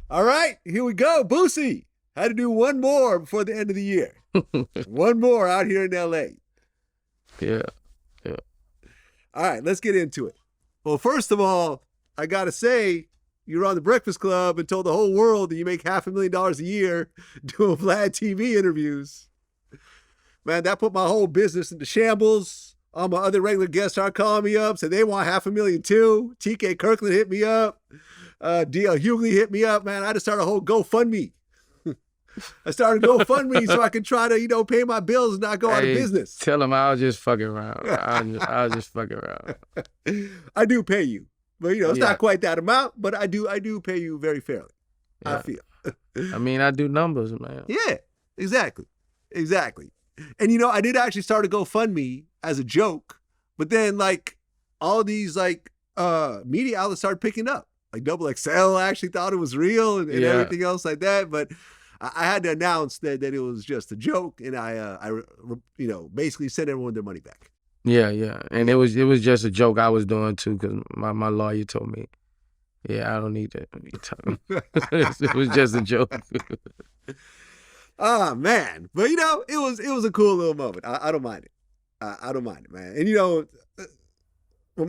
All right, here we go. Boosie. Had to do one more before the end of the year. One more out here in LA. Yeah. All right, let's get into it. Well, first of all, I got to say, you were on the Breakfast Club and told the whole world that you make $500,000 a year doing VladTV interviews. Man, that put my whole business into shambles. All my other regular guests are calling me up, said they want $500,000 too. TK Kirkland hit me up. D.L. Hughley hit me up, man. I just started a whole GoFundMe. I started GoFundMe so I could try to, pay my bills and not go out of business. Tell them I was just fucking around. I was just fucking around. I do pay you. But, it's not quite that amount, but I do pay you very fairly, I feel. I mean, I do numbers, man. Yeah, exactly. And, I did actually start a GoFundMe as a joke, but then, all these, media outlets started picking up. Like Double XL actually thought it was real and everything else like that. But I had to announce that it was just a joke, and I basically sent everyone their money back. Yeah. And it was just a joke I was doing too, because my lawyer told me, I don't need that. It was just a joke. Oh, man. But, it was a cool little moment. I don't mind it. I don't mind it, man. And,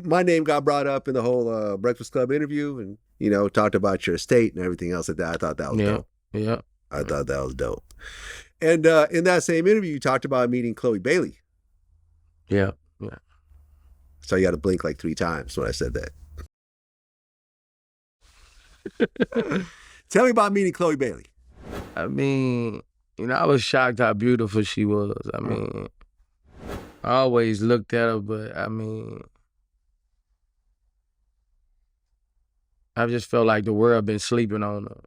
my name got brought up in the whole Breakfast Club interview and, talked about your estate and everything else like that. I thought that was dope. Yeah. I thought that was dope. And in that same interview, you talked about meeting Chloe Bailey. Yeah. So you had to blink like 3 times when I said that. Tell me about meeting Chloe Bailey. I mean, I was shocked how beautiful she was. I mean, I always looked at her, but I mean, I just felt like the world been sleeping on her,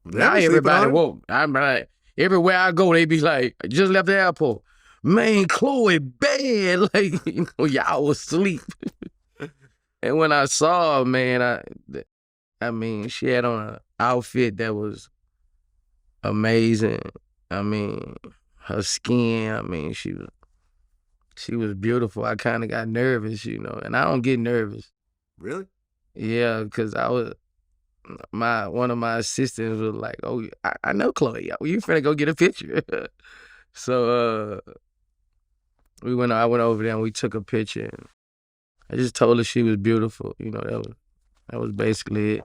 Now everybody woke. I'm like, everywhere I go, they be like, I just left the airport. Man, Chloe bad. Y'all was asleep. And when I saw her, man, I mean, she had on an outfit that was amazing. I mean, her skin, I mean, she was beautiful. I kind of got nervous, and I don't get nervous. Really? Yeah, because one of my assistants was like, "Oh, I know Chloe. You finna go get a picture." So I went over there and we took a picture. And I just told her she was beautiful. That was basically it.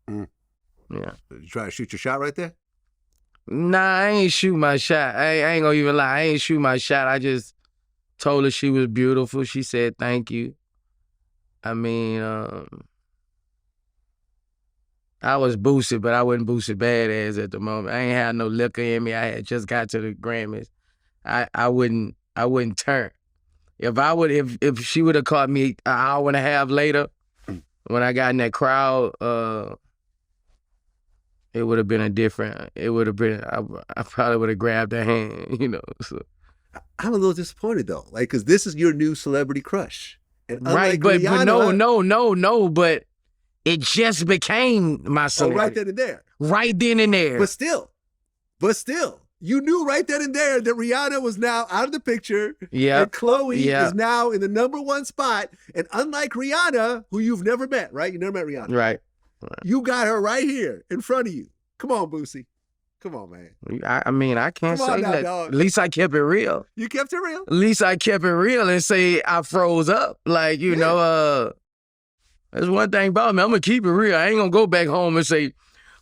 Mm. Yeah. Did you try to shoot your shot right there? Nah, I ain't shoot my shot. I ain't gonna even lie. I ain't shoot my shot. I just told her she was beautiful. She said thank you. I mean, I was Boosie, but I wasn't Boosie badass at the moment. I ain't had no liquor in me. I had just got to the Grammys. I wouldn't turn. If she would have caught me an hour and a half later, when I got in that crowd, it would have been I probably would have grabbed her hand, So. I'm a little disappointed though, because this is your new celebrity crush. And right, but Rihanna, no, but it just became my celebrity. Oh, right then and there. Right then and there. But still, you knew right then and there that Rihanna was now out of the picture. Yeah. And Chloe is now in the #1 spot. And unlike Rihanna, who you've never met, right? You never met Rihanna. Right. You got her right here in front of you. Come on, Boosie. Come on, man. I mean, I can't say that. Dog. At least I kept it real. You kept it real? At least I kept it real and say I froze up. That's one thing about me. I'm going to keep it real. I ain't going to go back home and say,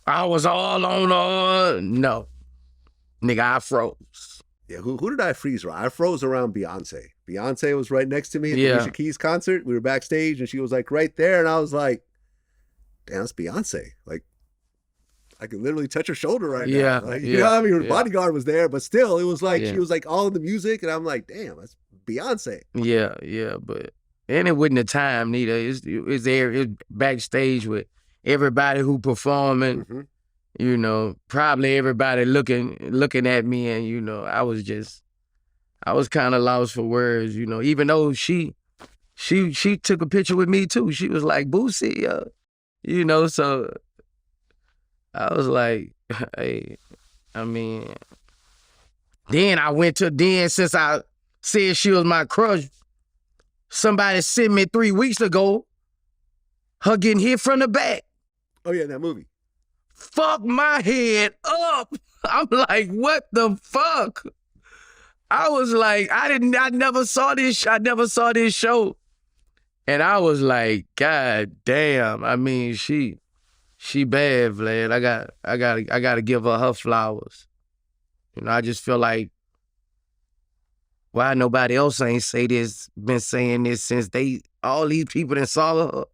I was all on No. Nigga, I froze. Yeah, who did I freeze around? I froze around Beyonce. Beyonce was right next to me at the Alicia Keys concert. We were backstage and she was right there. And I was like, damn, it's Beyonce. I could literally touch her shoulder right now. Her bodyguard was there, but still, it was she was all in the music. And I'm like, damn, that's Beyonce. Yeah, but... And it wasn't the time neither. It's there. It's backstage with everybody who performing. Mm-hmm. Probably everybody looking at me, and I was kind of lost for words. Even though she took a picture with me too. She was like, Boosie, So I was like, hey, I mean. Then since I said she was my crush. Somebody sent me 3 weeks ago, her getting hit from the back. Oh, yeah, that movie. fucked my head up. I'm like, what the fuck? I was like, I never saw this show. And I was like, God damn. I mean, she bad, Vlad. I gotta give her flowers. You know, I just feel like, why nobody else ain't been saying this since all these people that saw her.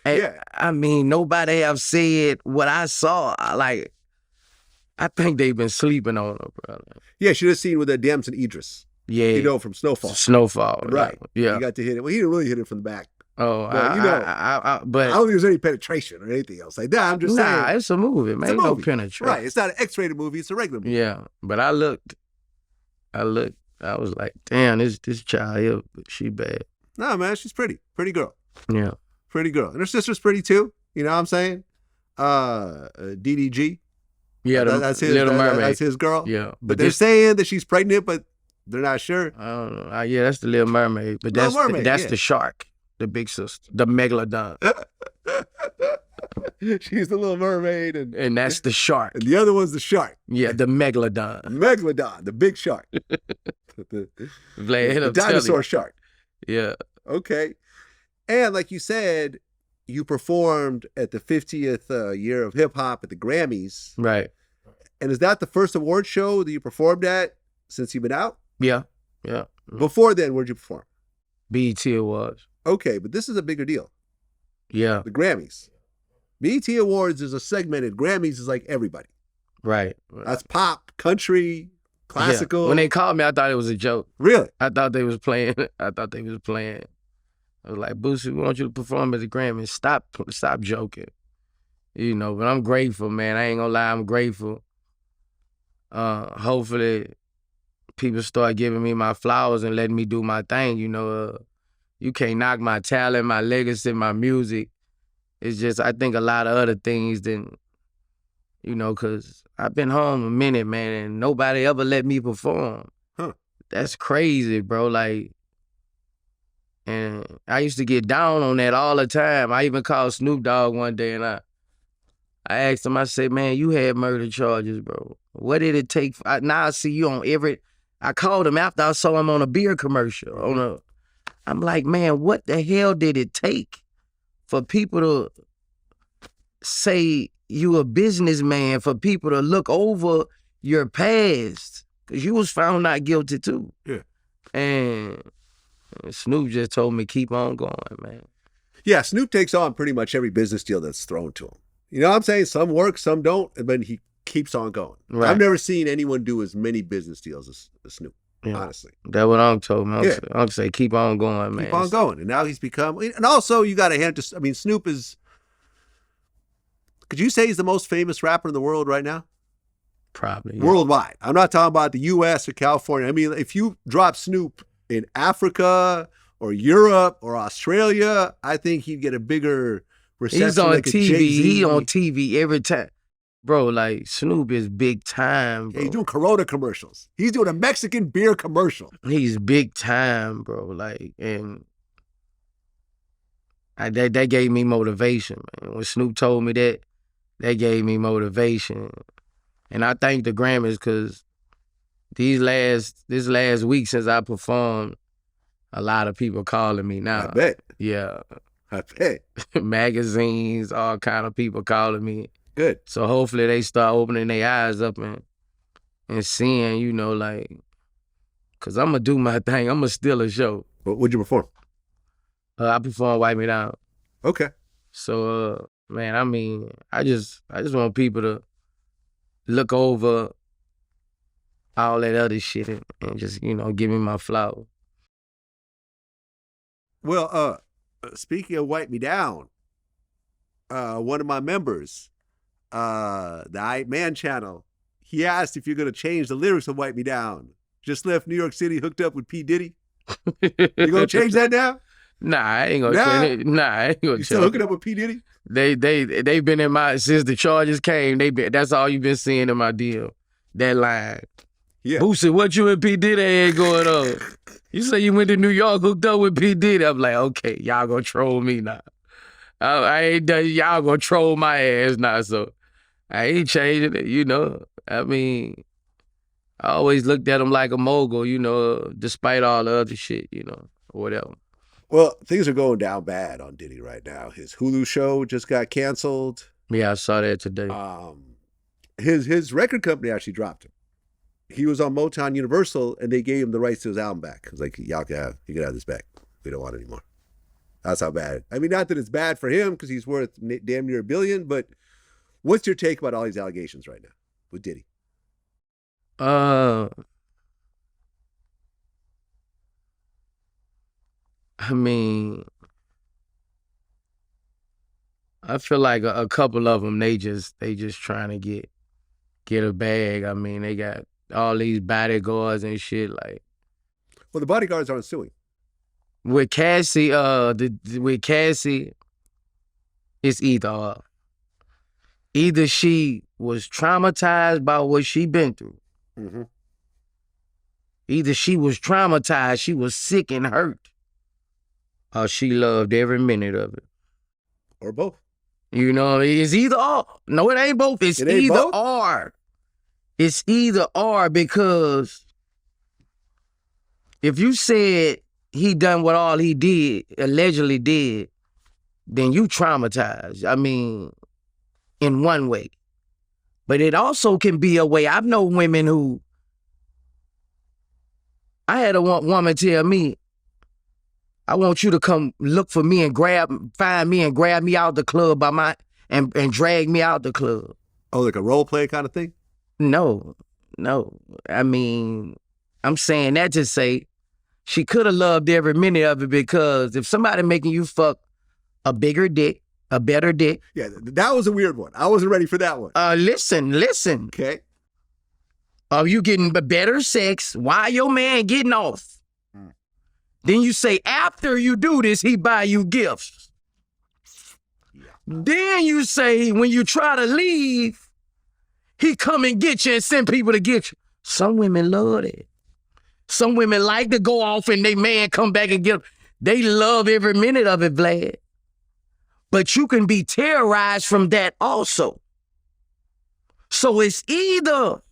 And, yeah. I mean, nobody have said what I saw. I think they've been sleeping on her, brother. Yeah, she just seen with that Damson Idris. Yeah. You know, from Snowfall. Snowfall. Right. Yeah. You got to hit it. Well, he didn't really hit it from the back. Oh, but, you know, but I don't think there's any penetration or anything else like that. I'm just saying. Nah, it's a movie, man. Ain't no penetration. Right. It's not an X-rated movie. It's a regular movie. Yeah. But I looked. I was like, damn, this child here, she bad. No, man, she's pretty. Pretty girl. Yeah. Pretty girl. And her sister's pretty too. You know what I'm saying? DDG. Yeah, that's his Little Mermaid. That's his girl. Yeah. But they're saying that she's pregnant, but they're not sure. I don't know. Yeah, that's the Little Mermaid. But that's the shark, the big sister, the megalodon. She's the Little Mermaid. And that's the shark. And the other one's the shark. Yeah, the megalodon. Megalodon, the big shark. the dinosaur shark. Yeah. Okay. And like you said, you performed at the 50th year of hip hop at the Grammys. Right. And is that the first award show that you performed at since you've been out? Yeah. Yeah. Before then, where'd you perform? BET Awards. Okay, but this is a bigger deal. Yeah. The Grammys. BET Awards is a segmented. Grammys is like everybody. Right. That's pop, country, classical. Yeah. When they called me, I thought it was a joke. Really? I thought they was playing. I was like, Boosie, we want you to perform at the Grammys. Stop joking. You know, but I'm grateful, man. I ain't gonna lie, I'm grateful. Hopefully people start giving me my flowers and letting me do my thing. You know, you can't knock my talent, my legacy, my music. It's just, I think a lot of other things than, you know, because I've been home a minute, man, and nobody ever let me perform. Huh. That's crazy, bro. Like, and I used to get down on that all the time. I even called Snoop Dogg one day and I asked him, I said, man, you had murder charges, bro. What did it take? Now I see you on I called him after I saw him on a beer commercial. I'm like, man, what the hell did it take for people to say you a businessman, for people to look over your past? Because you was found not guilty too. Yeah. And Snoop just told me, keep on going, man. Yeah, Snoop takes on pretty much every business deal that's thrown to him. You know what I'm saying? Some work, some don't, but he keeps on going. Right. I've never seen anyone do as many business deals as Snoop, honestly. That's what I'm told, man. I'm saying keep on going, man. Keep on going. And now he's become, and also you got to hand to, I mean, Snoop is, could you say he's the most famous rapper in the world right now? Probably. Yeah. Worldwide. I'm not talking about the U.S. or California. I mean, if you drop Snoop in Africa or Europe or Australia, I think he'd get a bigger reception. He's on like TV. He on TV every time. Bro, like, Snoop is big time, bro. Yeah, he's doing Corona commercials. He's doing a Mexican beer commercial. He's big time, bro. Like, and that gave me motivation, man. When Snoop told me that gave me motivation. And I thank the Grammys because this last week since I performed, a lot of people calling me now. I bet. Yeah. I bet. Magazines, all kind of people calling me. Good. So hopefully they start opening their eyes up and seeing, you know, like, because I'm going to do my thing. I'm going to steal a show. What'd you perform? I performed Wipe Me Down. Okay. So, man, I mean, I just want people to look over all that other shit and just, you know, give me my flower. Well, speaking of Wipe Me Down, one of my members, the I Man channel, he asked if you're going to change the lyrics of Wipe Me Down. Just left New York City hooked up with P. Diddy. You going to change that now? Nah, I ain't going to change it. Nah, I ain't going to change it. You still hooking up with P. Diddy? They've been in my, since the charges came, that's all you've been seeing in my deal. That line. Yeah. Boosie, what you and P. Diddy had going on? You say you went to New York hooked up with P. Diddy. I'm like, okay, y'all gonna troll me now. I ain't done, y'all gonna troll my ass now. So I ain't changing it, you know. I mean, I always looked at him like a mogul, you know, despite all the other shit, you know, or whatever. Well, things are going down bad on Diddy right now. His Hulu show just got canceled. Yeah, I saw that today. His record company actually dropped him. He was on Motown Universal, and they gave him the rights to his album back. It's like, y'all can have this back. We don't want it anymore. That's how bad. I mean, not that it's bad for him because he's worth damn near $1 billion, but what's your take about all these allegations right now with Diddy? I mean, I feel like a couple of them, they just trying to get a bag. I mean, they got all these bodyguards and shit. Like, well, the bodyguards aren't suing. With Cassie, it's either she was traumatized by what she been through. Mm-hmm. Either she was traumatized, she was sick and hurt, or she loved every minute of it. Or both. You know, it's either or. No, it ain't both. It's either or. It's either or, because if you said he done what all he did, allegedly did, then you traumatized. I mean, in one way. But it also can be a way. I've known women who, I had a woman tell me, I want you to come look for me and find me and grab me out the club and drag me out the club. Oh, like a role play kind of thing? No. I mean, I'm saying that to say she could have loved every minute of it, because if somebody making you fuck a bigger dick, a better dick. Yeah, that was a weird one. I wasn't ready for that one. Listen. Okay. Are you getting better sex while your man getting off? Then you say, after you do this, he buy you gifts. Yeah. Then you say, when you try to leave, he come and get you and send people to get you. Some women love it. Some women like to go off and they man come back and get them. They love every minute of it, Vlad. But you can be terrorized from that also. So it's either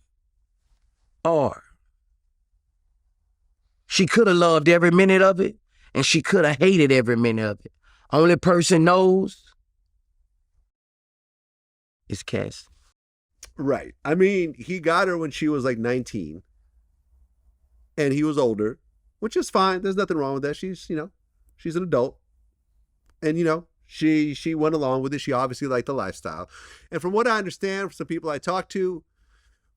or. She could have loved every minute of it, and she could have hated every minute of it. Only person knows is Cassie. Right. I mean, he got her when she was like 19, and he was older, which is fine. There's nothing wrong with that. She's an adult, and she went along with it. She obviously liked the lifestyle, and from what I understand from some people I talked to,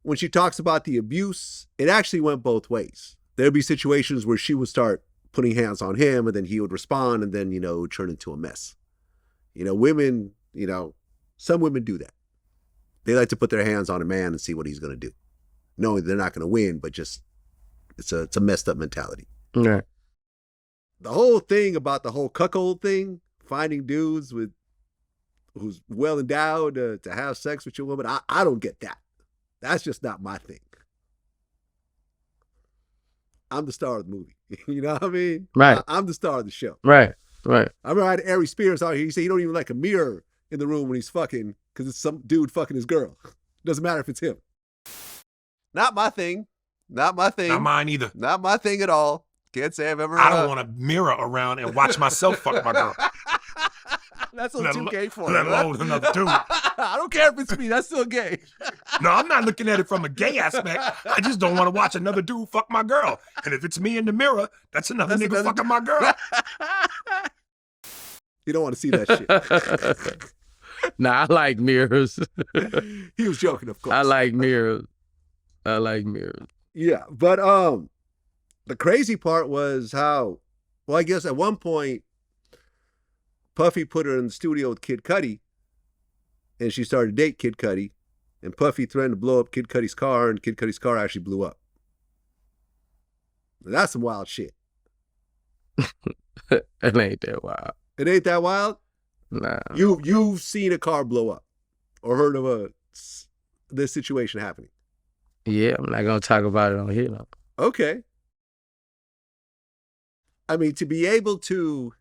when she talks about the abuse, it actually went both ways. There'd be situations where she would start putting hands on him, and then he would respond, and then, it would turn into a mess. Women, some women do that. They like to put their hands on a man and see what he's going to do, knowing they're not going to win, but just it's a messed up mentality. Right. The whole thing about the whole cuckold thing, finding dudes who's well endowed to have sex with your woman, I don't get that. That's just not my thing. I'm the star of the movie. You know what I mean? Right. I'm the star of the show. Right. I remember I had Ari Spears out here. He said he don't even like a mirror in the room when he's fucking, because it's some dude fucking his girl. Doesn't matter if it's him. Not my thing. Not mine either. Not my thing at all. Can't say I've ever. I don't want a mirror around and watch myself fuck my girl. That's a little too gay for me. Let alone another dude. I don't care if it's me. That's still gay. No, I'm not looking at it from a gay aspect. I just don't want to watch another dude fuck my girl. And if it's me in the mirror, that's another nigga fucking my girl. You don't want to see that shit. Nah, I like mirrors. He was joking, of course. I like mirrors. Yeah, but the crazy part was how, well, I guess at one point, Puffy put her in the studio with Kid Cudi, and she started to date Kid Cudi, and Puffy threatened to blow up Kid Cudi's car, and Kid Cudi's car actually blew up. Now, that's some wild shit. It ain't that wild. It ain't that wild? Nah. You've seen a car blow up or heard of this situation happening? Yeah, I'm not gonna talk about it on here though. Okay. I mean, to be able to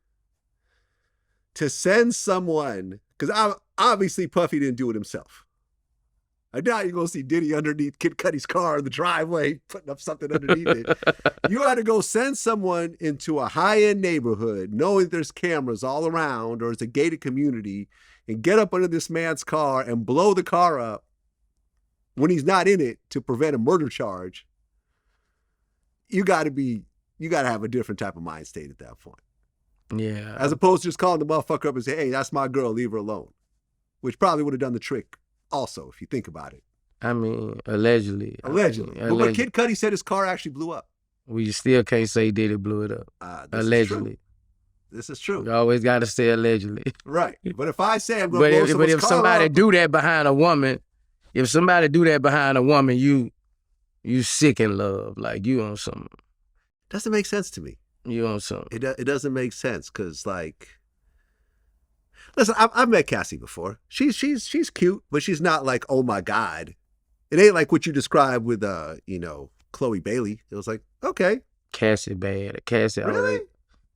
send someone, because obviously Puffy didn't do it himself. I doubt you're going to see Diddy underneath Kid Cudi's car in the driveway, putting up something underneath it. You had to go send someone into a high-end neighborhood, knowing there's cameras all around, or it's a gated community, and get up under this man's car and blow the car up when he's not in it to prevent a murder charge. You got to have a different type of mind state at that point. Yeah. As opposed to just calling the motherfucker up and say, hey, that's my girl, leave her alone. Which probably would have done the trick also, if you think about it. I mean, allegedly. Allegedly. But Kid Cudi said his car actually blew up. We still can't say Diddy blew it up. Allegedly. This is true. You always got to say allegedly. Right. But if I say I'm going to blow someone's car up. But if somebody do that behind a woman, you sick in love. Like, you on something. Doesn't make sense to me. You on something. It doesn't make sense because, like, listen, I've met Cassie before. She's cute, but she's not like, oh my God. It ain't like what you described with Chloe Bailey. It was like, okay. Cassie bad. Cassie really?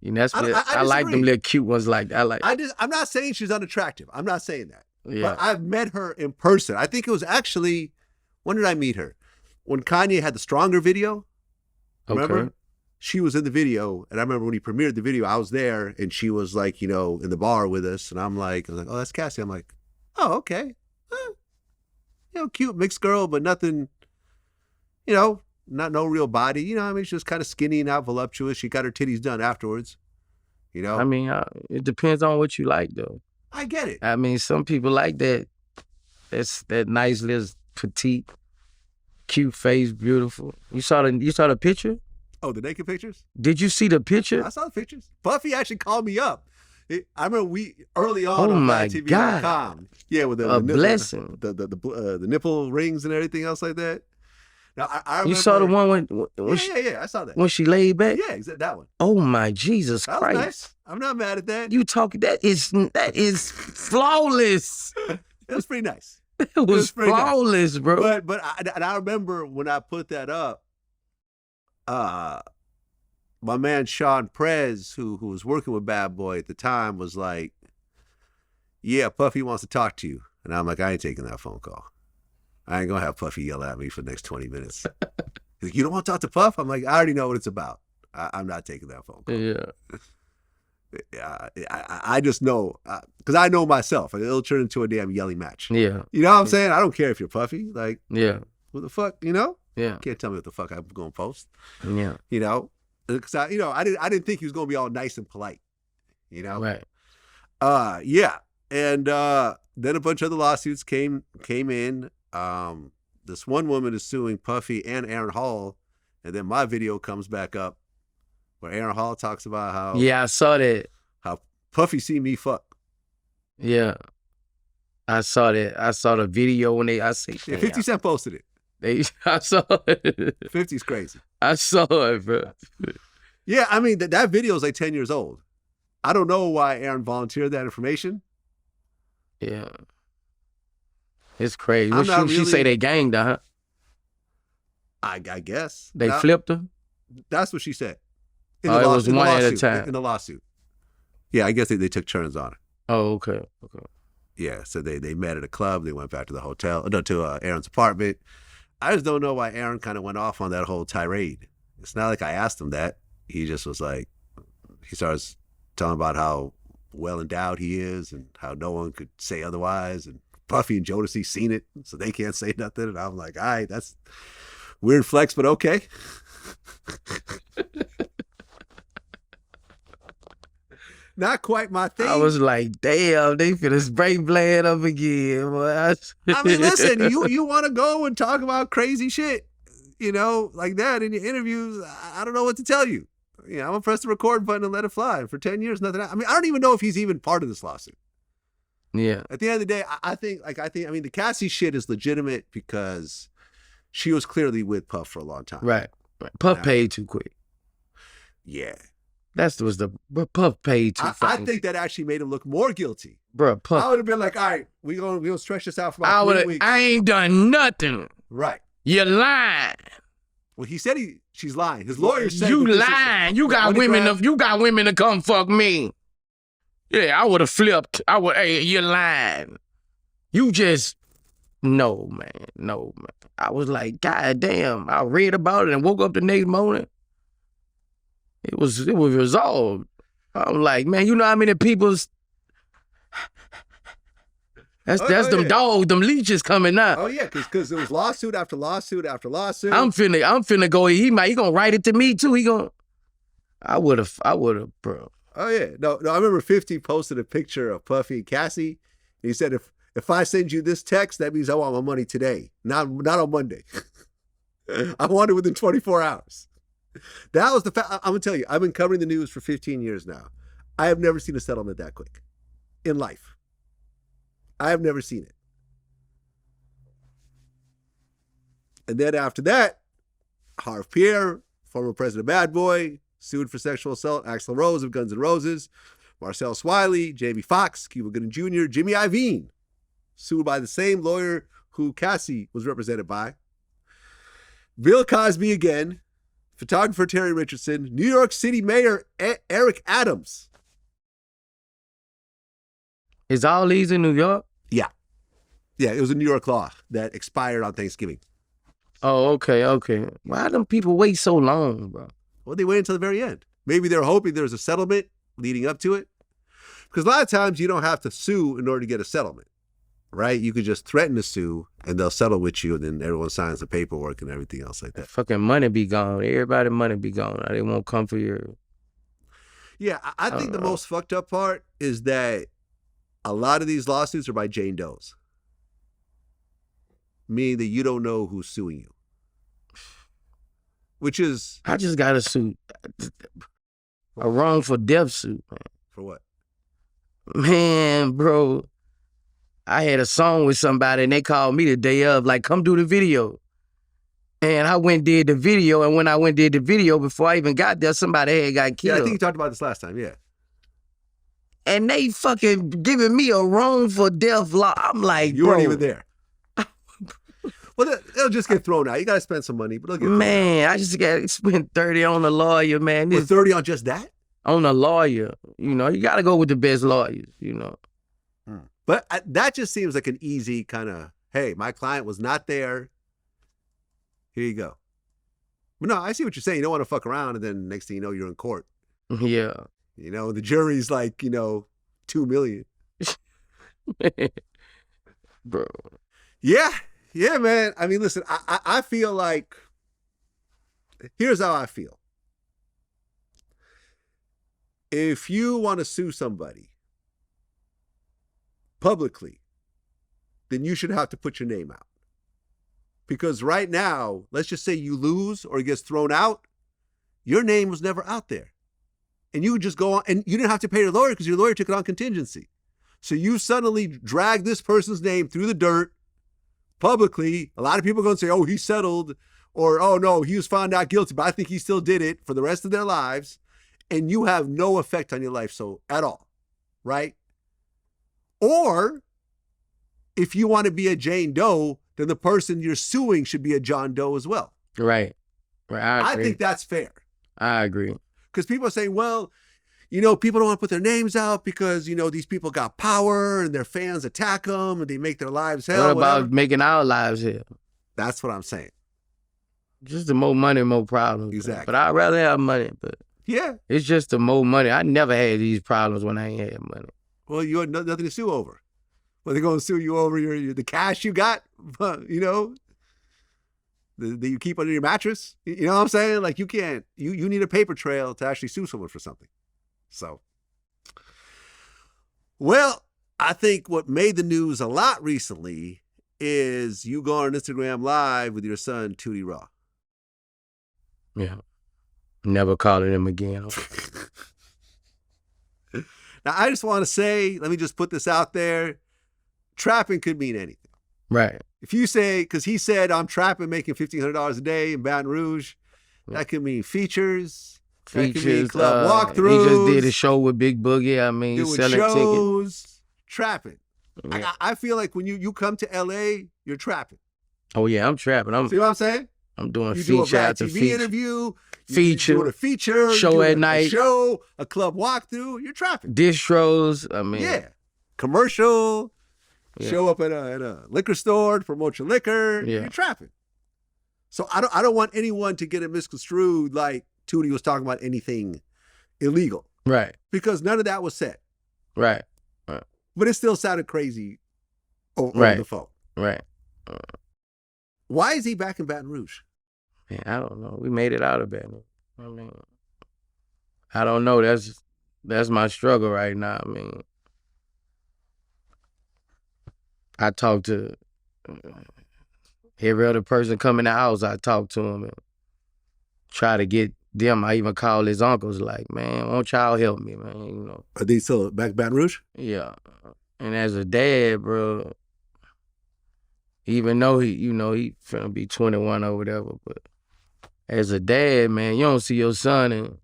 That's what I like them little cute ones like that. I'm not saying she's unattractive. I'm not saying that. Yeah. But I've met her in person. I think it was actually, when did I meet her? When Kanye had the Stronger video. Remember? Okay. She was in the video, and I remember when he premiered the video, I was there, and she was like, in the bar with us, and I'm like, oh, that's Cassie. I'm like, oh, okay. Cute mixed girl, but nothing, no real body. She's just kind of skinny and not voluptuous. She got her titties done afterwards, I mean, it depends on what you like, though. I get it. I mean, some people like that. That's that nice little petite, cute face, beautiful. You saw the picture? Oh, the naked pictures? Did you see the picture? I saw the pictures. Puffy actually called me up. I remember early on VladTV.com. Yeah, with the blessing. The nipple rings and everything else like that. Now I remember, you saw the one when yeah, I saw that. When she laid back? Yeah, exactly that one. Oh my Jesus that Christ. Was nice. I'm not mad at that. You talking that is flawless. It was pretty nice. It was flawless, nice. Bro. But I remember when I put that up, my man Sean Prez, who was working with Bad Boy at the time, was like, yeah, Puffy wants to talk to you. And I'm like, I ain't taking that phone call. I ain't going to have Puffy yell at me for the next 20 minutes. He's like, you don't want to talk to Puff? I'm like, I already know what it's about. I'm not taking that phone call. Yeah. I just know, because I know myself. It'll turn into a damn yelling match. Yeah. You know what I'm saying? I don't care if you're Puffy. Like, yeah. What the fuck, Yeah. You can't tell me what the fuck I'm going to post. Yeah. Because I didn't think he was going to be all nice and polite. Right. Yeah. And then a bunch of other lawsuits came in. This one woman is suing Puffy and Aaron Hall, and then my video comes back up where Aaron Hall talks about how I saw that. How Puffy see me fuck. Yeah. I saw that. I saw the video when I see. Yeah, 50 Cent posted it. I saw it. 50's crazy. I saw it, bro. Yeah, I mean, that video is like 10 years old. I don't know why Aaron volunteered that information. Yeah. It's crazy. She say they ganged her, huh? I guess. They flipped her? That's what she said. It was one at a time. In the lawsuit. Yeah, I guess they took turns on it. Oh, okay. Yeah, so they met at a club. They went back to the hotel, to Aaron's apartment. I just don't know why Aaron kind of went off on that whole tirade. It's not like I asked him that. He just was like, he starts telling about how well endowed he is and how no one could say otherwise. And Puffy and Jodeci seen it, so they can't say nothing. And I'm like, all right, that's weird flex, but okay. Not quite my thing. I was like, damn, they finna spray Vlad up again. Boy. I mean, listen, you want to go and talk about crazy shit, like that in your interviews. I don't know what to tell you. I'm gonna press the record button and let it fly. And for 10 years, nothing. I mean, I don't even know if he's even part of this lawsuit. Yeah. At the end of the day, I think the Cassie shit is legitimate because she was clearly with Puff for a long time. Right. Puff paid too quick. Yeah. Puff paid too I think that actually made him look more guilty. Bro, Puff. I would have been like, all right, we gonna stretch this out for about 3 weeks. I ain't done nothing. Right. You're lying. Well, he said she's lying. His lawyer said you lying. You got women to come fuck me. Yeah, I would have flipped. Hey, you're lying. You just No, man. I was like, God damn. I read about it and woke up the next morning. It was resolved. I'm like, man, you know how many people's that's them dogs, them leeches coming out. Oh yeah, because it was lawsuit after lawsuit after lawsuit. I'm finna go. He gonna write it to me too. I would have, bro. Oh yeah, no. I remember 50 posted a picture of Puffy and Cassie. And he said, if I send you this text, that means I want my money today, not on Monday. I want it within 24 hours. That was the fact. I'm gonna tell you, I've been covering the news for 15 years now. I have never seen a settlement that quick in life. I have never seen it. And then after that, Harv Pierre, former president of Bad Boy, sued for sexual assault. Axl Rose of Guns N' Roses, Marcel Swiley, Jamie Foxx, Cuba Gooding Jr., Jimmy Iovine, sued by the same lawyer who Cassie was represented by. Bill Cosby again, photographer Terry Richardson, New York City Mayor Eric Adams. Is all these in New York? Yeah. Yeah, it was a New York law that expired on Thanksgiving. Oh, okay. Why them people wait so long, bro? Well, they waited until the very end. Maybe they're hoping there's a settlement leading up to it. Because a lot of times you don't have to sue in order to get a settlement, right? You could just threaten to sue and they'll settle with you and then everyone signs the paperwork and everything else like that. Fucking money be gone. Everybody money be gone. They won't come for your... Yeah, I think the most fucked up part is that a lot of these lawsuits are by Jane Does. Meaning that you don't know who's suing you. Which is... I just got a suit. A wrongful death suit, man. For what? Man, bro. I had a song with somebody and they called me the day of, like, come do the video. And I went and did the video, and when I went and did the video, before I even got there, somebody had got killed. Yeah, I think you talked about this last time, yeah. And they fucking giving me a wrongful death law. I'm like, you bro. weren't even there. Well, they'll just get thrown out. You got to spend some money, but they'll get thrown out. I just got to spend 30 on a lawyer, man. Well, 30 on just that? On a lawyer. You know, you got to go with the best lawyers, you know. But that just seems like an easy kind of, hey, my client was not there. Here you go. But no, I see what you're saying. You don't want to fuck around and then next thing you know, you're in court. Yeah. You know, the jury's like, you know, 2 million. Bro. Yeah, man. I mean, listen, I feel like, here's how I feel. If you want to sue somebody publicly, then you should have to put your name out. Because right now, let's just say you lose or it gets thrown out, your name was never out there. And you would just go on, and you didn't have to pay your lawyer because your lawyer took it on contingency. So you suddenly drag this person's name through the dirt publicly. A lot of people are going to say, oh, he settled, or, oh, no, he was found not guilty, but I think he still did it for the rest of their lives. And you have no effect on your life so at all, right? Or if you want to be a Jane Doe, then the person you're suing should be a John Doe as well. Right. I think that's fair. I agree. Because people are saying, well, you know, people don't want to put their names out because, you know, these people got power and their fans attack them and they make their lives hell. What about making our lives hell? That's what I'm saying. Just the more money, more problems. Exactly. But I'd rather have money. But yeah, it's just the more money. I never had these problems when I ain't had money. Well, you had nothing to sue over. Well, they're going to sue you over the cash you got, you know, that you keep under your mattress. You know what I'm saying? Like you can't, you need a paper trail to actually sue someone for something. So, well, I think what made the news a lot recently is you going on Instagram Live with your son, Tootie Raw. Yeah. Never calling him again. Now, I just want to say, let me just put this out there. Trapping could mean anything. Right. If you say, because he said, I'm trapping, making $1,500 a day in Baton Rouge, that could mean features. That could mean club walkthroughs. He just did a show with Big Boogie. I mean, selling tickets. Trapping. Yeah. I feel like when you come to LA, you're trapping. Oh, yeah, I'm trapping. See what I'm saying? I'm doing you feature do after a VladTV feature. interview. Feature. You're doing a feature. Show at night. A show, a club walkthrough. You're trapping. Distros. I mean. Yeah. Commercial. Show up at a liquor store to promote your liquor. Yeah. You're trapping. So I don't want anyone to get it misconstrued like Tootie was talking about anything illegal. Right. Because none of that was said. Right. But it still sounded crazy over the phone. Right. Why is he back in Baton Rouge? Man, I don't know. We made it out of Baton Rouge. I mean, I don't know. That's my struggle right now. I mean, I talk to every other person come in the house. I talk to them and try to get them. I even call his uncles like, man, won't y'all help me, man? You know. Are they still back in Baton Rouge? Yeah. And as a dad, bro, even though he finna be 21 or whatever, but as a dad, man, you don't see your son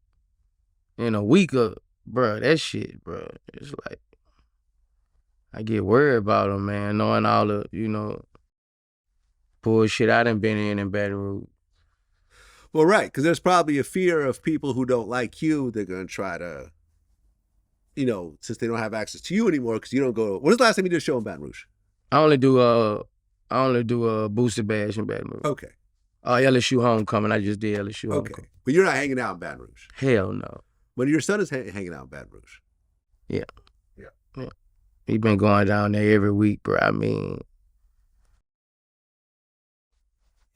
in a week of, bro, that shit, bro. It's like, I get worried about him, man, knowing all the, bullshit I done been in Baton Rouge. Well, right, because there's probably a fear of people who don't like you. They're going to try to, since they don't have access to you anymore, because you don't go. When was the last time you did a show in Baton Rouge? I only do a Boosie Bash in Baton Rouge. Okay. LSU Homecoming. I just did LSU Homecoming. Okay. But you're not hanging out in Baton Rouge? Hell no. But your son is hanging out in Baton Rouge? Yeah. Yeah. He been going down there every week, bro. I mean,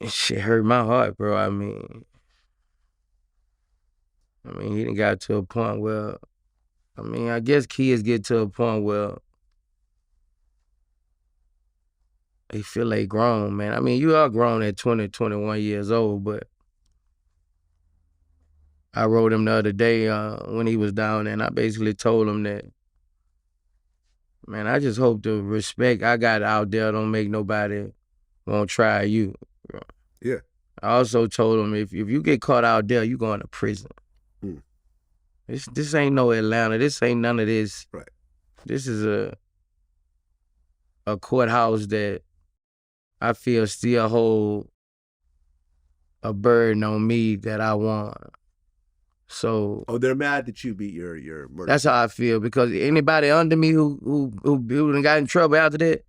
it shit hurt my heart, bro. I mean, he done got to a point where, I guess kids get to a point where they feel they grown, man. You are grown at 20, 21 years old, but I wrote him the other day when he was down there, and I basically told him that, man, I just hope the respect I got out there don't make nobody won't try you. Bro. Yeah. I also told him if you get caught out there, you going to prison. Mm. This ain't no Atlanta. This ain't none of this. Right. This is a courthouse that I feel still hold a burden on me that I want. So they're mad that you beat your murder. That's how I feel, because anybody under me who done got in trouble after that,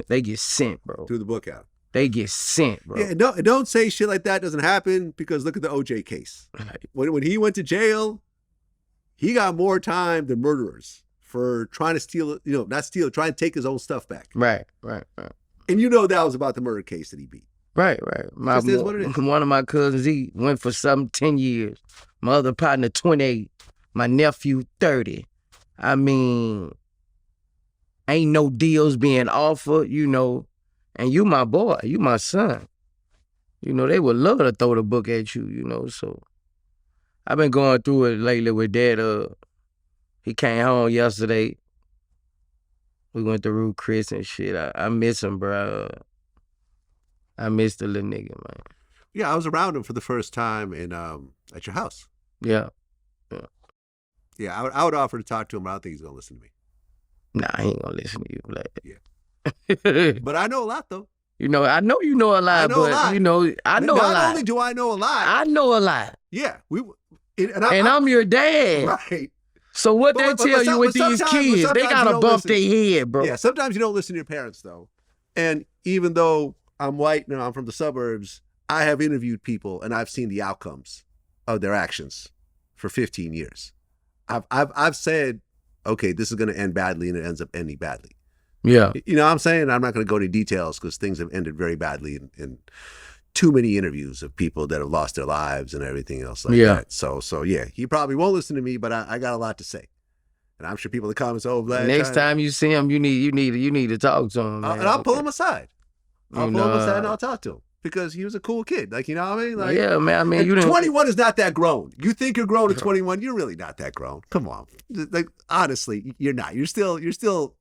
they get sent, bro. Threw the book out. They get sent, bro. Yeah, don't say shit like that doesn't happen, because look at the OJ case. Right. When he went to jail, he got more time than murderers for trying to steal, trying to take his own stuff back. Right. And that was about the murder case that he beat. Right. Just is what it is. One of my cousins, he went for something 10 years. My other partner, 28. My nephew, 30. Ain't no deals being offered, and you my boy, you my son. They would love to throw the book at you, so I've been going through it lately with Dad. He came home yesterday. We went to Root Chris and shit. I miss him, bro. I miss the little nigga, man. Yeah, I was around him for the first time at your house. Yeah. Yeah, I would offer to talk to him, but I don't think he's gonna listen to me. Nah, I ain't gonna listen to you. Like, yeah. But I know a lot, though. I know you know a lot, but I know a lot. Not only do I know a lot, I know a lot. Yeah, I'm your dad. Right. So what they tell you with these kids, they gotta bump their head, bro. Yeah, sometimes you don't listen to your parents, though. And even though I'm white and I'm from the suburbs, I have interviewed people and I've seen the outcomes of their actions for 15 years. I've said, okay, this is going to end badly, and it ends up ending badly. Yeah. You know what I'm saying? I'm not going to go into details because things have ended very badly in too many interviews of people that have lost their lives and everything else like that. So yeah, he probably won't listen to me, but I got a lot to say. And I'm sure people in the comments, Vlad. Next time you see him, you need to talk to him, man. And I'll pull him aside. I'll pull him aside and I'll talk to him. Because he was a cool kid. Like, you know what I mean? Like, yeah, man. 21 is not that grown. You think you're grown at 21, you're really not that grown. Come on. Like, honestly, you're not. You're still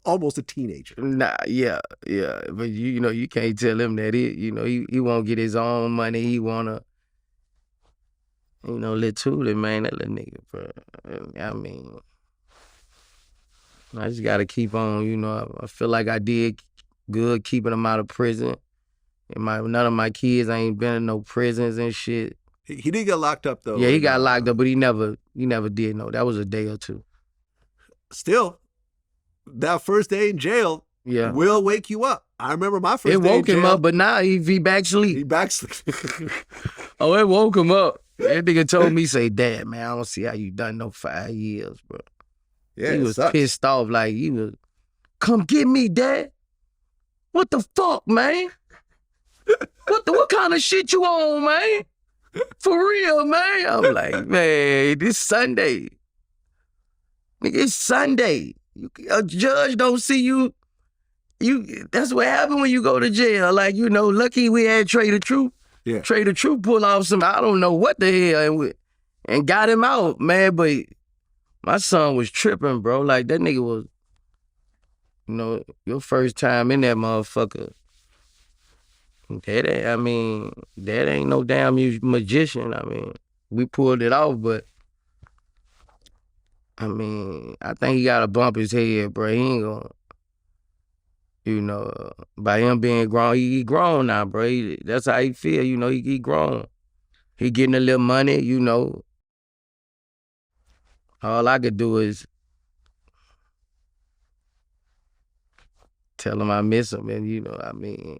almost a teenager. Nah, yeah. But you can't tell him that he won't get his own money. He wanna little Tootie, man, that little nigga, bro. I just gotta keep on, I feel like I did good keeping him out of prison. And none of my kids ain't been in no prisons and shit. He did get locked up, though. Yeah, he got locked up, but he never did know. That was a day or two. Still, that first day in jail will wake you up. I remember my first day in jail. It woke him up, but now he back asleep. He back asleep. Oh, it woke him up. That nigga told me, say, Dad, man, I don't see how you done no 5 years, bro. Yeah, he was pissed off. Like, he was, come get me, Dad. What the fuck, man? What kind of shit you on, man? For real, man. I'm like, man, this Sunday. Nigga, it's Sunday. A judge don't see you. That's what happened when you go to jail. Like, you know, lucky we had Trey the Truth. Yeah. Trey the Truth pull off some, I don't know what the hell, and got him out, man. But my son was tripping, bro. Like, that nigga was, you know, your first time in that motherfucker. That ain't no damn magician. I mean, we pulled it off, but I mean, I think he got to bump his head, bro. He ain't gonna, you know, by him being grown, he grown now, bro. That's how he feel, you know, he grown. He getting a little money, you know. All I could do is tell him I miss him, and, you know, I mean,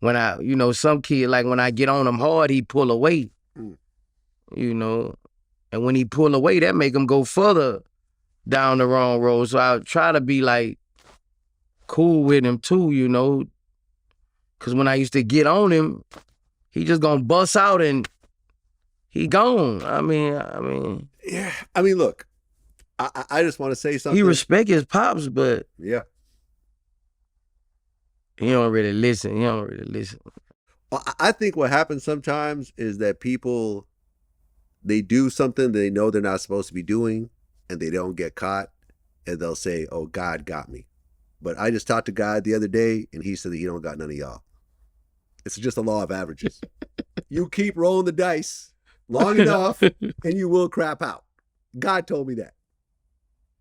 when I, you know, some kid, like when I get on him hard, he pull away, you know. And when he pull away, that make him go further down the wrong road. So I try to be like cool with him too, you know. Cause when I used to get on him, he just gonna bust out and he gone. I mean. Yeah. I mean, look, I just want to say something. He respect his pops, but yeah, he don't really listen. Well, I think what happens sometimes is that people, they do something they know they're not supposed to be doing and they don't get caught, and they'll say, oh, God got me. But I just talked to God the other day and he said that he don't got none of y'all. It's just a law of averages. You keep rolling the dice long enough and you will crap out. God told me that.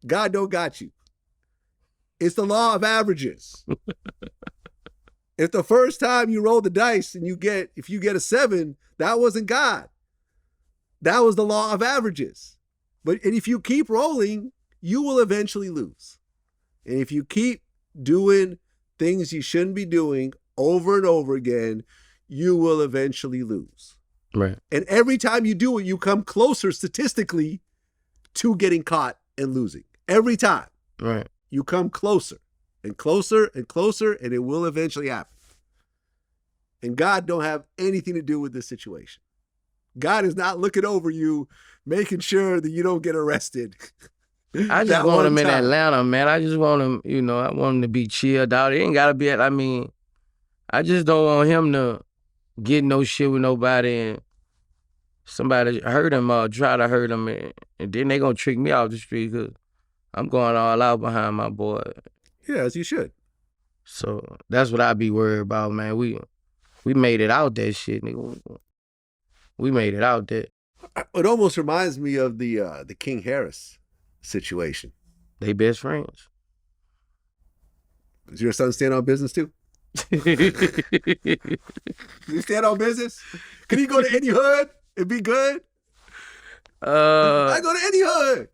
God don't got you. It's the law of averages. If the first time you roll the dice and if you get a 7, that wasn't God. That was the law of averages. And if you keep rolling, you will eventually lose. And if you keep doing things you shouldn't be doing over and over again, you will eventually lose. Right. And every time you do it, you come closer statistically to getting caught and losing. Every time. Right. You come closer and closer and closer, and it will eventually happen. And God don't have anything to do with this situation. God is not looking over you, making sure that you don't get arrested. I just want him in Atlanta, man. I just want him, you know, I want him to be chilled out. It ain't got to be, I mean, I just don't want him to get no shit with nobody and somebody hurt him or try to hurt him, and then they going to trick me off the street because I'm going all out behind my boy. Yeah, as you should. So that's what I be worried about, man. We made it out that shit, nigga. We made it out there. It almost reminds me of the King Harris situation. They best friends. Does your son stand on business too? Does he stand on business? Can he go to any hood and be good? I go to any hood.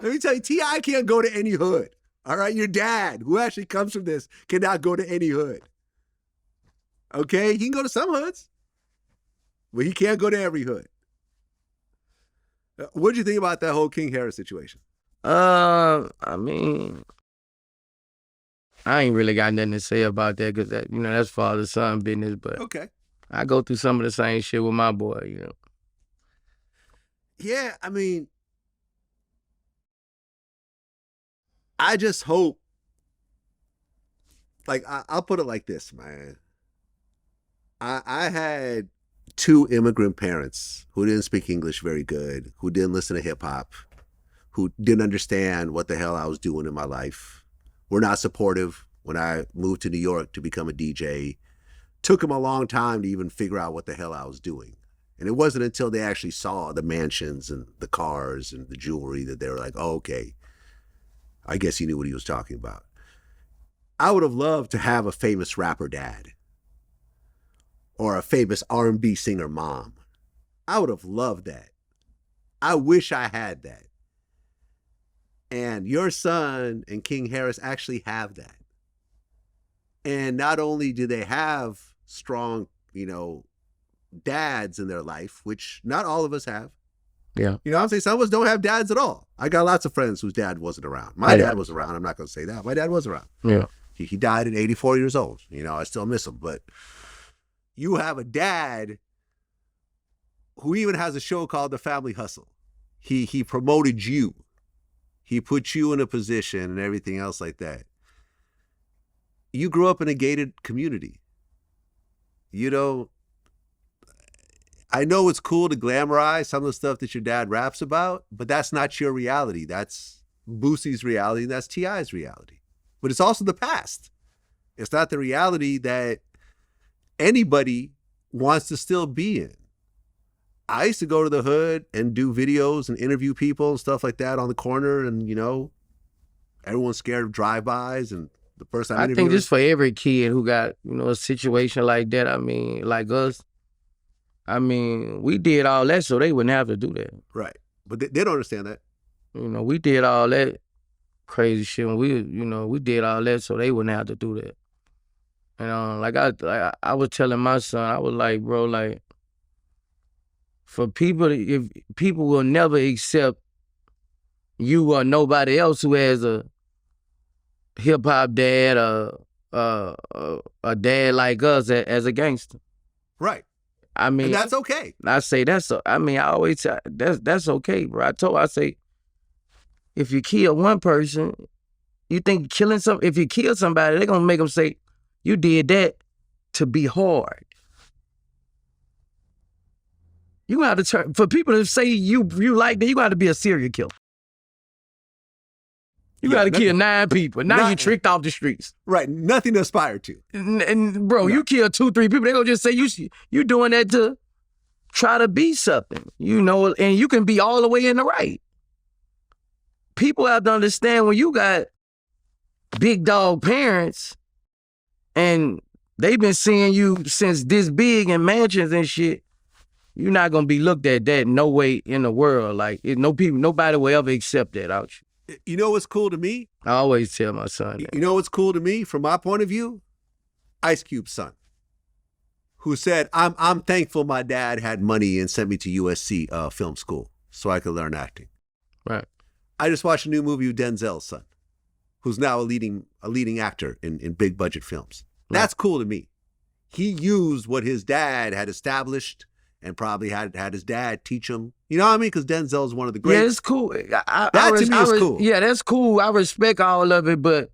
Let me tell you, T.I. can't go to any hood. All right, your dad, who actually comes from this, cannot go to any hood. Okay, he can go to some hoods, but he can't go to every hood. What did you think about that whole King Harris situation? I mean, I ain't really got nothing to say about that because that, you know, that's father-son business. But okay, I go through some of the same shit with my boy. You know. Yeah, I mean, I just hope. Like, I'll put it like this, man. I had 2 immigrant parents who didn't speak English very good, who didn't listen to hip hop, who didn't understand what the hell I was doing in my life, were not supportive when I moved to New York to become a DJ. Took them a long time to even figure out what the hell I was doing. And it wasn't until they actually saw the mansions and the cars and the jewelry that they were like, oh, okay, I guess he knew what he was talking about. I would have loved to have a famous rapper dad or a famous R&B singer mom. I would have loved that. I wish I had that. And your son and King Harris actually have that. And not only do they have strong, dads in their life, which not all of us have. Yeah. You know what I'm saying? Some of us don't have dads at all. I got lots of friends whose dad wasn't around. My dad was around. I'm not going to say that. My dad was around. Yeah. He died at 84 years old. I still miss him. But you have a dad who even has a show called The Family Hustle. He promoted you. He put you in a position and everything else like that. You grew up in a gated community. I know it's cool to glamorize some of the stuff that your dad raps about, but that's not your reality. That's Boosie's reality, and that's T.I.'s reality. But it's also the past. It's not the reality that anybody wants to still be in. I used to go to the hood and do videos and interview people and stuff like that on the corner, and everyone's scared of drive-bys, and the person I think just for every kid who got a situation like that, like us, we did all that so they wouldn't have to do that. Right, but they don't understand that. We did all that crazy shit. We did all that so they wouldn't have to do that. And I was telling my son, I was like, bro, like, for people, if people will never accept you or nobody else who has a hip hop dad or a dad like us as a gangster. Right. And that's okay. I say I always say that's okay, bro. I say, if you kill one person, you think if you kill somebody, they're gonna make them say, you did that to be hard. You got to turn, for people to say you like that, you got to be a serial killer. You got to kill 9 people. Now you tricked off the streets. Right. Nothing to aspire to. And bro, you kill 2, 3 people, they're going to just say you doing that to try to be something, and you can be all the way in the right. People have to understand when you got big dog parents and they've been seeing you since this big in mansions and shit, you're not gonna be looked at that no way in the world. Like nobody will ever accept that out you. You know what's cool to me? I always tell my son that. You know what's cool to me from my point of view? Ice Cube's son, who said, I'm thankful my dad had money and sent me to USC film school so I could learn acting. Right. I just watched a new movie with Denzel's son, who's now a leading actor in big budget films. Right. That's cool to me. He used what his dad had established and probably had his dad teach him. You know what I mean? Because Denzel's one of the greats. Yeah, it's cool. To me is cool. Yeah, that's cool. I respect all of it, but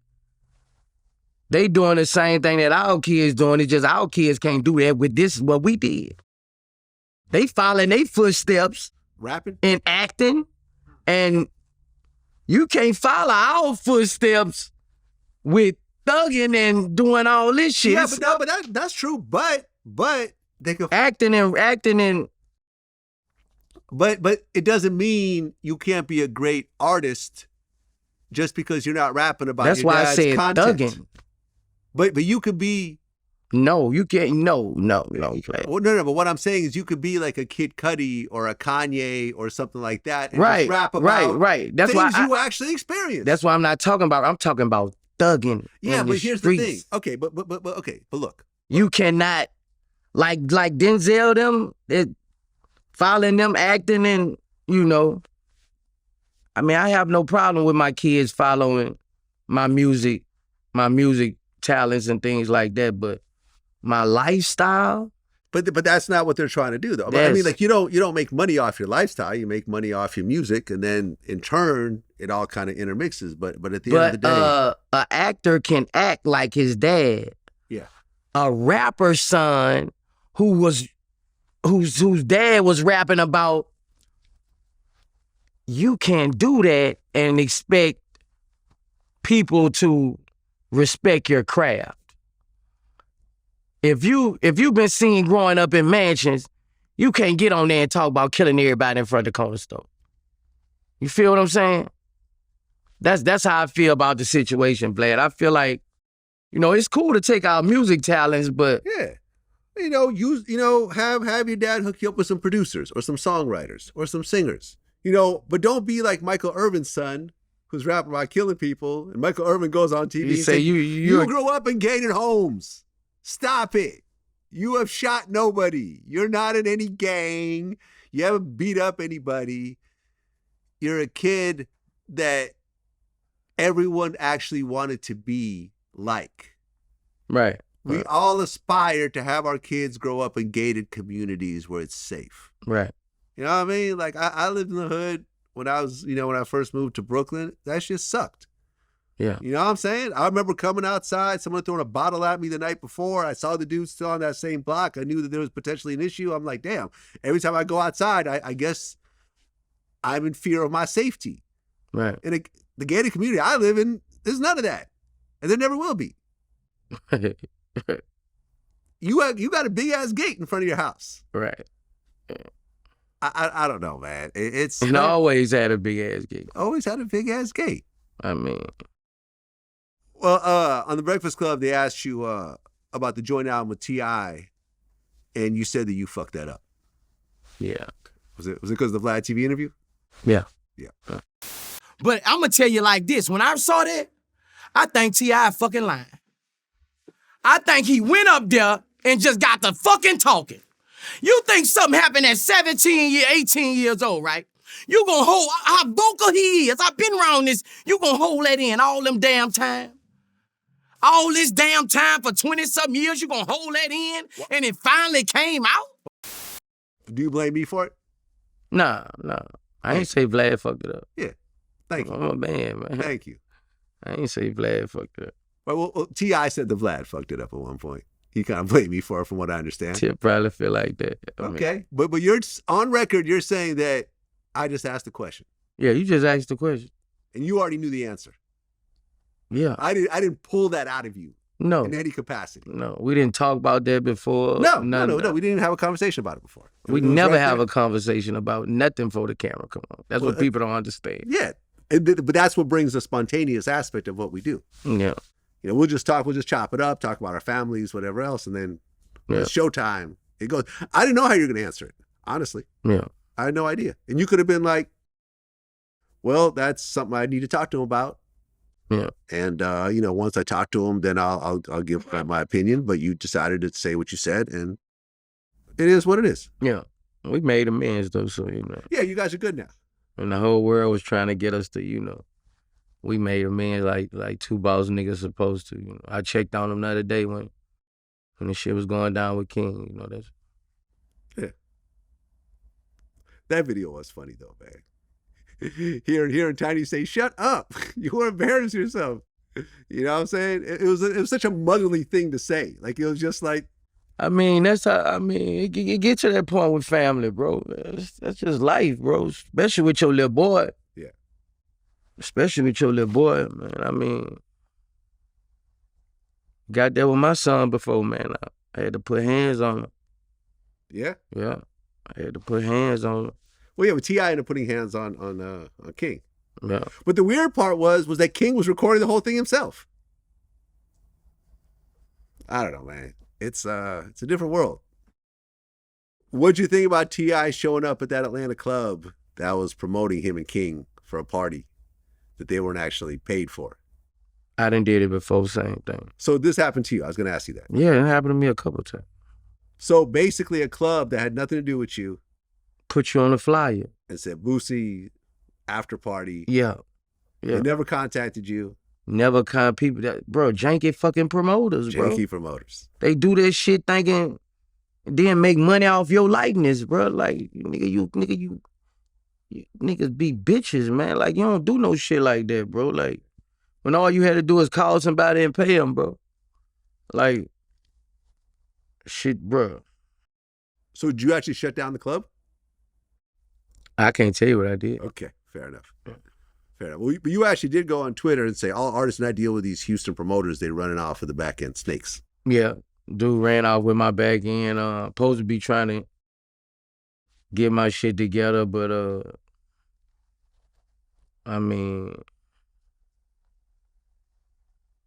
they doing the same thing that our kids doing. It's just our kids can't do that with this, what we did. They following their footsteps. Rapping? And acting. And you can't follow our footsteps with thugging and doing all this shit. Yeah, but that's true. But they could acting and but it doesn't mean you can't be a great artist just because you're not rapping about that's your dad's content. That's why I said thugging. But you could be. No, you can't. No. Well, no. But what I'm saying is, you could be like a Kid Cudi or a Kanye or something like that, and just rap about That's things why you actually experienced. That's why I'm not talking about. I'm talking about thugging. Yeah, but here's streets. the thing. Okay, but look. You cannot like Denzel them, following them, acting, and I have no problem with my kids following my music talents and things like that, but my lifestyle. But that's not what they're trying to do, though. I mean, like you don't make money off your lifestyle. You make money off your music, and then in turn, it all kind of intermixes. But at the end of the day, an actor can act like his dad. Yeah. A rapper's son whose dad was rapping about. You can't do that and expect people to respect your craft. If you've been seen growing up in mansions, you can't get on there and talk about killing everybody in front of the corner store. You feel what I'm saying? That's how I feel about the situation, Vlad. I feel like, it's cool to take our music talents, but yeah, have your dad hook you up with some producers or some songwriters or some singers, but don't be like Michael Irvin's son, who's rapping about killing people, and Michael Irvin goes on TV You say you grew up in gated homes. Stop it. You have shot nobody. You're not in any gang. You haven't beat up anybody. You're a kid that everyone actually wanted to be like. Right. We all aspire to have our kids grow up in gated communities where it's safe. Right. You know what I mean? Like I lived in the hood when I was, when I first moved to Brooklyn. That shit sucked. Yeah. You know what I'm saying? I remember coming outside, someone throwing a bottle at me the night before. I saw the dude still on that same block. I knew that there was potentially an issue. I'm like, damn, every time I go outside, I guess I'm in fear of my safety. Right. In the gated community I live in, there's none of that. And there never will be. You got a big ass gate in front of your house. Right. I don't know, man. It's and always had a big ass gate. Always had a big ass gate. I mean, well, on the Breakfast Club, they asked you about the joint album with T.I., and you said that you fucked that up. Yeah. Was it because of the VladTV interview? Yeah. Yeah. But I'm gonna tell you like this: when I saw that, I think T.I. fucking lying. I think he went up there and just got the fucking talking. You think something happened at 18 years old, right? You gonna hold how vocal he is. I've been around this. You gonna hold that in all them damn time. All this damn time for 20-something years, you gonna hold that in, and it finally came out? Do you blame me for it? Nah. I ain't say Vlad fucked it up. Yeah. Thank you. I'm a man. Thank you. I ain't say Vlad fucked it up. Well, T.I. said the Vlad fucked it up at one point. He kind of blamed me for it, from what I understand. He'll probably feel like that. Okay. But you're on record, you're saying that I just asked the question. Yeah, you just asked the question. And you already knew the answer. Yeah. I didn't pull that out of you. No. In any capacity. No. We didn't talk about that before. No. We didn't even have a conversation about it before. We never have a conversation about nothing for the camera. Come on. That's what people don't understand. Yeah. But that's what brings the spontaneous aspect of what we do. Yeah. We'll just chop it up, talk about our families, whatever else, and then when it's showtime, it goes. I didn't know how you were going to answer it, honestly. Yeah. I had no idea. And you could have been like, well, that's something I need to talk to him about. Yeah. And, once I talk to him, then I'll give my opinion, but you decided to say what you said, and it is what it is. Yeah. We made amends, though, so, Yeah, you guys are good now. And the whole world was trying to get us to, we made amends like two boss niggas supposed to. I checked on him the other day when the shit was going down with King. That's. Yeah. That video was funny though, man. Hearing Tiny say, "Shut up! You want to embarrass yourself." You know what I'm saying? It was such a motherly thing to say. Like it was just like. I mean, that's how. I mean, it get to that point with family, bro. That's just life, bro. Especially with your little boy. Especially with your little boy, man. I mean, got there with my son before, man. I had to put hands on him. Yeah? Yeah. I had to put hands on him. Well, yeah, with T.I. ended up putting hands on King. Yeah. But the weird part was that King was recording the whole thing himself. I don't know, man. It's a different world. What'd you think about T.I. showing up at that Atlanta club that was promoting him and King for a party that they weren't actually paid for? I done did it before, same thing. So this happened to you. I was going to ask you that. Yeah, it happened to me a couple times. So basically a club that had nothing to do with you. Put you on the flyer. And said, Boosie, after party. Yeah. They never contacted you. Never people that, bro, janky fucking promoters, bro. Janky promoters. They do this shit thinking, then make money off your likeness, bro. Like, you niggas be bitches, man. Like, you don't do no shit like that, bro. Like, when all you had to do is call somebody and pay them, bro. Like, shit, bro. So did you actually shut down the club? I can't tell you what I did. Okay, fair enough. Fair enough. Well, but you actually did go on Twitter and say, all artists that deal with these Houston promoters, they running off with the back end snakes. Yeah. Dude ran off with my back end. Supposed to be trying to get my shit together, but I mean,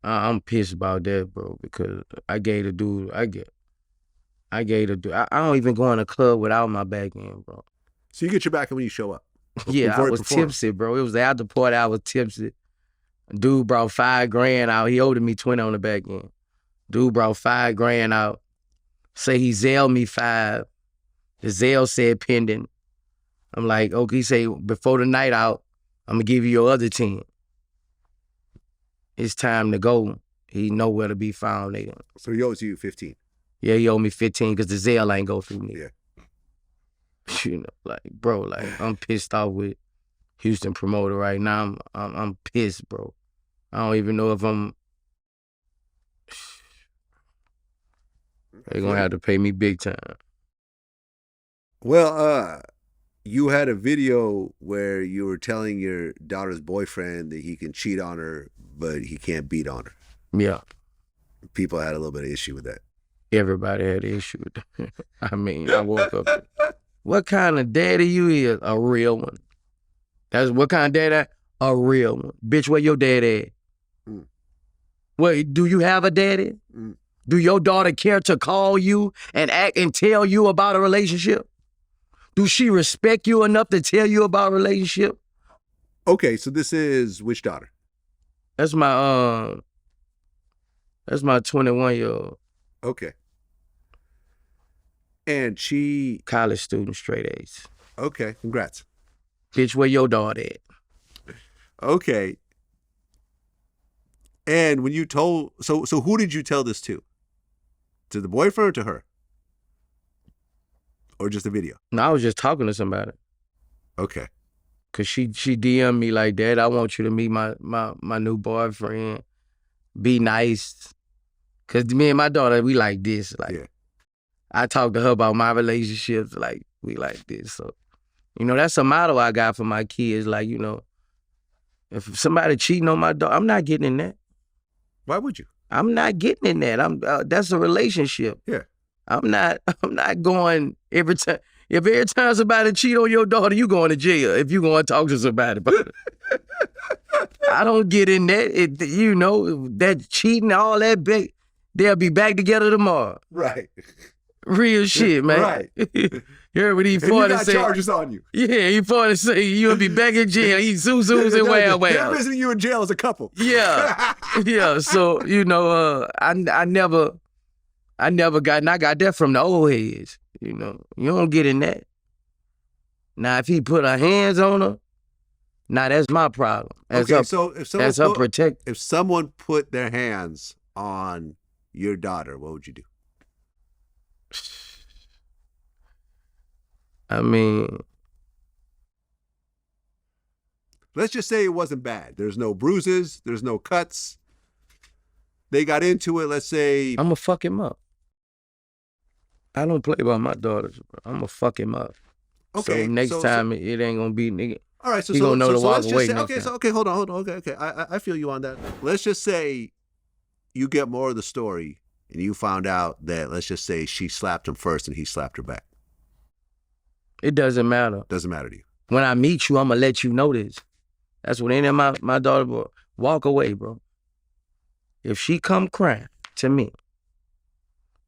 I'm pissed about that, bro, because I gave the dude, I don't even go in a club without my back end, bro. So you get your back end when you show up? Yeah, I was tipsy, bro. It was the after party. I was tipsy. Dude brought $5,000 out. He owed me 20 on the back end. Dude brought $5,000 out. Say he Zelled me 5. The Zelle said pending. I'm like, okay, he say, before the night out, I'm gonna give you your other 10. It's time to go. He nowhere to be found, nigga. So he owes you 15. Yeah, he owed me 15 because the Zelle ain't go through me. Yeah. You know, like, bro, like, I'm pissed off with Houston promoter right now. I'm pissed, bro. I don't even know if I'm. They're gonna have to pay me big time. Well, you had a video where you were telling your daughter's boyfriend that he can cheat on her, but he can't beat on her. Yeah. People had a little bit of issue with that. Everybody had an issue with that. I mean, I woke up. What kind of daddy you is? A real one. That's what kind of daddy? A real one. Bitch, where your daddy at? Mm. Wait, do you have a daddy? Mm. Do your daughter care to call you and act and tell you about a relationship? Do she respect you enough to tell you about a relationship? Okay, so this is which daughter? That's my 21-year-old. Okay. And she... College student, straight A's. Okay, congrats. Bitch, where your daughter at? Okay. And when you told... So who did you tell this to? To the boyfriend or to her? Or just a video? No, I was just talking to somebody. Okay. Cause she DM'd me like, Dad, I want you to meet my new boyfriend. Be nice. Cause me and my daughter, we like this. Like, yeah. I talk to her about my relationships, like, we like this. So, you know, that's a motto I got for my kids. Like, you know, if somebody cheating on my daughter, I'm not getting in that. Why would you? I'm not getting in that. That's a relationship. Yeah. I'm not going every time. If every time somebody cheat on your daughter, you going to jail if you going to talk to somebody about it. I don't get in that. You know, that cheating, all that, they'll be back together tomorrow. Right. Real shit, man. Right. You heard what he And fought you and got say? charges on you. Yeah, he fought and say you'll be back in jail. He zoos and well. They're visiting you in jail as a couple. Yeah, yeah. So you know, I never got, and I got that from the old heads. You know, you don't get in that. Now, if he put her hands on her, now that's my problem. Okay, so if someone put their hands on your daughter, what would you do? I mean, let's just say it wasn't bad. There's no bruises. There's no cuts. They got into it. Let's say I'm gonna fuck him up. I don't play by my daughters, bro. I'm gonna fuck him up. Okay. So next time it ain't gonna be nigga. All right. So he gonna know to walk let's away. Just say, okay. Hold on. Okay. I feel you on that. Let's just say you get more of the story and you found out that, let's just say, she slapped him first and he slapped her back. It doesn't matter. Doesn't matter to you. When I meet you, I'm gonna let you know this. That's what any of my daughter, bro. Walk away, bro. If she come crying to me,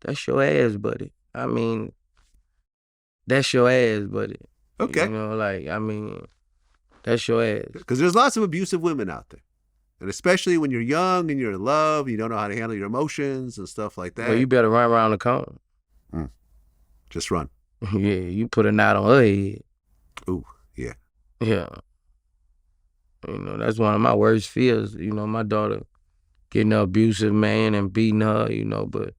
that's your ass, buddy. I mean, that's your ass, buddy. Okay. You know, like, I mean, that's your ass. Because there's lots of abusive women out there. And especially when you're young and you're in love, you don't know how to handle your emotions and stuff like that. Well, you better run around the corner. Just run. Yeah, you put a knot on her head. Ooh, yeah. Yeah. You know, that's one of my worst fears. You know, my daughter getting an abusive man and beating her, you know, but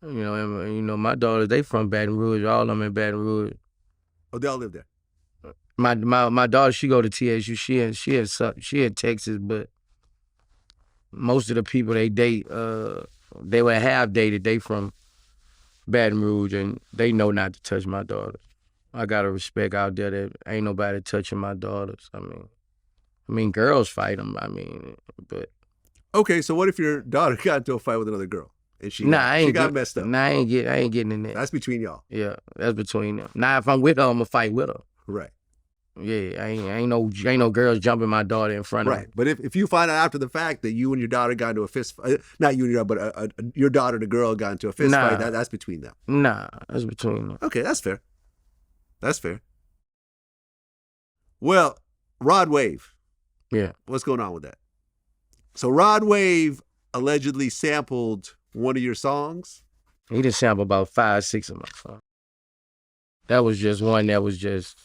you know, my daughters, they from Baton Rouge. All of them in Baton Rouge. Oh, they all live there. My daughter, she go to TSU. She in Texas, but most of the people they date, they would have dated. They from Baton Rouge, and they know not to touch my daughters. I gotta respect out there that ain't nobody touching my daughters. I mean, girls fight them. I mean, but okay. So what if your daughter got into a fight with another girl? And she got messed up. Nah, I ain't getting in there. That's between y'all. Yeah, that's between them. Now, if I'm with her, I'm gonna fight with her. Right. Yeah, ain't no girls jumping my daughter in front of me. Right. But if you find out after the fact that you and your daughter got into a fist fight, not you and your daughter, but your daughter and the girl got into a fist fight, that's between them. Nah, that's between them. Okay, that's fair. That's fair. Well, Rod Wave. Yeah. What's going on with that? So Rod Wave allegedly sampled one of your songs. He did sample about 5, 6 of my songs. That was just one that was just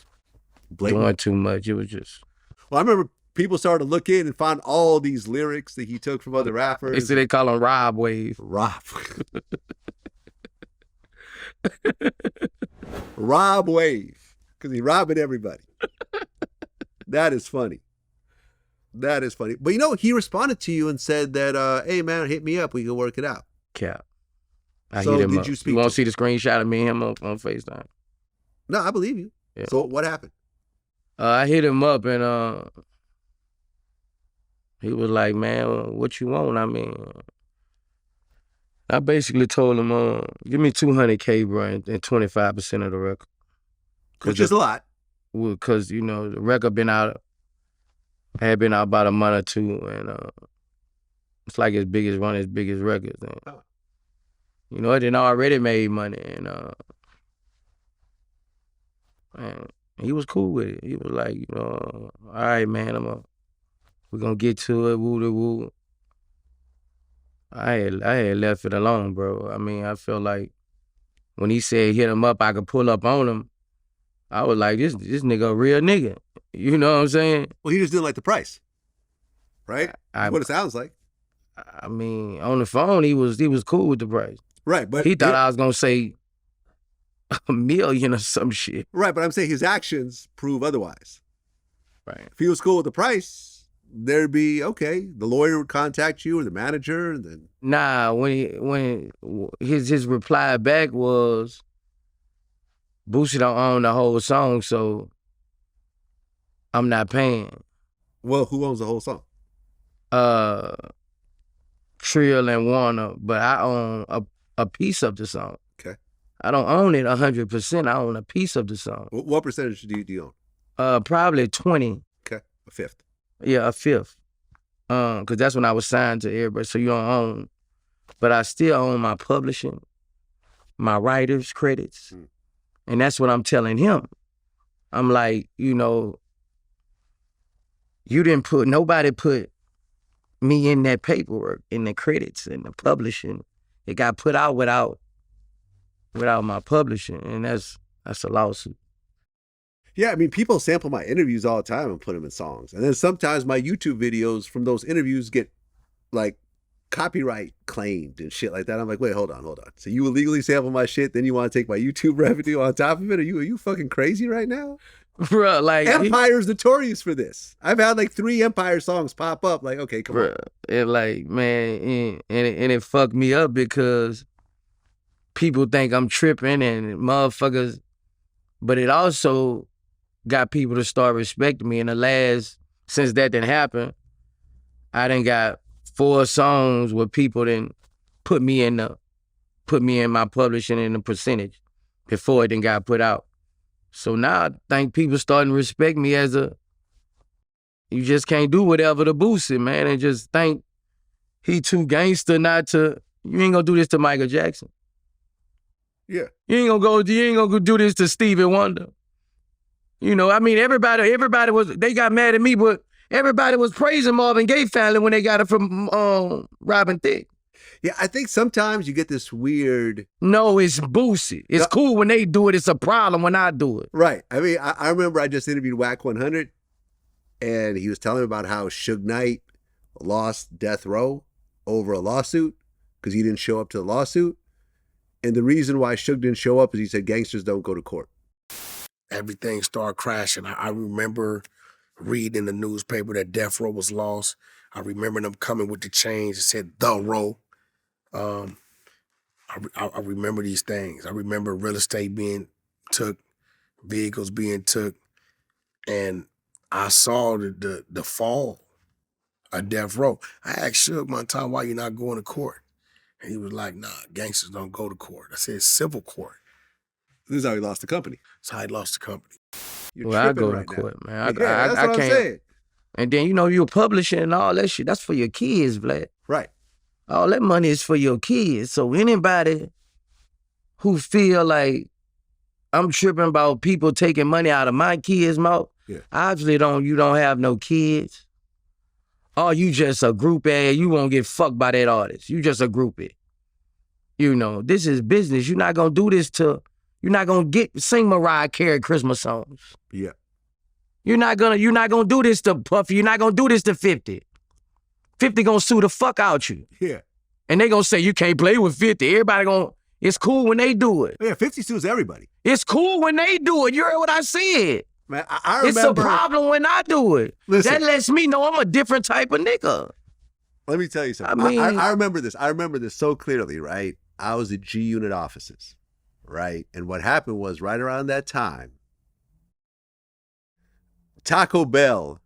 doing too much. It was just... Well, I remember people started to look in and find all these lyrics that he took from other rappers. They say they call him Rob Wave. Rob. Rob Wave. Because he robbing everybody. That is funny. That is funny. But you know, he responded to you and said that, hey man, hit me up. We can work it out. Cap. So hit him did up. you speak You want to to see the screenshot of me and him on FaceTime? No, I believe you. Yeah. So what happened? I hit him up and he was like, man, what you want? I mean, I basically told him, give me $200K, bro, and 25% of the record. Which is a lot. Because, you know, the record had been out about a month or two, and it's like his biggest records. And, you know, it done already made money, and he was cool with it. He was like, you know, all right, man, we're gonna get to it, woo-de-woo. I had left it alone, bro. I mean, I feel like when he said hit him up, I could pull up on him, I was like, this nigga a real nigga. You know what I'm saying? Well, he just didn't like the price, right? That's what it sounds like. I mean, on the phone, he was cool with the price. Right, but he thought I was gonna say $1 million or some shit. Right, but I'm saying his actions prove otherwise. Right. If he was cool with the price, there'd be, okay, the lawyer would contact you or the manager, and then... Nah, when his reply back was, Boosie don't own the whole song, so I'm not paying. Well, who owns the whole song? Trill and Warner, but I own a piece of the song. Okay. I don't own it 100%. I own a piece of the song. What percentage do you own? Probably 20. Okay, a fifth. Yeah, a fifth. Because that's when I was signed to everybody, so you don't own. But I still own my publishing, my writer's credits. And that's what I'm telling him. I'm like, you know, nobody put me in that paperwork, in the credits, in the publishing. It got put out without my publishing, and that's a lawsuit. Yeah, I mean, people sample my interviews all the time and put them in songs. And then sometimes my YouTube videos from those interviews get, like, copyright claimed and shit like that. I'm like, wait, hold on. So you illegally sample my shit, then you want to take my YouTube revenue on top of it? Are you fucking crazy right now? Bruh, like... Empire's notorious for this. I've had like 3 Empire songs pop up. Like, okay, come on. It like, man, and it fucked me up because people think I'm tripping and motherfuckers, but it also got people to start respecting me. Since that didn't happen, I done got 4 songs where people didn't put me in my publishing in the percentage before it done got put out. So now I think people starting to respect me as you just can't do whatever to Boosie, man, and just think he too gangster you ain't gonna do this to Michael Jackson. Yeah. You ain't gonna go do this to Stevie Wonder. You know, I mean, everybody they got mad at me, but everybody was praising Marvin Gaye family when they got it from Robin Thicke. Yeah, I think sometimes you get this weird... No, it's Boosie. It's cool when they do it. It's a problem when I do it. Right. I mean, I remember I just interviewed Wack 100, and he was telling me about how Suge Knight lost Death Row over a lawsuit because he didn't show up to the lawsuit. And the reason why Suge didn't show up is he said gangsters don't go to court. Everything started crashing. I remember reading in the newspaper that Death Row was lost. I remember them coming with the chains that said The Row. I remember these things. I remember real estate being took, vehicles being took, and I saw the fall of Death Row. I asked Suge one time, why you not going to court? And he was like, nah, gangsters don't go to court. I said, civil court. This is how he lost the company. That's how he lost the company. I go to court, man. That's what I'm saying. And then, you know, you're publishing and all that shit. That's for your kids, Vlad. Right. All that money is for your kids. So anybody who feel like I'm tripping about people taking money out of my kids' mouth. Yeah. Obviously, you don't have no kids. Or you just a groupie. You won't get fucked by that artist. You just a groupie. You know, this is business. You're not gonna do this you're not gonna sing Mariah Carey Christmas songs. Yeah. You're not gonna do this to Puffy. You're not gonna do this to 50. 50 gonna sue the fuck out you. Yeah. And they gonna say you can't play with 50. Everybody it's cool when they do it. Yeah, 50 sues everybody. It's cool when they do it. You heard what I said. Man, I remember. It's a problem when I do it. Listen, that lets me know I'm a different type of nigga. Let me tell you something. I remember this. I remember this so clearly, right? I was at G Unit offices, right? And what happened was right around that time, Taco Bell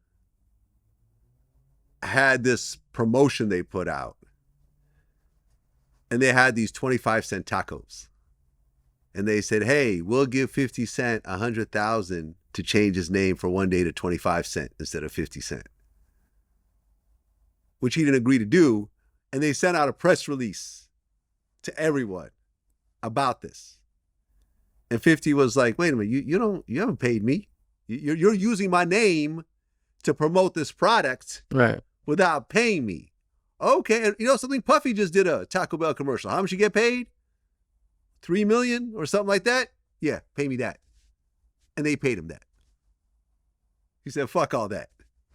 had this promotion they put out. And they had these 25-cent tacos. And they said, hey, we'll give 50 Cent $100,000 to change his name for one day to 25 cent instead of 50 Cent. Which he didn't agree to do. And they sent out a press release to everyone about this. And 50 was like, wait a minute, you haven't paid me. You're using my name to promote this product without paying me. Okay, and you know something? Puffy just did a Taco Bell commercial. How much you get paid? $3 million or something like that? Yeah, pay me that. And they paid him that. He said, fuck all that.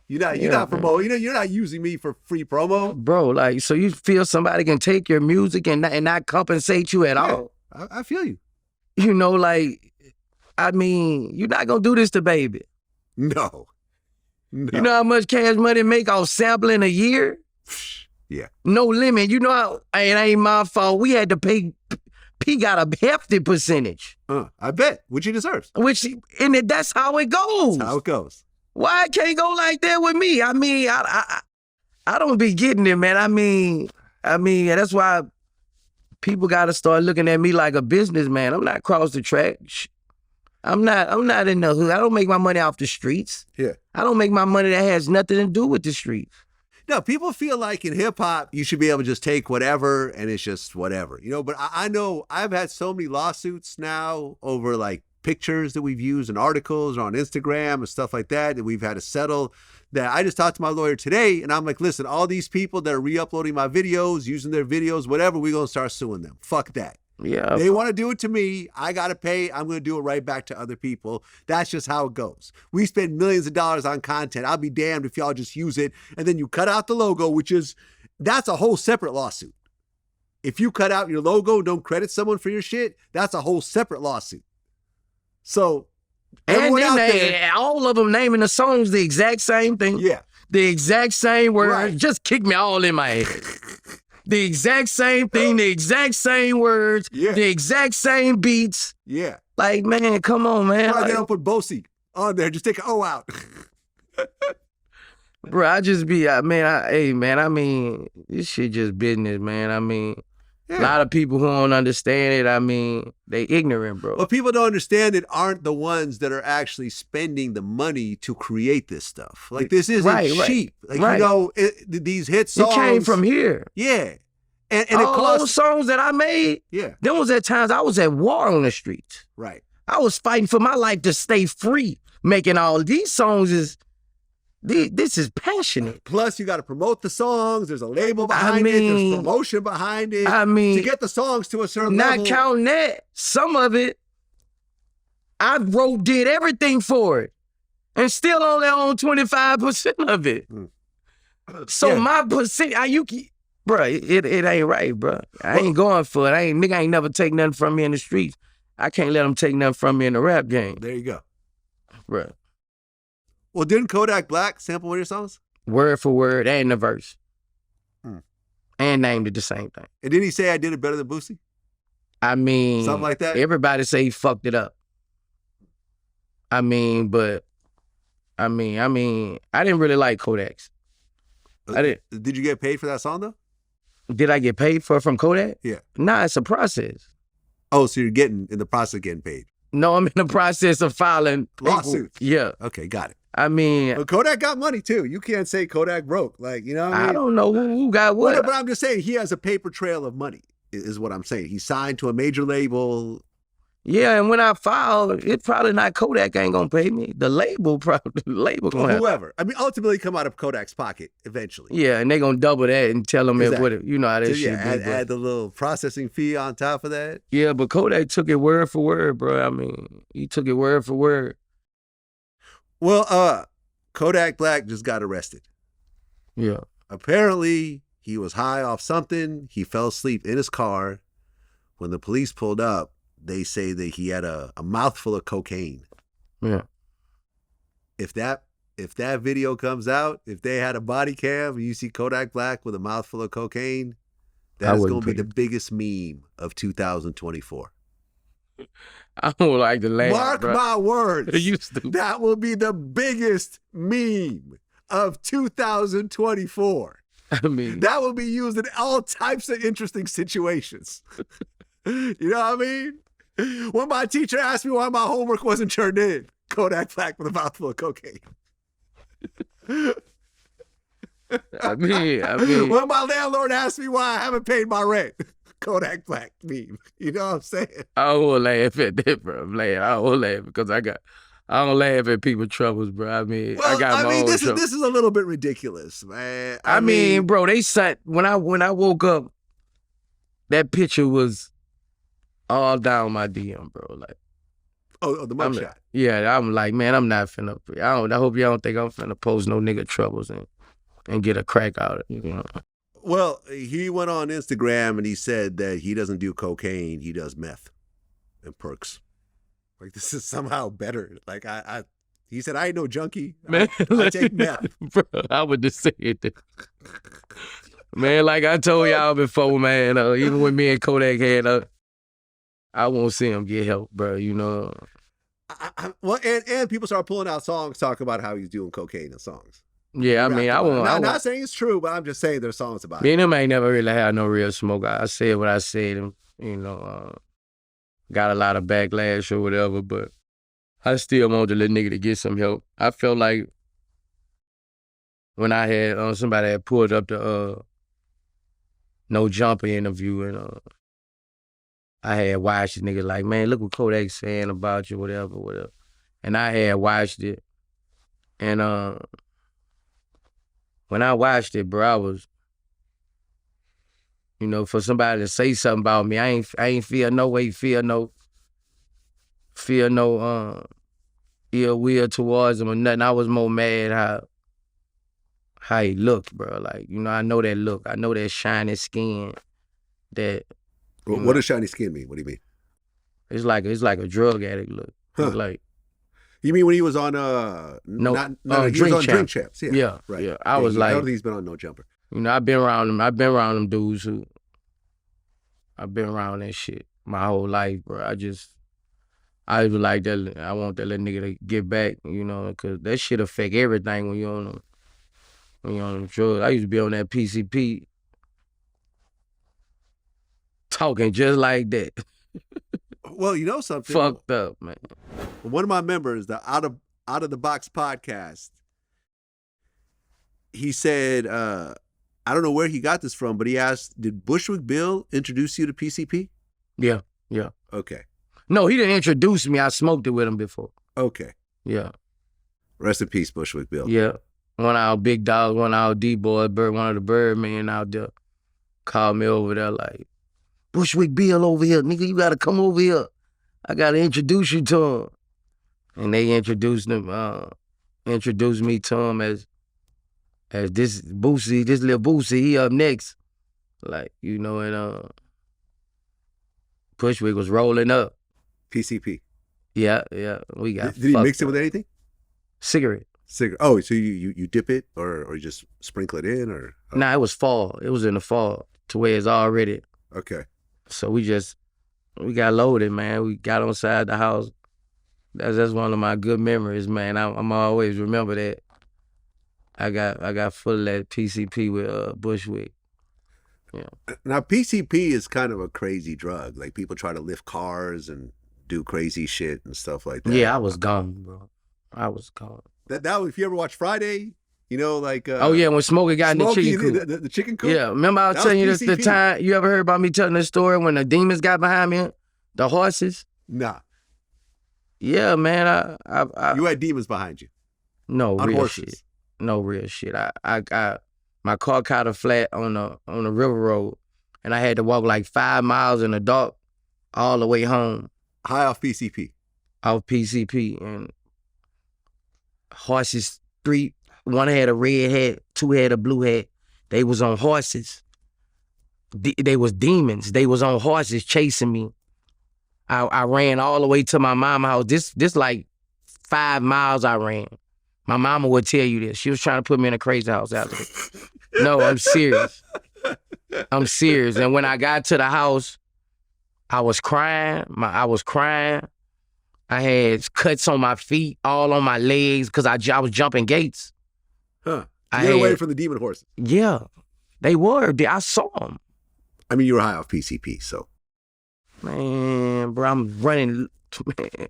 You're not promoting, you're not using me for free promo. Bro, like, so you feel somebody can take your music and not compensate you at all? I feel you. You know, like, I mean, you're not gonna do this to Baby. No. You know how much cash money make off sampling a year? Yeah. No limit. You know, it ain't my fault. We had to pay. P got a hefty percentage. I bet, which he deserves. That's how it goes. That's how it goes. Why it can't go like that with me? I mean, I don't be getting it, man. I mean, that's why people got to start looking at me like a businessman. I'm not cross the track. I'm not in the hood. I don't make my money off the streets. Yeah. I don't make my money that has nothing to do with the streets. No, people feel like in hip hop, you should be able to just take whatever and it's just whatever, but I know I've had so many lawsuits now over like pictures that we've used in articles or on Instagram and stuff like that we've had to settle, that I just talked to my lawyer today and I'm like, listen, all these people that are re-uploading my videos, using their videos, whatever, we're going to start suing them. Fuck that. Yeah. They want to do it to me. I got to pay. I'm going to do it right back to other people. That's just how it goes. We spend millions of dollars on content. I'll be damned if y'all just use it. And then you cut out the logo, that's a whole separate lawsuit. If you cut out your logo, don't credit someone for your shit, that's a whole separate lawsuit. So, everyone out there, all of them naming the songs the exact same thing. Yeah. The exact same word. Right. Just kick me all in my head. The exact same thing, the exact same words, the exact same beats. Yeah. Like, man, come on, man. Why they don't put Boosie on there? Just take an O out. Bro, I just be, I mean, this shit just business, man. I mean, a lot of people who don't understand it, I mean, they ignorant, bro. Well, people don't understand it aren't the ones that are actually spending the money to create this stuff. Like, this isn't cheap. Like, these hit songs. It came from here. Yeah. And all it costs, those songs that I made, there was at times I was at war on the streets. Right. I was fighting for my life to stay free, making all these songs this is passionate. Plus, you got to promote the songs. There's a label behind it. There's promotion behind it. To get the songs to a certain level. Not counting that, some of it, I did everything for it, and still only own 25% of it. So my percent, bro, it ain't right, bro. I ain't going for it. Nigga ain't never take nothing from me in the streets. I can't let them take nothing from me in the rap game. There you go. Bro. Well, didn't Kodak Black sample one of your songs? Word for word and the verse. And named it the same thing. And didn't he say I did it better than Boosie? I mean, something like that? Everybody say he fucked it up. I mean, I didn't really like Kodak's. I didn't. Did you get paid for that song, though? Did I get paid from Kodak? Yeah. Nah, it's a process. Oh, so you're in the process of getting paid? No, I'm in the process of filing lawsuits. Yeah. Okay, got it. I mean, but Kodak got money too. You can't say Kodak broke. Like, you know what I mean? I don't know who got what. But I'm just saying he has a paper trail of money, is what I'm saying. He signed to a major label. Yeah, and when I file, it's probably not Kodak ain't gonna pay me. The label probably, the label gonna have. Whoever. I mean, ultimately come out of Kodak's pocket eventually. Yeah, and they gonna double that and tell them Exactly. what you know how that shit be. Add the little processing fee on top of that. Yeah, but Kodak took it word for word, bro. I mean, he took it word for word. Well, Kodak Black just got arrested. Yeah. Apparently, he was high off something. He fell asleep in his car. When the police pulled up, they say that he had a mouthful of cocaine. Yeah. If that video comes out, if they had a body cam and you see Kodak Black with a mouthful of cocaine, that is going to be the biggest meme of 2024. I don't like to laugh. Mark my words. You stupid. That will be the biggest meme of 2024. I mean, that will be used in all types of interesting situations. You know what I mean? When my teacher asked me why my homework wasn't turned in, Kodak Black with a mouthful of cocaine. I mean. When my landlord asked me why I haven't paid my rent, Kodak Black meme. You know what I'm saying? I don't laugh at that, bro. I don't laugh because I don't laugh at people's troubles, bro. I mean, well, I got my own this troubles. is a little bit ridiculous, man. I mean, bro, they sat when I woke up, that picture was all down my DM, bro. Like, the mugshot. Yeah, I'm like, man, I'm not finna. I hope y'all don't think I'm finna post no nigga troubles and get a crack out of it. You know. Well, he went on Instagram and he said that he doesn't do cocaine, he does meth and perks. Like, this is somehow better. Like, he said, I ain't no junkie. Man, I take meth. Bro, I would just say it. Man, like I told y'all before, man, even when me and Kodak had I won't see him get help, bro, you know. Well, and people start pulling out songs talking about how he's doing cocaine in songs. Yeah, I mean, I'm not saying it's true, but I'm just saying there's songs about me it. and him ain't never really had no real smoke. I said what I said, and, you know, got a lot of backlash or whatever, but I still want the little nigga to get some help. I felt like when I had somebody had pulled up the No Jumper interview, and I had watched the nigga like, man, look what Kodak's saying about you, whatever. And I had watched it, and when I watched it, bro, I was, you know, for somebody to say something about me, I ain't feel no way, feel no ill will towards him or nothing. I was more mad how he looked, bro. Like, you know, I know that look. I know that shiny skin. That. What does shiny skin mean? What do you mean? It's like a drug addict look. Huh. Like. You mean when he was on Drink Champs? Yeah, right. Yeah, I was like, I don't think he's been on No Jumper. You know, I've been around them dudes who. I've been around that shit my whole life, bro. I was like that. I want that little nigga to get back, you know, because that shit affect everything when you're on them drugs. I used to be on that PCP, talking just like that. Well, you know something? Fucked up, man. One of my members, the Out of the Box podcast, he said, I don't know where he got this from, but he asked, did Bushwick Bill introduce you to PCP? Yeah. Okay. No, he didn't introduce me. I smoked it with him before. Okay. Yeah. Rest in peace, Bushwick Bill. Yeah. One of our big dogs, one of our D-boys, one of the Birdmen out there called me over there like, Bushwick Bill over here, nigga, you gotta come over here. I gotta introduce you to him. And they introduced me to him as this Boosie, this little Boosie, he up next. Like, you know, and Bushwick was rolling up. PCP. Yeah. We got Did he mix it with anything? Cigarette. Oh, so you dip it or you just sprinkle it in or? Oh. Nah, it was fall. It was in the fall to where it's already. Okay. So we got loaded, man. We got on side the house. That's one of my good memories, man. I'm always remember that. I got full of that PCP with Bushwick. Yeah. Now PCP is kind of a crazy drug. Like people try to lift cars and do crazy shit and stuff like that. Yeah, I was gone, bro. I was gone. That if you ever watch Friday, you know, like oh yeah, when Smokey got in the chicken coop. The chicken coop. Yeah, remember I was telling you this the time. You ever heard about me telling this story when the demons got behind me, the horses? Nah. Yeah, man. You had demons behind you. No on real horses. shit. No real shit. My car caught a flat on the river road, and I had to walk like 5 miles in the dark all the way home. High off PCP. Off PCP, and horses, one had a red hat, two had a blue hat. They was on horses. They was demons. They was on horses chasing me. I ran all the way to my mama's house. This like 5 miles I ran. My mama would tell you this. She was trying to put me in a crazy house after this. No, I'm serious. I'm serious. And when I got to the house, I was crying. I had cuts on my feet, all on my legs, because I was jumping gates. Huh. You got away from the demon horses. Yeah, they were. I saw them. I mean, you were high off PCP, so. Man, bro, I'm running. Man,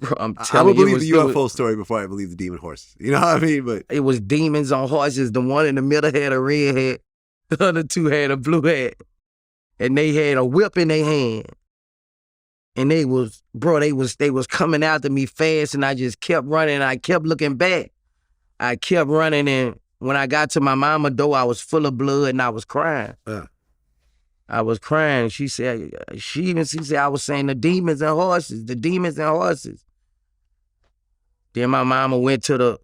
bro, I'm I telling would you. believe the UFO story before I believe the demon horses. You know what I mean? But it was demons on horses. The one in the middle had a red hat. The other two had a blue hat. And they had a whip in their hand. And they was coming after me fast, and I just kept running, and I kept looking back. I kept running, and when I got to my mama door, I was full of blood, and I was crying. I was crying. She said I was saying the demons and horses, the demons and horses. Then my mama went to the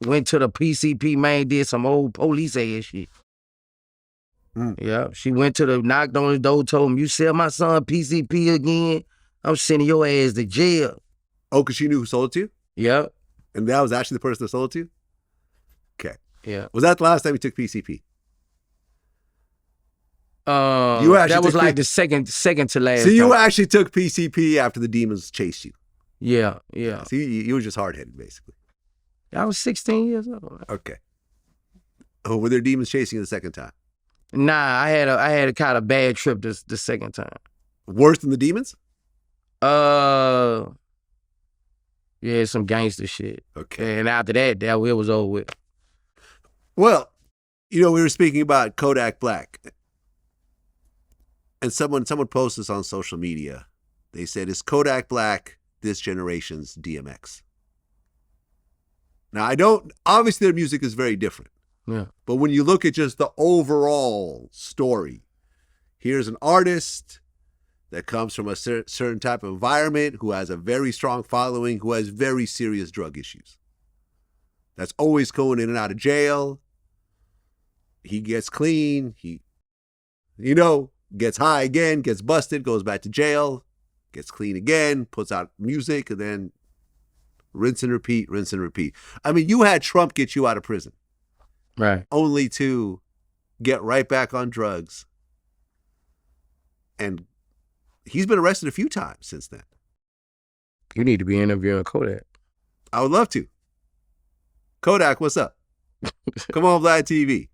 PCP, man, did some old police ass shit. Yeah, she knocked on his door, told him, "You sell my son PCP again, I'm sending your ass to jail." Oh, because she knew who sold it to you? Yeah. And that was actually the person that sold it to you? Okay. Yeah. Was that the last time you took PCP? That was like the second to last. So you time. actually took PCP after the demons chased you? Yeah. So you were just hard-headed, basically. I was 16 years old. Okay. Oh, were there demons chasing you the second time? Nah, I had a kind of bad trip the second time. Worse than the demons? Yeah, some gangster shit. Okay. And after that, it was over with. Well, we were speaking about Kodak Black. And someone posted this on social media. They said, "Is Kodak Black this generation's DMX?" Now, obviously their music is very different. Yeah. But when you look at just the overall story, here's an artist that comes from a certain type of environment, who has a very strong following, who has very serious drug issues. That's always going in and out of jail. He gets clean. He, gets high again, gets busted, goes back to jail, gets clean again, puts out music, and then rinse and repeat, rinse and repeat. I mean, you had Trump get you out of prison. Right. Only to get right back on drugs. And he's been arrested a few times since then. You need to be interviewing Kodak. I would love to. Kodak, what's up? Come on, VladTV.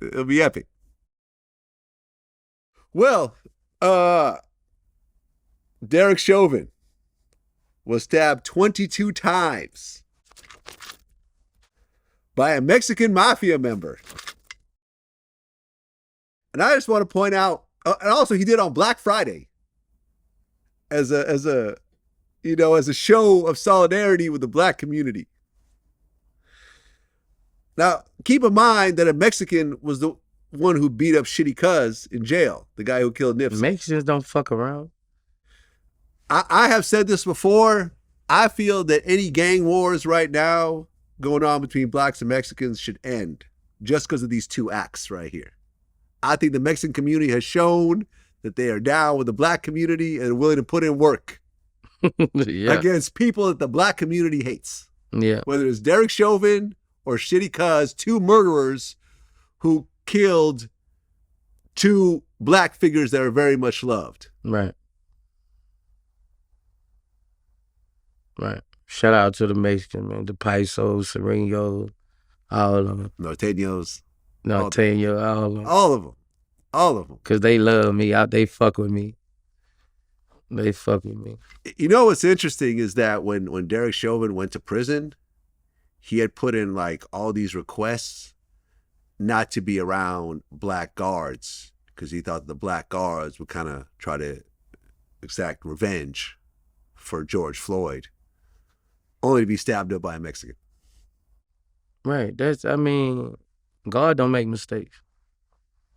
It'll be epic. Well, Derek Chauvin was stabbed 22 times by a Mexican mafia member. And I just want to point out, and also he did on Black Friday as a show of solidarity with the black community. Now, keep in mind that a Mexican was the one who beat up Shitty Cuz in jail, the guy who killed Nipsey. Mexicans don't fuck around. I have said this before. I feel that any gang wars right now going on between blacks and Mexicans should end just because of these two acts right here. I think the Mexican community has shown that they are down with the black community and willing to put in work against people that the black community hates. Yeah. Whether it's Derek Chauvin or Shitty Cuz, two murderers who killed two black figures that are very much loved. Right. Right. Shout out to the Mexican, man. The Paisos, Serenos, all of them. Norteños. Norteño, all of them. All of them. All of them. Because they love me. They fuck with me. They fuck with me. You know what's interesting is that when Derek Chauvin went to prison, he had put in like all these requests not to be around black guards because he thought the black guards would kind of try to exact revenge for George Floyd, only to be stabbed up by a Mexican. Right. God don't make mistakes.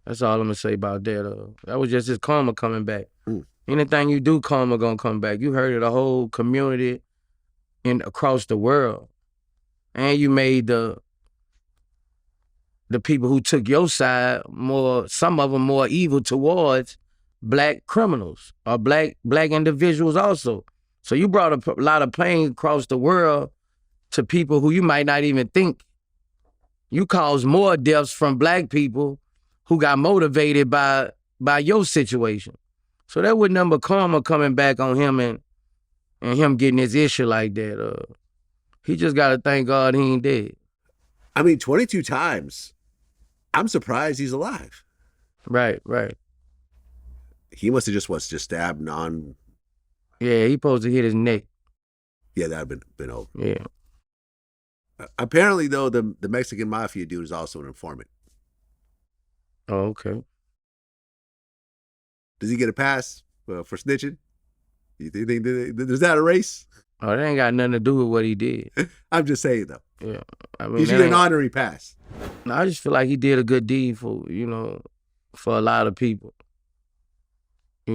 That's all I'm gonna say about that. That was just his karma coming back. Anything you do, karma gonna come back. You hurted a whole community across the world. And you made the people who took your side some of them more evil towards black criminals or black individuals also. So you brought a lot of pain across the world to people who you might not even think. You caused more deaths from black people who got motivated by your situation. So that was number karma coming back on him and him getting his issue like that. He just got to thank God he ain't dead. 22 times. I'm surprised he's alive. Right. He must have just stabbed on. Yeah, he supposed to hit his neck. Yeah, that'd have been over. Yeah. Apparently, though, the Mexican mafia dude is also an informant. Oh, okay. Does he get a pass for snitching? You think is that a race? Oh, that ain't got nothing to do with what he did. I'm just saying, though. Yeah. He should get an honorary pass. No, I just feel like he did a good deed for a lot of people. I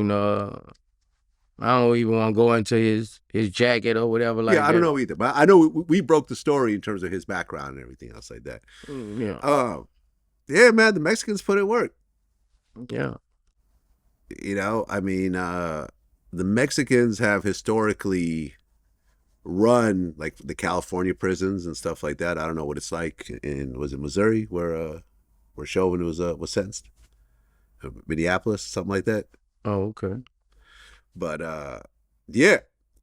don't even want to go into his jacket or whatever like that. Yeah, I don't know either. But I know we broke the story in terms of his background and everything else like that. Yeah. Yeah, man, the Mexicans put in work. Yeah. The Mexicans have historically run like the California prisons and stuff like that. I don't know what it's like was it Missouri where Chauvin was sentenced? Minneapolis, something like that. Oh, okay. But yeah,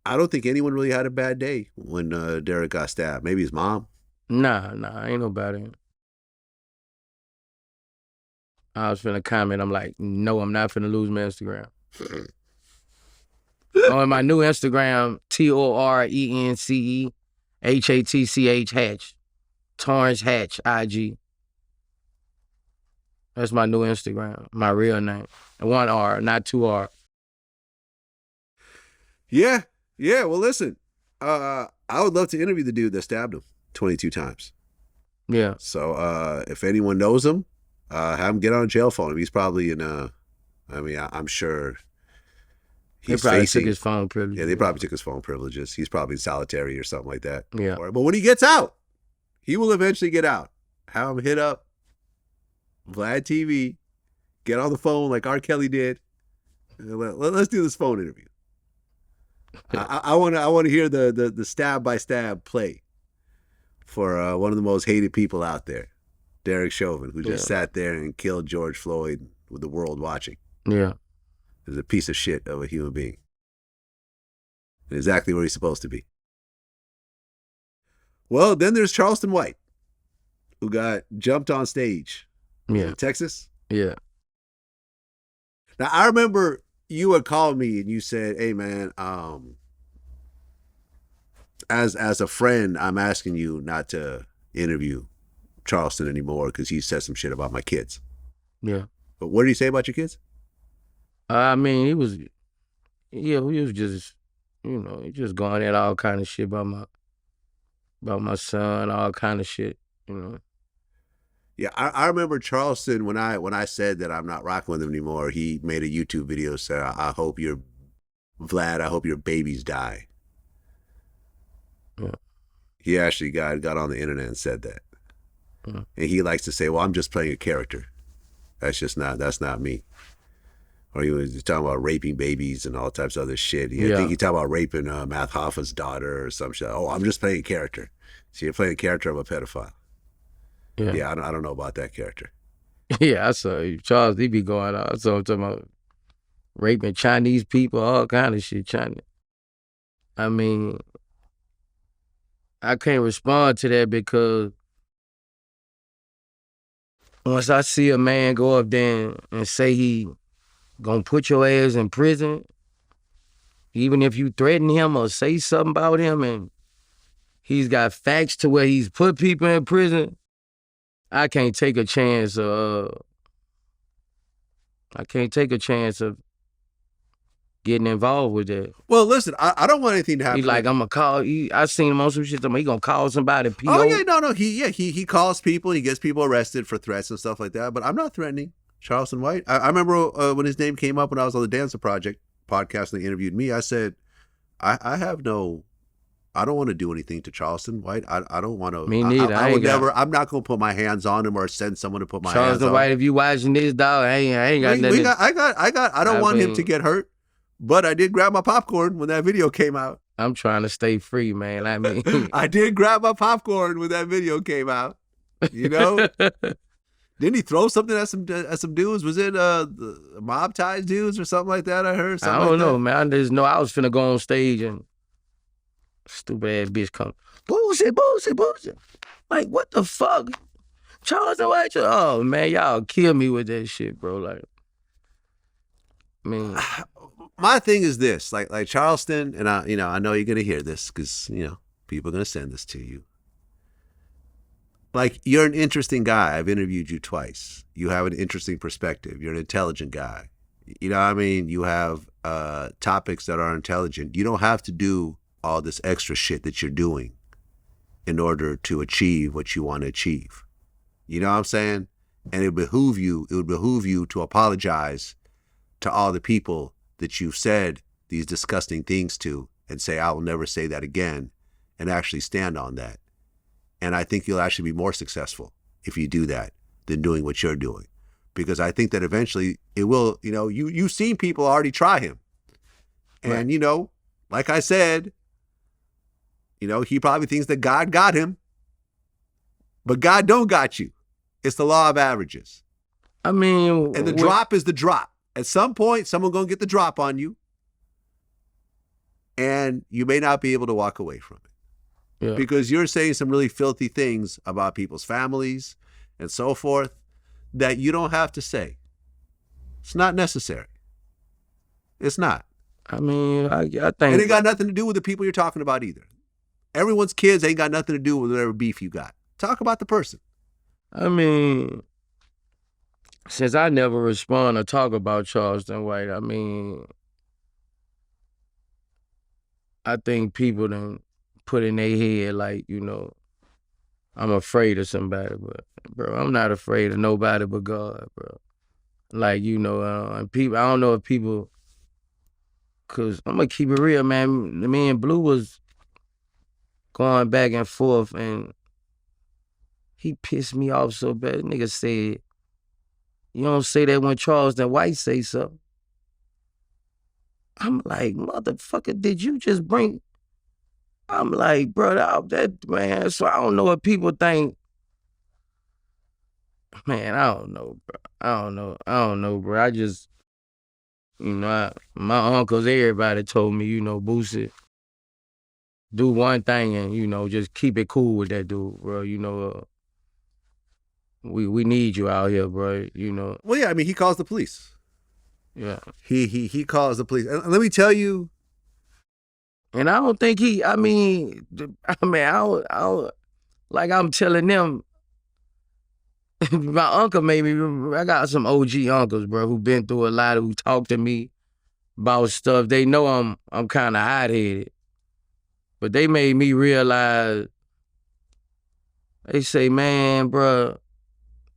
I don't think anyone really had a bad day when Derek got stabbed. Maybe his mom. Nah, ain't nobody. I was finna comment. I'm like, no, I'm not finna lose my Instagram. On my new Instagram, TORENCEHATCH Hatch, Torrance Hatch IG. That's my new Instagram, my real name. 1 R, not 2 R. Yeah. Well, listen, I would love to interview the dude that stabbed him 22 times. Yeah. So if anyone knows him, have him get on a jail phone. He's probably I'm sure he's probably facing. took his phone privileges. Yeah, they probably took his phone privileges. He's probably solitary or something like that. Yeah. But when he gets out, he will eventually get out. Have him hit up VladTV, get on the phone like R. Kelly did. Let's do this phone interview. I want to hear the stab by stab play for one of the most hated people out there, Derek Chauvin, who just sat there and killed George Floyd with the world watching. Yeah. Is a piece of shit of a human being. And exactly where he's supposed to be. Well, then there's Charleston White, who got jumped on stage. Yeah. In Texas? Yeah. Now, I remember you had called me and you said, hey, man, as a friend, I'm asking you not to interview Charleston anymore because he said some shit about my kids. Yeah. But what did he say about your kids? He was just, he just going at all kind of shit about my son, all kind of shit, Yeah, I remember Charleston when I said that I'm not rocking with him anymore. He made a YouTube video saying, I hope your babies die. Yeah. He actually got on the internet and said that. Yeah. And he likes to say, well, I'm just playing a character. That's not me. Or he was talking about raping babies and all types of other shit. I think he talked about raping Math Hoffa's daughter or some shit. Oh, I'm just playing a character. So you're playing a character of a pedophile. Yeah, I don't know about that character. Yeah, I saw Charles, he be going out. I saw him talking about raping Chinese people, all kind of shit. I can't respond to that because once I see a man go up there and say he gonna put your ass in prison, even if you threaten him or say something about him and he's got facts to where he's put people in prison, I can't take a chance of getting involved with that. Well, listen, I don't want anything to happen. He's like, I'm gonna call. I seen him on some shit. He gonna call somebody. PO. Oh yeah, no. He calls people. He gets people arrested for threats and stuff like that. But I'm not threatening Charleston White. I remember when his name came up when I was on the Dancer Project podcast and they interviewed me. I said, I have no. I don't want to do anything to Charleston White. I don't want to. Me neither. I would never. I'm not gonna put my hands on him or send someone to put my hands on him. Charleston White, if you watching this, dog, I ain't got nothing. I don't want him to get hurt. But I did grab my popcorn when that video came out. I'm trying to stay free, man. I mean, I did grab my popcorn when that video came out. You know, didn't he throw something at some dudes? Was it mob ties dudes or something like that? I heard. I don't know, man. I just know I was finna go on stage and stupid ass bitch come, Boosie. Like, what the fuck? Charleston White? Oh man, y'all kill me with that shit, bro. Like, I mean. My thing is this, like Charleston, and I know you're gonna hear this because people are gonna send this to you. Like, you're an interesting guy. I've interviewed you twice. You have an interesting perspective. You're an intelligent guy. You know what I mean? You have topics that are intelligent. You don't have to do all this extra shit that you're doing in order to achieve what you want to achieve. You know what I'm saying? And it would behoove you to apologize to all the people that you've said these disgusting things to and say, I will never say that again, and actually stand on that. And I think you'll actually be more successful if you do that than doing what you're doing. Because I think that eventually it will, you've seen people already try him. And, right. Like I said, he probably thinks that God got him, but God don't got you. It's the law of averages. I mean, and the drop is the drop. At some point, someone's going to get the drop on you, and you may not be able to walk away from it. Yeah. Because you're saying some really filthy things about people's families and so forth that you don't have to say. It's not necessary. It's not. I mean, I think... And it got nothing to do with the people you're talking about either. Everyone's kids ain't got nothing to do with whatever beef you got. Talk about the person. I mean... Since I never respond or talk about Charleston White, I mean, I think people done put in their head like, I'm afraid of somebody, but bro, I'm not afraid of nobody but God, bro. Like, and people, I don't know if people, cause I'm gonna keep it real, man. Me and Blue was going back and forth and he pissed me off so bad. The nigga said, you don't say that when Charleston White say something. I'm like, motherfucker, did you just bring... I'm like, bro, that man, so I don't know if people think... Man, I don't know, bro. I don't know, bro. I just... my uncles, everybody told me, Boosie, do one thing and, just keep it cool with that dude, bro. We need you out here, bro. Well, yeah, I mean, he calls the police. Yeah. He calls the police. And let me tell you. And I don't think I don't, like I'm telling them, my uncle made me, I got some OG uncles, bro, who been through a lot, who talk to me about stuff. They know I'm kind of hot-headed. But they made me realize, they say, man, bro,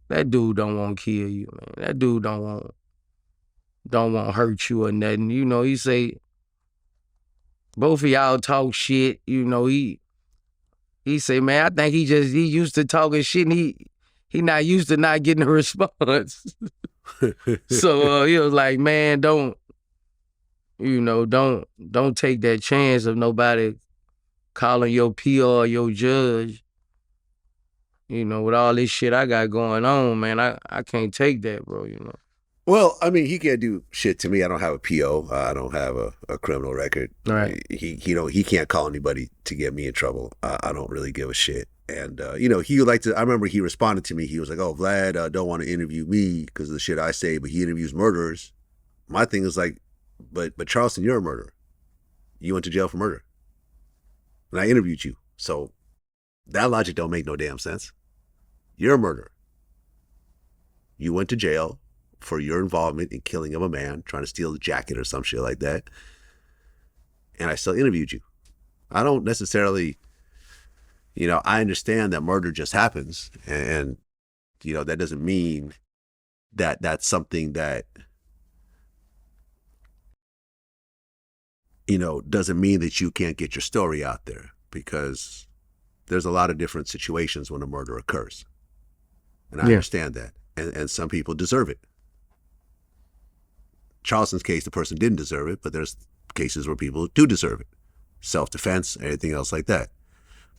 that dude don't want to kill you, man. That dude don't want to hurt you or nothing. He say, both of y'all talk shit. He say, man, I think he used to talking shit and he not used to not getting a response. So he was like, man, don't take that chance of nobody calling your PR or your judge. With all this shit I got going on, man, I can't take that, bro, Well, I mean, he can't do shit to me. I don't have a PO. I don't have a criminal record. Right. He can't call anybody to get me in trouble. I don't really give a shit. And, he would like to, I remember he responded to me. He was like, oh, Vlad don't want to interview me because of the shit I say, but he interviews murderers. My thing is like, but Charleston, you're a murderer. You went to jail for murder. And I interviewed you. So that logic don't make no damn sense. You're a murderer. You went to jail for your involvement in killing of a man, trying to steal the jacket or some shit like that. And I still interviewed you. I don't necessarily, I understand that murder just happens. And that doesn't mean that that's something that, doesn't mean that you can't get your story out there, because there's a lot of different situations when a murder occurs. And I understand that. And some people deserve it. Charleston's case, the person didn't deserve it, but there's cases where people do deserve it. Self-defense, anything else like that.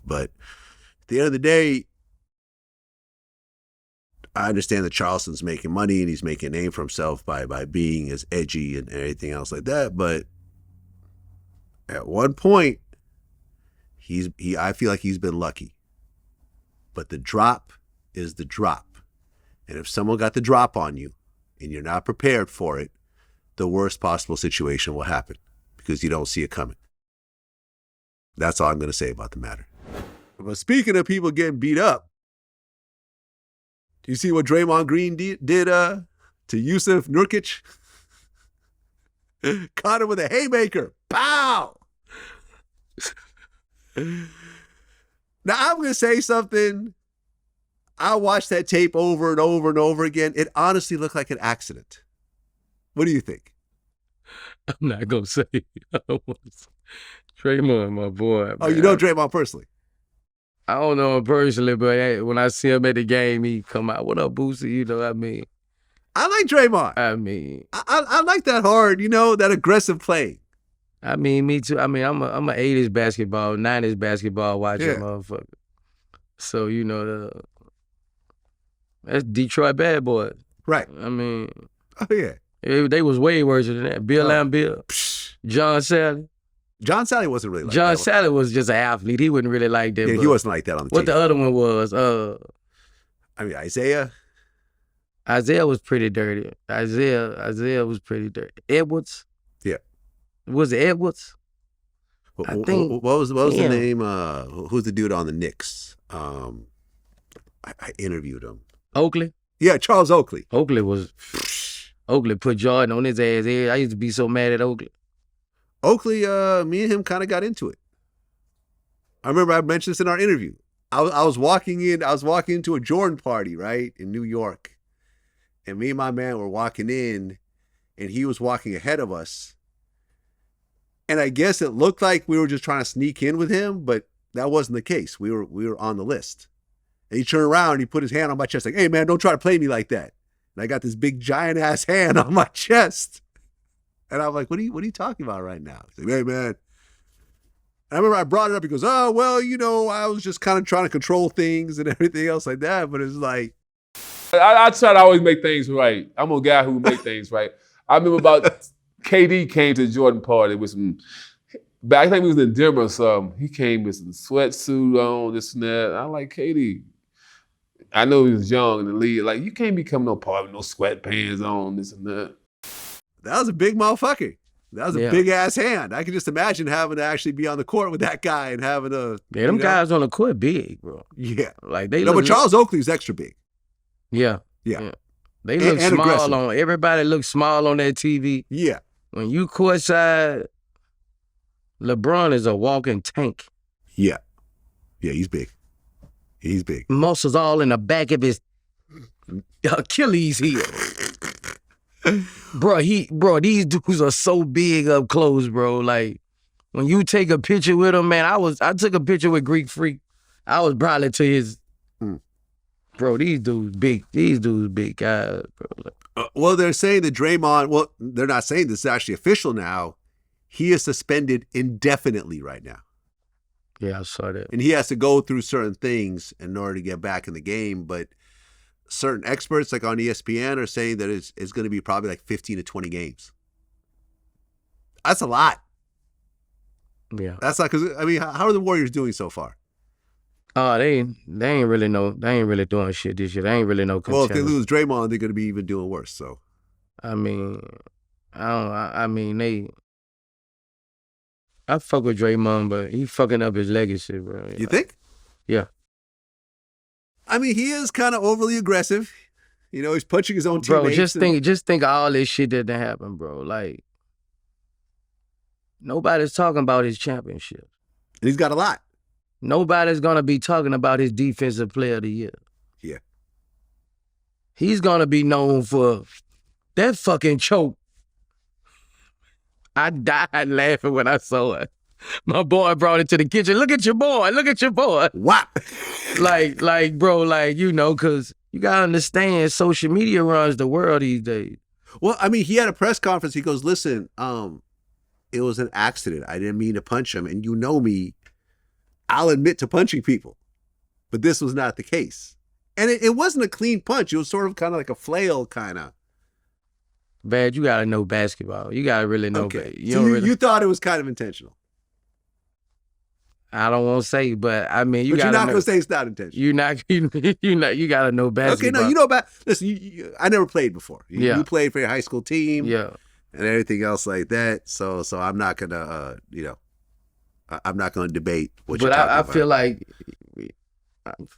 But at the end of the day, I understand that Charleston's making money and he's making a name for himself by being as edgy and everything else like that. But at one point, I feel like he's been lucky. But the drop is the drop. And if someone got the drop on you and you're not prepared for it, the worst possible situation will happen because you don't see it coming. That's all I'm going to say about the matter. But speaking of people getting beat up, do you see what Draymond Green did to Yusuf Nurkic? Caught him with a haymaker. Pow! Now, I'm going to say something. I watched that tape over and over and over again. It honestly looked like an accident. What do you think? I'm not going to say. I don't want to say. Draymond, my boy. Man. Oh, you know Draymond personally? I don't know him personally, but when I see him at the game, he come out, what up, Boosie? You know what I mean? I like Draymond. I mean. I like that hard, that aggressive play. I mean, me too. I mean, I'm a 80s basketball, 90s basketball watching motherfucker. So, that's Detroit bad boy. Right. I mean. Oh, yeah. They was way worse than that. Bill and Bill. John Sally. John Sally wasn't really like John that. Sally was just an athlete. He wasn't really like that. Yeah, he wasn't like that on the team. What the other one was? Isaiah. Isaiah was pretty dirty. Isaiah was pretty dirty. Edwards. Yeah. Was it Edwards? I think. What was the name? Who's the dude on the Knicks? I interviewed him. Oakley? Yeah, Charles Oakley. Oakley put Jordan on his ass. I used to be so mad at Oakley. Oakley, me and him kind of got into it. I remember I mentioned this in our interview. I was walking into a Jordan party, right, in New York. And me and my man were walking in, and he was walking ahead of us. And I guess it looked like we were just trying to sneak in with him, but that wasn't the case. We were on the list. And he turned around and he put his hand on my chest like, hey, man, don't try to play me like that. And I got this big giant ass hand on my chest. And I'm like, what are you talking about right now? He's like, hey, man. And I remember I brought it up. He goes, oh, well, I was just kind of trying to control things and everything else like that. But it's like. I try to always make things right. I'm a guy who make things right. I remember about KD came to the Jordan party with some, I think he was in Denver or something. He came with some sweatsuit on, this and that. I like KD. I know he was young in the league. Like, you can't become no part with no sweatpants on, this and that. That was a big motherfucker. That was a big ass hand. I can just imagine having to actually be on the court with that guy and having to. Yeah, them guys on the court big, bro. Yeah. Like they. But Charles Oakley's extra big. Yeah. Yeah. They look small aggressive. everybody looks small on that TV. Yeah. When you courtside, LeBron is a walking tank. Yeah. Yeah, he's big. He's big. Muscles all in the back of his Achilles heel. Bro, these dudes are so big up close, bro. Like, when you take a picture with him, man, I took a picture with Greek Freak. I was probably to his, bro, these dudes big. These dudes big guys, bro. Well, they're saying that Draymond, well, they're not saying this is actually official now. He is suspended indefinitely right now. Yeah, I saw that. And he has to go through certain things in order to get back in the game, but certain experts like on ESPN are saying that it's going to be probably like 15 to 20 games. That's a lot. Yeah. That's not because, I mean, how are the Warriors doing so far? Oh, they ain't really doing shit this year. They ain't really no contender. Well, if they lose Draymond, they're going to be even doing worse. So, I fuck with Draymond, but he fucking up his legacy, bro. You think? Yeah. I mean, he is kind of overly aggressive. You know, he's punching his own Bro, teammates. just think of all this shit that done happened, bro. Like, nobody's talking about his championship. And he's got a lot. Nobody's gonna be talking about his defensive player of the year. Yeah. He's gonna be known for that fucking choke. I died laughing when I saw it. My boy brought it to the kitchen. Look at your boy. Look at your boy. Wow. Like, bro, like, you know, because you got to understand social media runs the world these days. Well, I mean, he had a press conference. He goes, listen, it was an accident. I didn't mean to punch him. And you know me, I'll admit to punching people. But this was not the case. And it wasn't a clean punch. It was sort of kind of like a flail kind of. Bad, you got to know basketball. You got to really know. Okay. You thought it was kind of intentional. I don't want to say, but I mean, you're not going to say it's not intentional. You got to know basketball. Okay, no, you know about. Listen, I never played before. You played for your high school team, yeah, and everything else like that. So I'm not gonna, I'm not gonna debate what you're talking about. But I feel like,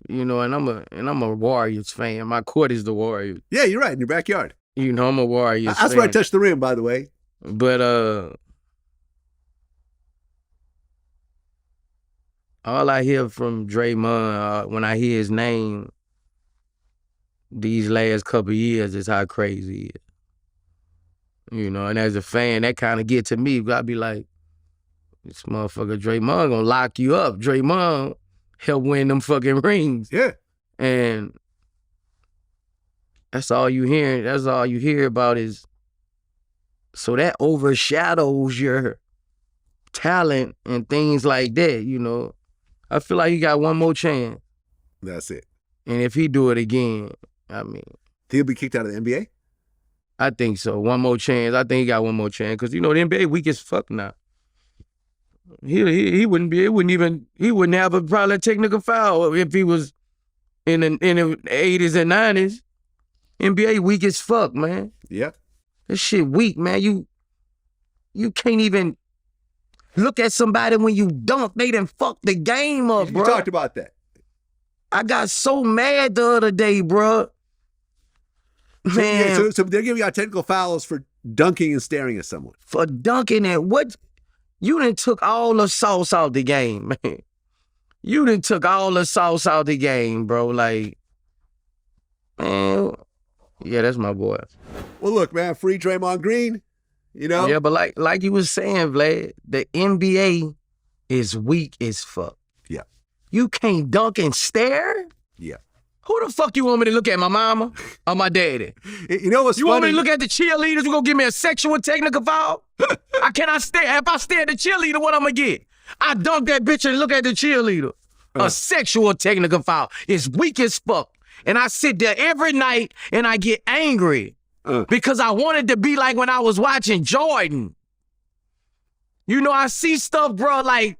you know, and I'm a Warriors fan. My court is the Warriors. Yeah, you're right. In your backyard. You know, I'm a Warriors That's fan. where I touched the rim, by the way. But all I hear from Draymond when I hear his name these last couple of years is how crazy he is. You know, and as a fan, that kind of get to me. I'd be like, this motherfucker Draymond gonna lock you up. Draymond helped win them fucking rings. Yeah. And that's all you hear. That's all you hear about is, so that overshadows your talent and things like that, you know. I feel like he got one more chance. That's it. And if he do it again, I mean, he'll be kicked out of the NBA? I think so. One more chance. I think he got one more chance. Because, you know, the NBA weak as fuck now. He wouldn't have probably a technical foul if he was in the 80s and 90s. NBA weak as fuck, man. Yeah. This shit weak, man. You can't even look at somebody when you dunk. They done fuck the game up, bro. You talked about that. I got so mad the other day, bro. Man. So they're giving you technical fouls for dunking and staring at someone. For dunking and what? You done took all the sauce out the game, man. You done took all the sauce out the game, bro. Like, man, yeah, that's my boy. Well, look, man, free Draymond Green, you know? Yeah, but like you was saying, Vlad, the NBA is weak as fuck. Yeah. You can't dunk and stare? Yeah. Who the fuck you want me to look at, my mama or my daddy? You know what's funny? You want me to look at the cheerleaders who gonna give me a sexual technical foul? I cannot stare. If I stare at the cheerleader, what I'm gonna get? I dunk that bitch and look at the cheerleader. A sexual technical foul. It's weak as fuck. And I sit there every night and I get angry because I wanted to be like when I was watching Jordan. You know, I see stuff, bro, like,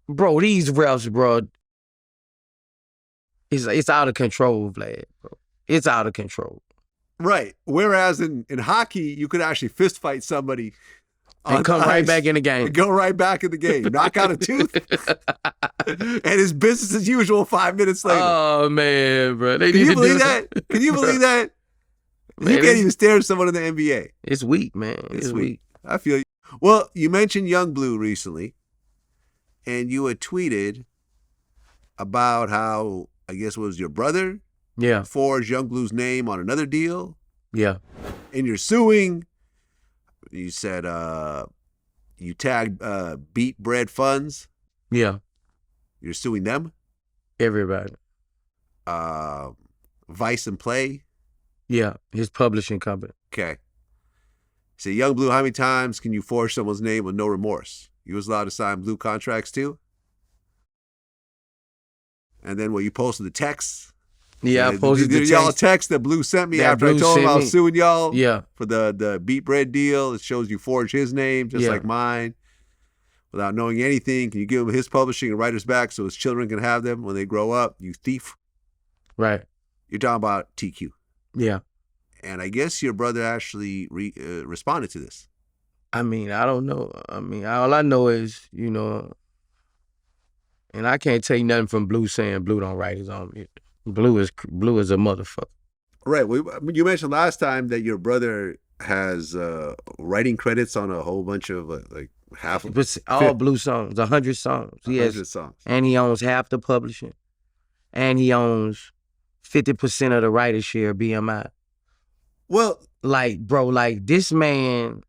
bro, these refs, bro, it's out of control, Vlad, bro. It's out of control. Right. Whereas in hockey, you could actually fist fight somebody and come right back in the game. And go right back in the game. Knock out a tooth. And it's business as usual 5 minutes later. Oh, man, bro. Can you believe that? Can you believe that? Man, you can't even stare at someone in the NBA. It's weak, man. It's weak. I feel you. Well, you mentioned Young Bleu recently, and you had tweeted about how, I guess it was your brother forged Young Bleu's name on another deal. Yeah. And you're suing. You said you tagged Beat Bread Funds. Yeah. You're suing them? Everybody. Vice and Play? Yeah, his publishing company. Okay. So Young Bleu, how many times can you forge someone's name with no remorse? You was allowed to sign blue contracts too? And then you posted the text. Yeah, I posted the text. Y'all text that Blue sent me after I told him I was suing y'all for the Beat Bread deal. It shows you forged his name just like mine. Without knowing anything, can you give him his publishing and writers back so his children can have them when they grow up? You thief. Right. You're talking about TQ. Yeah. And I guess your brother actually responded to this. I mean, I don't know. I mean, all I know is, and I can't take nothing from Blue saying Blue don't write his own music. Bleu is a motherfucker. Right. You mentioned last time that your brother has writing credits on a whole bunch of like half of all Bleu songs, 100 songs. He 100 has songs. And he owns half the publishing. And he owns 50% of the writer share of BMI. Well, like, bro, like this man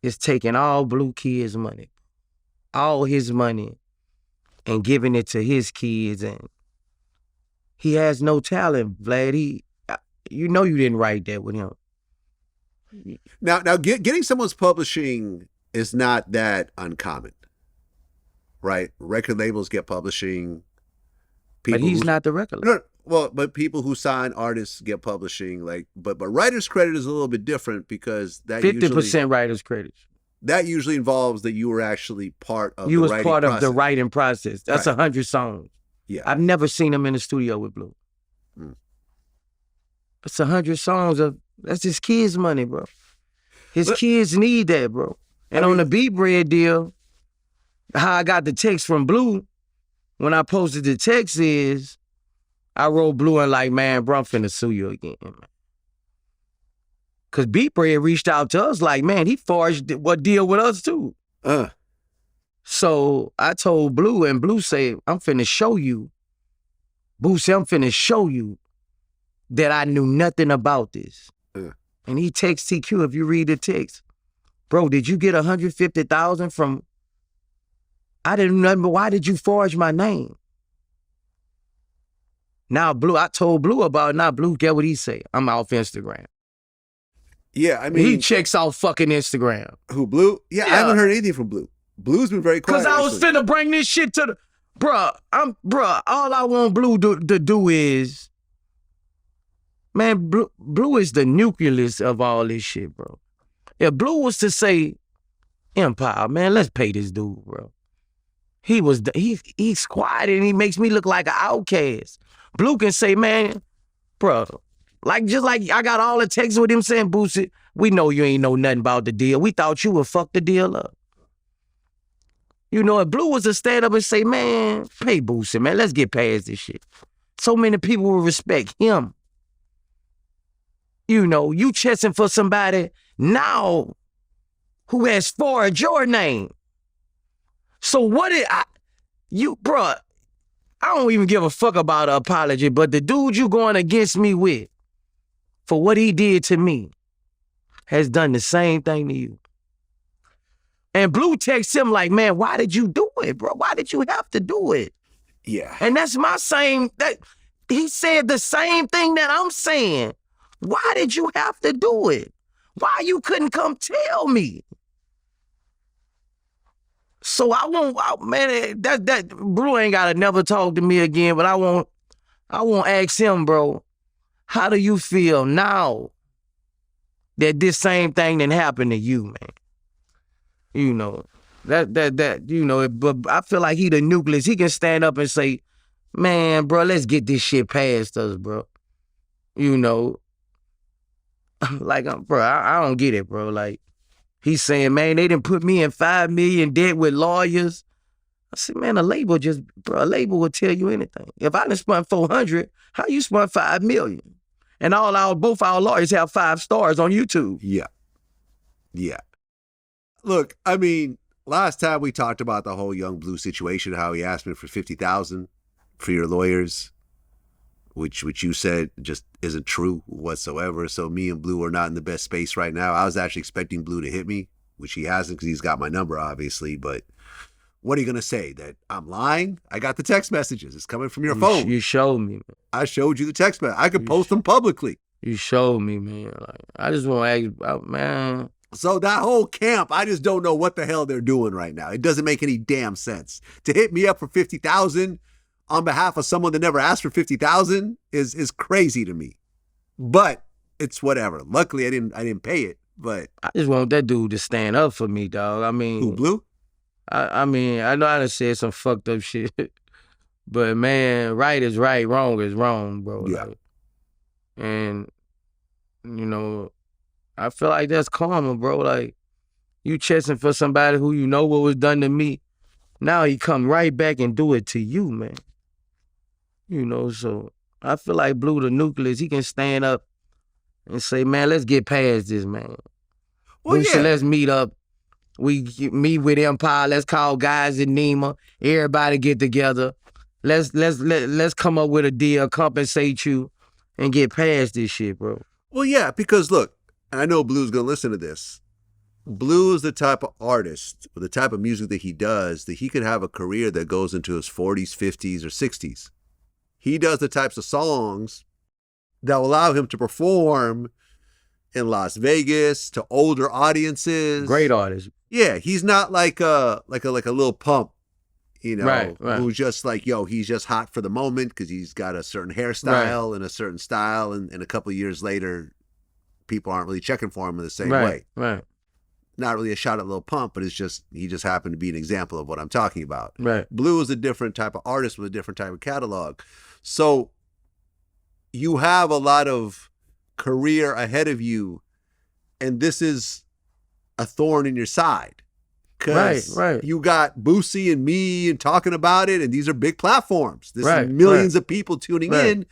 is taking all Bleu kids' money, all his money, and giving it to his kids, and he has no talent, Vlad. You know you didn't write that with him. Now, getting someone's publishing is not that uncommon, right? Record labels get publishing. But he's not the record label. No, well, but people who sign artists get publishing, like, but writer's credit is a little bit different because that 50% writer's credits. That usually involves that you were actually part of you the was writing part process. of the writing process. That's 100 songs. Yeah, I've never seen him in the studio with Bleu. It's 100 songs that's his kids' money, bro. His kids need that, bro. And on the Beat Bread deal, how I got the text from Bleu, when I posted the text is, I wrote Bleu and like, man, bro, I'm finna sue you again, man. Cause Beat Bread reached out to us like, man, he forged what deal with us too. So I told Bleu, and Bleu said, I'm finna show you. Boosie, I'm finna show you that I knew nothing about this. And he texts TQ, if you read the text, bro, did you get 150,000 from, I didn't know nothing, but why did you forge my name? Now Bleu, I told Bleu about it, now Bleu, get what he say? I'm off Instagram. Yeah, I mean. He checks off fucking Instagram. Who, Bleu? Yeah, I haven't heard anything from Bleu. Bleu's been very quiet. Cause I was finna bring this shit to the, bruh, all I want Bleu to do is, man, Bleu is the nucleus of all this shit, bro. If Bleu was to say, Empire, man, let's pay this dude, bro. He's quiet and he makes me look like an outcast. Bleu can say, man, bro, just like I got all the texts with him saying, Boosie, we know you ain't know nothing about the deal. We thought you would fuck the deal up. You know, if Bleu was to stand up and say, man, pay Boosie, man, let's get past this shit. So many people will respect him. You know, you chasing for somebody now who has forged your name. So what did bruh, I don't even give a fuck about an apology, but the dude you going against me with for what he did to me has done the same thing to you. And Bleu texts him like, man, why did you do it, bro? Why did you have to do it? Yeah. And that's my same, he said the same thing that I'm saying. Why did you have to do it? Why you couldn't come tell me? So I won't, man, that Bleu ain't gotta never talk to me again, but I won't ask him, bro, how do you feel now that this same thing didn't happen to you, man? You know, you know, but I feel like he the nucleus. He can stand up and say, man, bro, let's get this shit past us, bro. You know, like, bro, I don't get it, bro. Like, he's saying, man, they didn't put me in $5 million debt with lawyers. I said, man, a label will tell you anything. If I done spent 400, how you spent $5 million? And both our lawyers have 5 stars on YouTube. Yeah. Yeah. Look, I mean, last time we talked about the whole Young Bleu situation, how he asked me for $50,000 for your lawyers, which you said just isn't true whatsoever. So me and Bleu are not in the best space right now. I was actually expecting Bleu to hit me, which he hasn't because he's got my number, obviously. But what are you going to say? That I'm lying? I got the text messages. It's coming from your phone. You showed me, man. I showed you the text message. I could post them publicly. You showed me, man. Like, I just want to ask you, man. So that whole camp, I just don't know what the hell they're doing right now. It doesn't make any damn sense. To hit me up for $50,000 on behalf of someone that never asked for $50,000 is crazy to me. But it's whatever. Luckily, I didn't pay it. But I just want that dude to stand up for me, dog. I mean, who, Bleu? I mean, I know I done said some fucked up shit, but man, right is right, wrong is wrong, bro. Yeah. Like, and you know, I feel like that's karma, bro. Like, you chasing for somebody who you know what was done to me. Now he come right back and do it to you, man. You know, so I feel like Bleu the nucleus, he can stand up and say, man, let's get past this, man. Well, Boosie, yeah. let's meet up. We meet with Empire. Let's call guys in Nema. Everybody get together. Let's come up with a deal, compensate you, and get past this shit, bro. Well, yeah, because look, I know Blue's gonna listen to this. Bleu is the type of artist, or the type of music that he does, that he could have a career that goes into his 40s, 50s, or 60s. He does the types of songs that will allow him to perform in Las Vegas to older audiences. Great artist. Yeah, he's not like a Lil Pump, you know, Right. who's just like, yo, he's just hot for the moment because he's got a certain hairstyle and a certain style, and a couple of years later, people aren't really checking for him in the same way. Right. Not really a shot at Lil Pump, but he just happened to be an example of what I'm talking about. Right. Bleu is a different type of artist with a different type of catalog. So you have a lot of career ahead of you, and this is a thorn in your side. Right. You got Boosie and me and talking about it, and these are big platforms. This is millions of people tuning in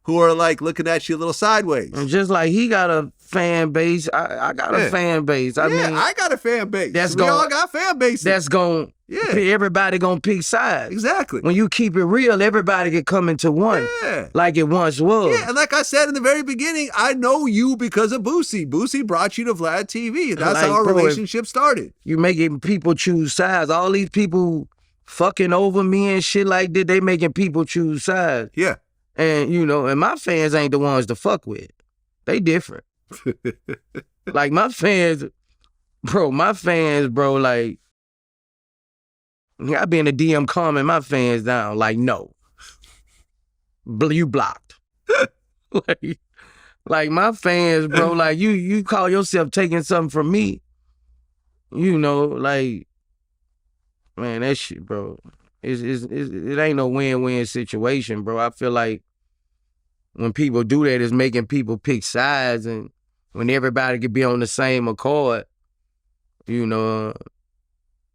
who are like looking at you a little sideways. And just like he got a fan base, I got a fan base. I mean, I got a fan base. We all got fan bases. That's going, everybody gonna pick sides. Exactly. When you keep it real, everybody can come into one like it once was. Yeah, and like I said in the very beginning, I know you because of Boosie. Boosie brought you to VladTV, and that's like, how our bro, relationship started. You making people choose sides. All these people fucking over me and shit like that, they making people choose sides. Yeah. And, you know, and my fans ain't the ones to fuck with. They different. Like, my fans, like, I be in the DM calming my fans down, like, no. You blocked. like, my fans, bro, like, you call yourself taking something from me, you know, like, man, that shit, bro, it ain't no win-win situation, bro. I feel like when people do that, it's making people pick sides, and when everybody could be on the same accord, you know,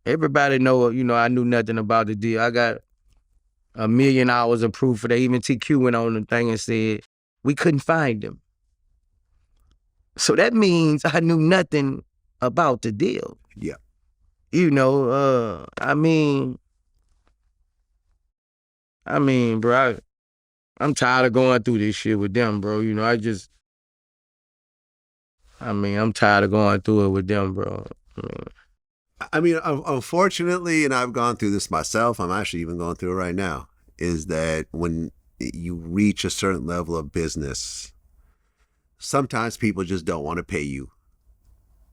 everybody know, you know, I knew nothing about the deal. I got 1 million hours of proof for that. Even TQ went on the thing and said, we couldn't find him. So that means I knew nothing about the deal. Yeah. You know, I mean, bro, I'm tired of going through this shit with them, bro. You know, I'm tired of going through it with them, bro. I mean, unfortunately, and I've gone through this myself, I'm actually even going through it right now, is that when you reach a certain level of business, sometimes people just don't want to pay you,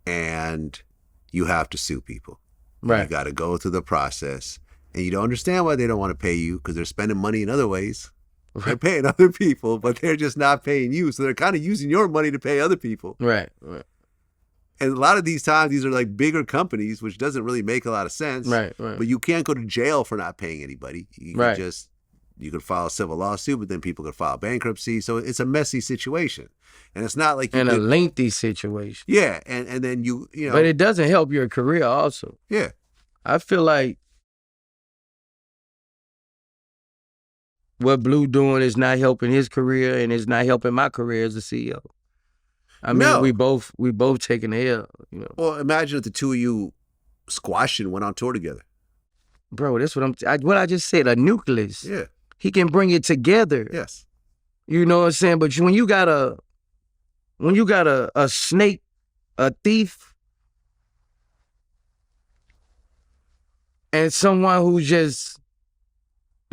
and you have to sue people. Right. You got to go through the process, and you don't understand why they don't want to pay you, because they're spending money in other ways. They're paying other people, but they're just not paying you. So they're kind of using your money to pay other people. Right. And a lot of these times, these are like bigger companies, which doesn't really make a lot of sense. Right. But you can't go to jail for not paying anybody. You can you could file a civil lawsuit, but then people could file bankruptcy. So it's a messy situation. And it's not like a lengthy situation. Yeah. And then you know. But it doesn't help your career also. Yeah. I feel like what Bleu doing is not helping his career, and it's not helping my career as a CEO. I mean, we both taking the L, you know. Well, imagine if the two of you squashed and went on tour together. Bro, that's what what I just said, a nucleus. Yeah. He can bring it together. Yes. You know what I'm saying? But when you got a snake, a thief, and someone who's just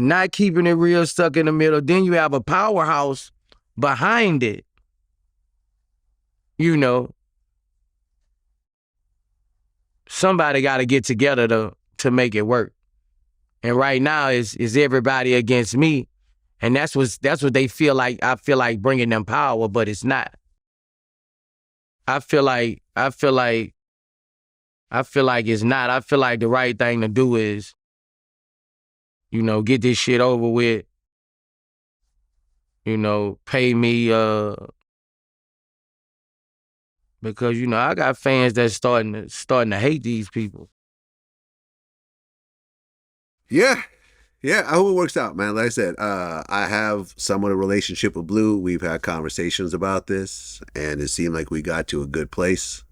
not keeping it real, stuck in the middle, then you have a powerhouse behind it. You know, somebody got to get together to make it work. And right now is everybody against me, and that's what they feel like. I feel like bringing them power, but it's not. I feel like it's not. I feel like the right thing to do is, you know, get this shit over with. You know, pay me because, you know, I got fans that's starting to hate these people. Yeah. Yeah, I hope it works out, man. Like I said, I have somewhat a relationship with Blue. We've had conversations about this, and it seemed like we got to a good place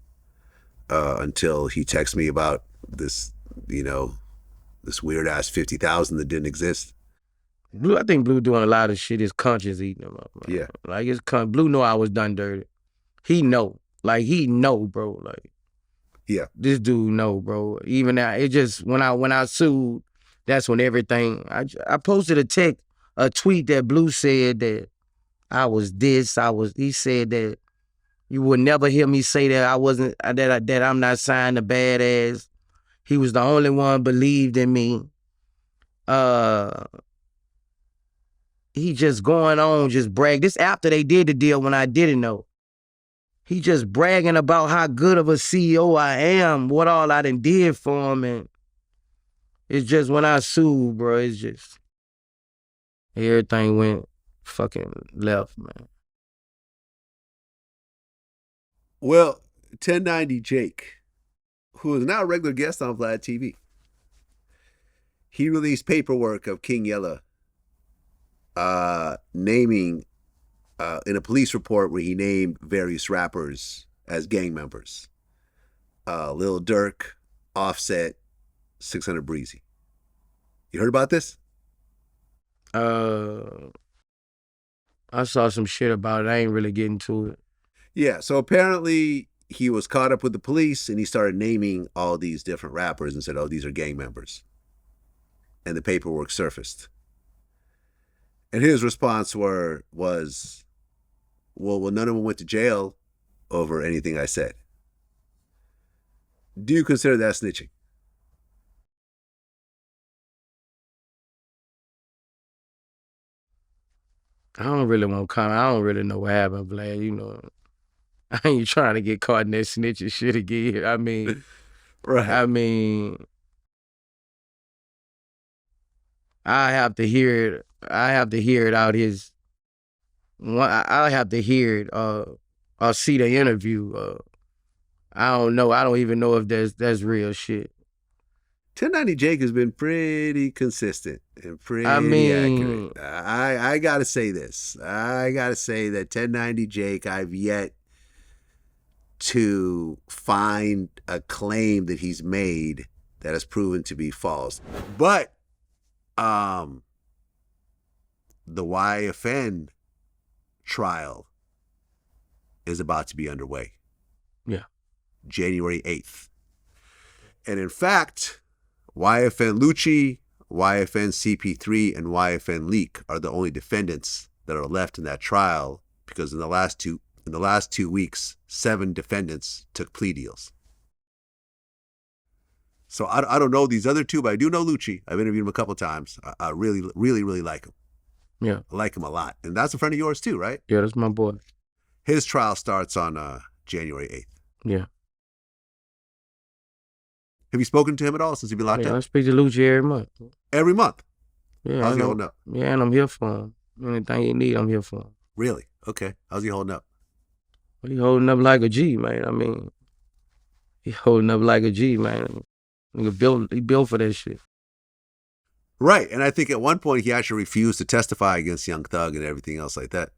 until he texted me about this, this weird ass 50,000 that didn't exist. Blue, I think Blue doing a lot of shit his conscience eating him up. Man. Yeah. Like Blue know I was done dirty. He know. Like he know, bro. Like yeah, this dude know, bro. Even now, it just when I sued, that's when everything. I posted a tweet that Blue said that I was this. He said that you would never hear me say that I wasn't that I'm not signed to Badass. He was the only one believed in me. He just going on, just brag. This after they did the deal when I didn't know. He just bragging about how good of a CEO I am, what all I done did for him. And it's just when I sued, bro, it's just everything went fucking left, man. Well, 1090 Jake, who is now a regular guest on VladTV, he released paperwork of King Yella naming in a police report where he named various rappers as gang members. Lil Durk, Offset, 600 Breezy. You heard about this? I saw some shit about it. I ain't really getting to it. Yeah, so apparently he was caught up with the police and he started naming all these different rappers and said, oh, these are gang members. And the paperwork surfaced. And his response was, well, none of them went to jail over anything I said. Do you consider that snitching? I don't really want to comment. I don't really know what happened, Vlad. You know, I ain't trying to get caught in that snitching shit again. I mean, right. I mean, I have to hear it. I have to hear it out his. I have to hear it or see the interview. I don't know. I don't even know if that's real shit. 1090 Jake has been pretty consistent and pretty accurate. I gotta say this. I gotta say that 1090 Jake, I've yet to find a claim that he's made that has proven to be false. But the YFN trial is about to be underway. Yeah. January 8th. And in fact, YFN Lucci, YFN CP3, and YFN Leak are the only defendants that are left in that trial because in the last 2 weeks, 7 defendants took plea deals. So I don't know these other 2, but I do know Lucci. I've interviewed him a couple of times. I really, really, really like him. Yeah. I like him a lot. And that's a friend of yours too, right? Yeah, that's my boy. His trial starts on January 8th. Yeah. Have you spoken to him at all since you've been locked up? I speak to Lucci every month. Every month? Yeah. How's he holding up? Yeah, and I'm here for him. Anything he need, I'm here for him. Really? Okay. How's he holding up? Well, he holding up like a G, man. I mean, he holding up like a G, man. He built for that shit. Right. And I think at one point he actually refused to testify against Young Thug and everything else like that.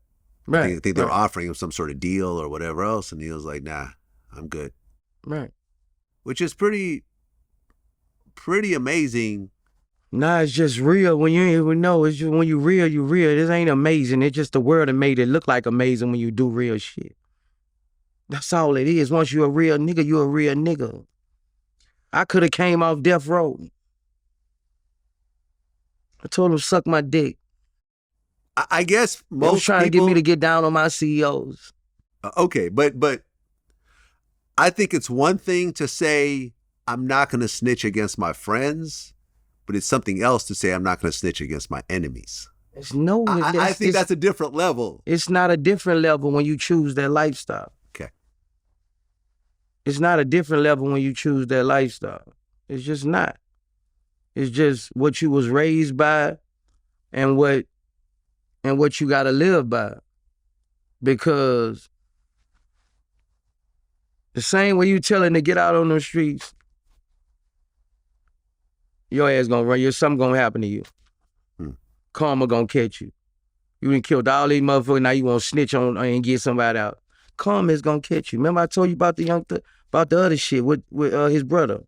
Right. I think they were offering him some sort of deal or whatever else, and he was like, nah, I'm good. Right. Which is pretty amazing. Nah, it's just real. When you ain't even know, it's just when you real, you real. This ain't amazing. It's just the world that made it look like amazing when you do real shit. That's all it is. Once you a real nigga, you a real nigga. I could have came off death row. I told him suck my dick. I guess most they was trying to get me to get down on my CEOs. Okay, but I think it's one thing to say I'm not going to snitch against my friends, but it's something else to say I'm not going to snitch against my enemies. I think that's a different level. It's not a different level when you choose that lifestyle. Okay. It's not a different level when you choose that lifestyle. It's just not. It's just what you was raised by and what you got to live by. Because the same way you telling to get out on the streets, your ass gonna run, something gonna happen to you. karma gonna catch you. You done killed all these motherfuckers, now you wanna snitch on and get somebody out. Karma is gonna catch you. Remember I told you about the other shit with his brother?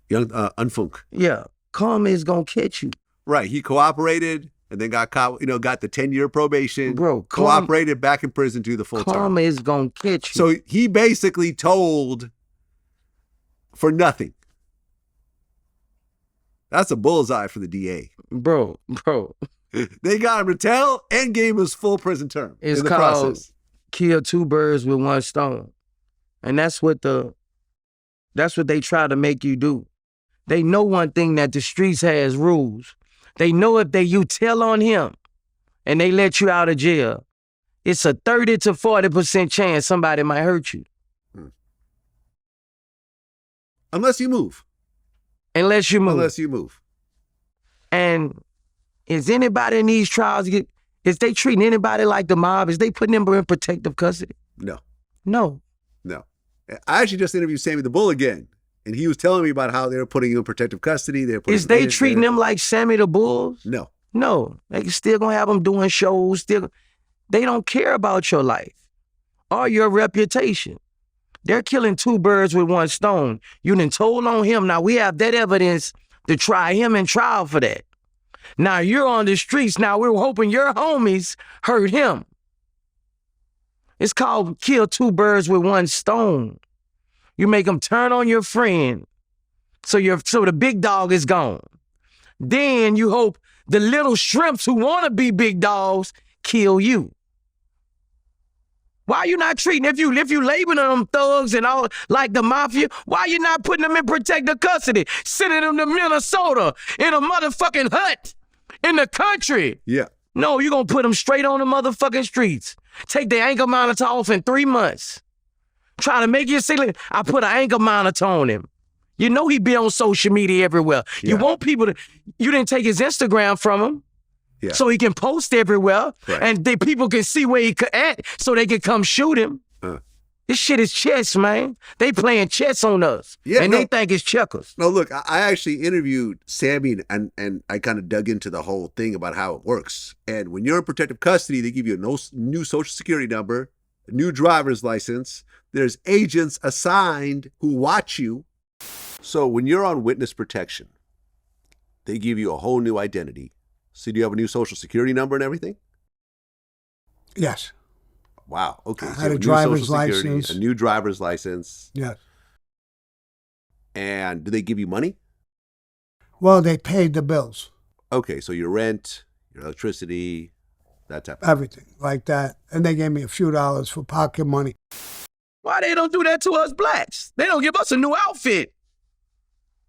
Young Unfunk. Yeah, karma is gonna catch you. Right, he cooperated and then got caught, got the 10-year probation. Bro, cooperated back in prison to the full term. Karma is gonna catch you. So he basically told for nothing. That's a bullseye for the DA. Bro. They got him to tell and gave him his full prison term. It's in the called process. Kill two birds with one stone. And that's what they try to make you do. They know one thing, that the streets has rules. They know if you tell on him and they let you out of jail, it's a 30 to 40% chance somebody might hurt you. Unless you move. Unless you move. And is anybody in these trials, is they treating anybody like the mob? Is they putting them in protective custody? No. I actually just interviewed Sammy the Bull again, and he was telling me about how they were putting you in protective custody. Is they treating them like Sammy the Bulls? No. They still gonna have them doing shows. They don't care about your life or your reputation. They're killing two birds with one stone. You done told on him. Now we have that evidence to try him in trial for that. Now you're on the streets. Now we're hoping your homies hurt him. It's called kill two birds with one stone. You make them turn on your friend, so the big dog is gone. Then you hope the little shrimps who want to be big dogs kill you. Why you not treating, if you labeling them thugs and all like the mafia, why you not putting them in protective custody, sending them to Minnesota in a motherfucking hut in the country? Yeah. No, you gonna put them straight on the motherfucking streets. Take the ankle monitor off in 3 months. Try to make you see, I put an ankle monitor on him. You know he be on social media everywhere. Yeah. You want people to, you didn't take his Instagram from him. Yeah. So he can post everywhere, right. And people can see where he at, so they can come shoot him. This shit is chess, man. They playing chess on us, they think it's checkers. No, look, I actually interviewed Sammy, and I kind of dug into the whole thing about how it works. And when you're in protective custody, they give you a new social security number, a new driver's license. There's agents assigned who watch you. So when you're on witness protection, they give you a whole new identity. So do you have a new social security number and everything? Yes. Wow. Okay. I So had a driver's license. A new driver's license. Yes. And do they give you money? Well, they paid the bills. Okay. So your rent, your electricity, that type of everything like that. And they gave me a few dollars for pocket money. Why they don't do that to us blacks? They don't give us a new outfit.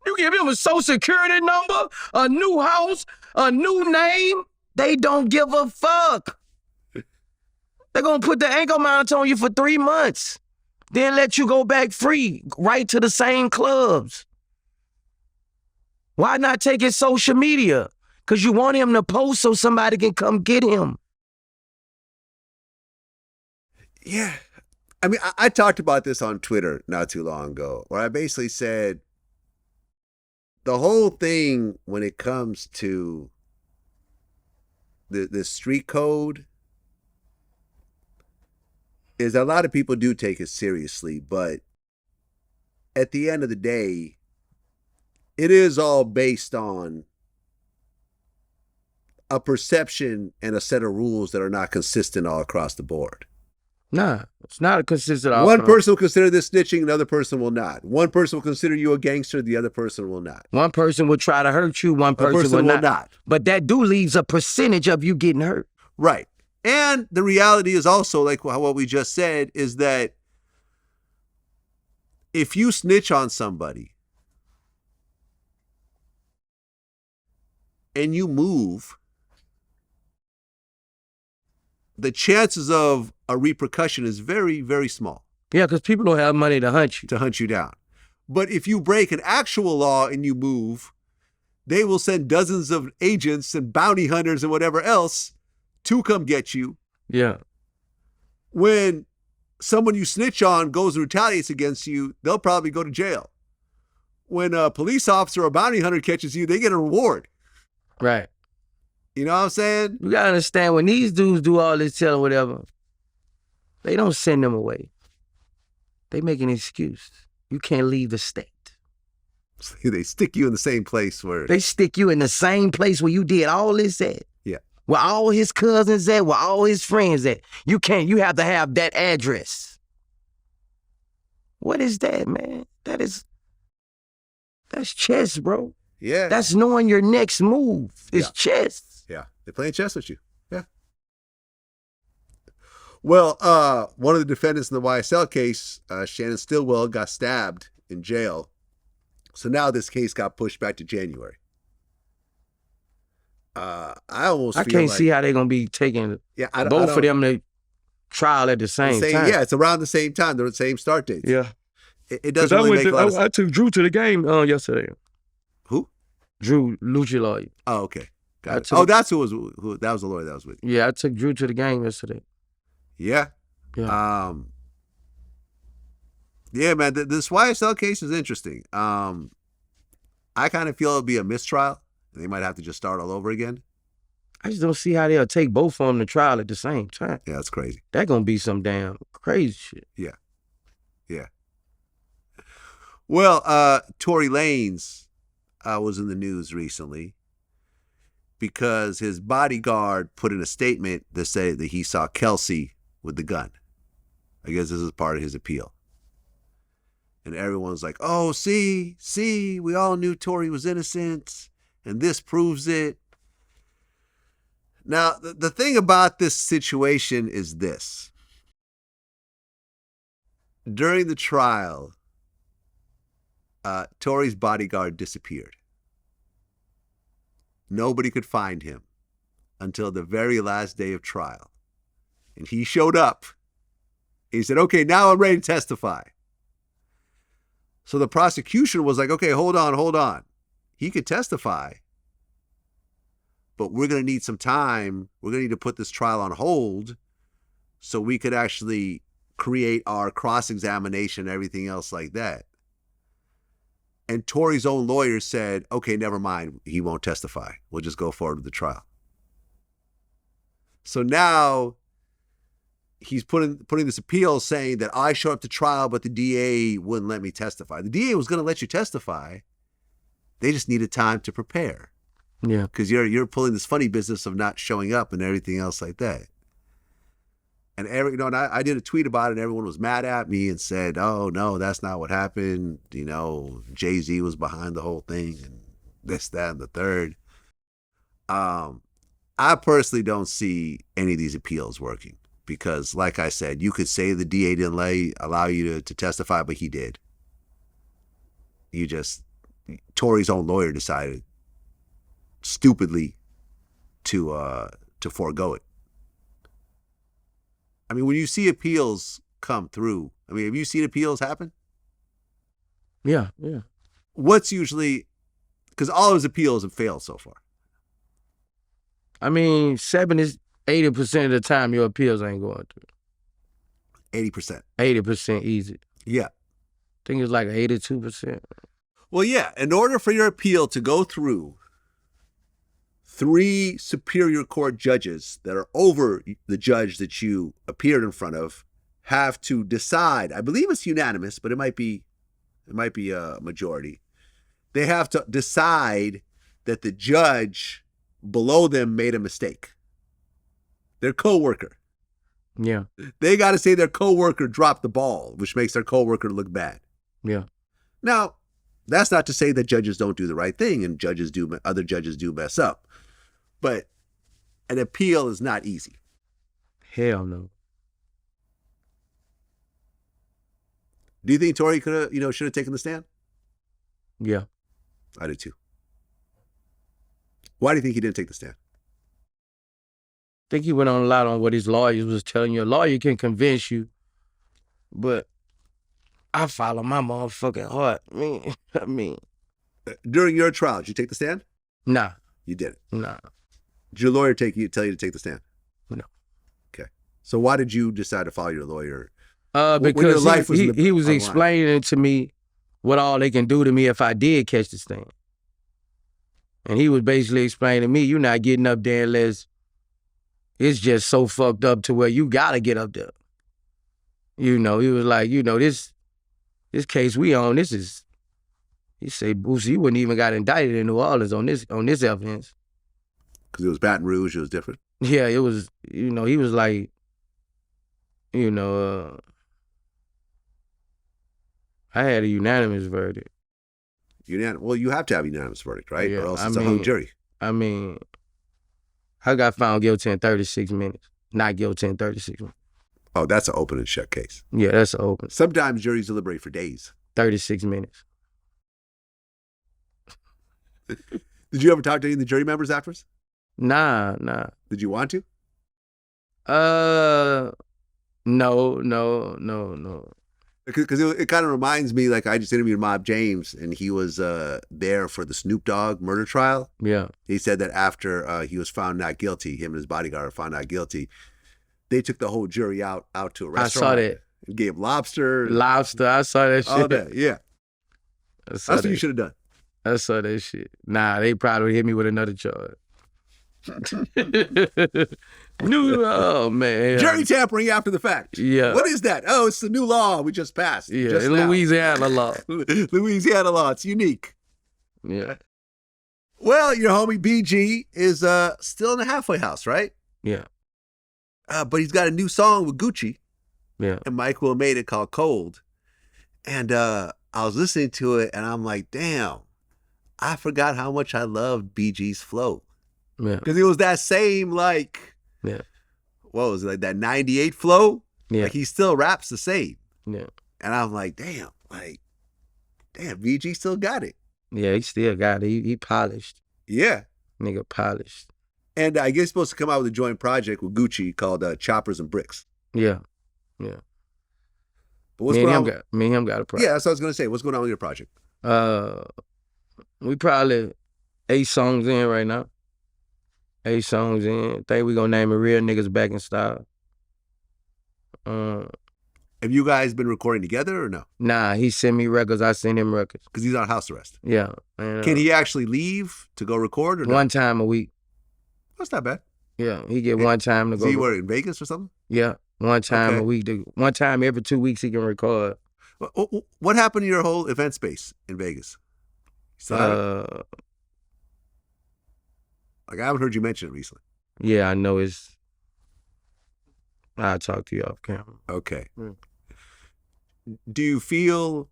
You give him a social security number, a new house, a new name. They don't give a fuck. They're gonna put the ankle monitor on you for 3 months, then let you go back free, right to the same clubs. Why not take his social media? Because you want him to post so somebody can come get him. Yeah. I mean, I talked about this on Twitter not too long ago, where I basically said the whole thing when it comes to the street code is a lot of people do take it seriously, but at the end of the day, it is all based on a perception and a set of rules that are not consistent all across the board. Nah, it's not a consistent outcome. One person will consider this snitching, another person will not. One person will consider you a gangster, the other person will not. One person will try to hurt you, one person will not. But that do leaves a percentage of you getting hurt. Right. And the reality is also, like what we just said, is that if you snitch on somebody and you move, the chances of a repercussion is very, very small. Yeah, because people don't have money to hunt you. To hunt you down. But if you break an actual law and you move, they will send dozens of agents and bounty hunters and whatever else to come get you. Yeah. When someone you snitch on goes and retaliates against you, they'll probably go to jail. When a police officer or a bounty hunter catches you, they get a reward. Right. You know what I'm saying? You gotta understand, when these dudes do all this telling whatever, they don't send them away. They make an excuse. You can't leave the state. They stick you in the same place where... They stick you in the same place where you did all this at. Yeah. Where all his cousins at, where all his friends at. You have to have that address. What is that, man? That's chess, bro. Yeah. That's knowing your next move. It's chess. Yeah. They're playing chess with you. Yeah. Well, one of the defendants in the YSL case, Shannon Stillwell, got stabbed in jail. So now this case got pushed back to January. I can't see how they're gonna be taking both of them to trial at the same time. Yeah, it's around the same time. They're the same start dates. Yeah. It doesn't really make a lot of sense. I took Drew to the game yesterday. Who? Drew, Lucci lawyer. Oh, okay. Got it. That's who that was the lawyer that was with you. Yeah, I took Drew to the game yesterday. Yeah. Yeah. Yeah, man, this YSL case is interesting. I kind of feel it'll be a mistrial. They might have to just start all over again. I just don't see how they'll take both of them to trial at the same time. Yeah, that's crazy. That gonna be some damn crazy shit. Yeah. Yeah. Well, Tory Lanez was in the news recently because his bodyguard put in a statement that said that he saw Kelsey with the gun. I guess this is part of his appeal. And everyone's like, oh, see, we all knew Tory was innocent, and this proves it. Now, the thing about this situation is this. During the trial, Tory's bodyguard disappeared. Nobody could find him until the very last day of trial. And he showed up. He said, okay, now I'm ready to testify. So the prosecution was like, okay, hold on. He could testify, but we're going to need some time. We're going to need to put this trial on hold so we could actually create our cross-examination and everything else like that. And Tory's own lawyer said, okay, never mind. He won't testify. We'll just go forward with the trial. So now he's putting this appeal saying that I showed up to trial, but the DA wouldn't let me testify. The DA was going to let you testify. They just needed time to prepare. Yeah. Because you're pulling this funny business of not showing up and everything else like that. And and I did a tweet about it, and everyone was mad at me and said, oh, no, that's not what happened. Jay-Z was behind the whole thing and this, that, and the third. I personally don't see any of these appeals working. Because, like I said, you could say the DA didn't allow you to testify, but he did. Tory's own lawyer decided stupidly to forego it. I mean, when you see appeals come through, have you seen appeals happen? Yeah. What's usually, because all of his appeals have failed so far. 80% of the time your appeals ain't going through. 80%. 80% easy. Yeah. I think it's like 82%. Well, yeah. In order for your appeal to go through, 3 superior court judges that are over the judge that you appeared in front of have to decide. I believe it's unanimous, but it might be a majority. They have to decide that the judge below them made a mistake. Their coworker. Yeah. They got to say their coworker dropped the ball, which makes their coworker look bad. Yeah. Now, that's not to say that judges don't do the right thing and other judges do mess up. But an appeal is not easy. Hell no. Do you think Tory should have taken the stand? Yeah. I do too. Why do you think he didn't take the stand? I think he went on a lot on what his lawyers was telling you. A lawyer can convince you, but I follow my motherfucking heart. I mean. During your trial, did you take the stand? Nah. You didn't? Nah. Did your lawyer tell you to take the stand? No. Okay. So why did you decide to follow your lawyer? Because he was explaining to me what all they can do to me if I did catch the stand. And he was basically explaining to me, you're not getting up there unless it's just so fucked up to where you gotta get up there. You know, he was like, you know, this case we on, this is, he said, Boosie, you wouldn't even got indicted in New Orleans on this evidence. Because it was Baton Rouge, it was different. Yeah, it was, you know, he was like, you know, I had a unanimous verdict. Well, you have to have a unanimous verdict, right? Yeah, or else it's a hung jury. I mean, I got found guilty in 36 minutes. Not guilty in 36 minutes. Oh, that's an open and shut case. Yeah, that's an open. Sometimes juries deliberate for days. 36 minutes. Did you ever talk to any of the jury members afterwards? Nah. Did you want to? No. Because it kind of reminds me, like I just interviewed Mob James, and he was there for the Snoop Dogg murder trial. Yeah. He said that after he was found not guilty, him and his bodyguard were found not guilty, they took the whole jury out to a restaurant. I saw that. And gave lobster. Lobster, I saw that shit. All that, yeah. That's what you should have done. I saw that shit. Nah, they probably hit me with another charge. Oh man, jury tampering after the fact. Yeah. What is that? Oh, it's the new law we just passed. Yeah, just Louisiana law. Louisiana law. It's unique. Yeah. Well, your homie BG is still in the halfway house, right? Yeah. But he's got a new song with Gucci. Yeah. And Mike Will made it called Cold. And I was listening to it and I'm like, damn, I forgot how much I loved BG's flow. Yeah. Because it was that same, like, yeah, what was it, like that 98 flow? Yeah. Like he still raps the same. Yeah. And I'm like, damn, BG still got it. Yeah, he still got it. He polished. Yeah. Nigga polished. And I guess he's supposed to come out with a joint project with Gucci called Choppers and Bricks. Yeah. Yeah. But what's going on? Me and him got a project. Yeah, that's what I was going to say. What's going on with your project? We probably 8 songs in right now. 8 songs in. Think we gonna name it Real Niggas Back in Style. Have you guys been recording together or no? Nah, he sent me records. I sent him records. Because he's on house arrest. Yeah. And, can he actually leave to go record or no? One time a week. That's not bad. Yeah, he get one time to go. Is he where, in Vegas or something? Yeah, one time a week. One time every 2 weeks he can record. What happened to your whole event space in Vegas? Like, I haven't heard you mention it recently. Yeah, I know it's... I'll talk to you off camera. Okay. Do you feel,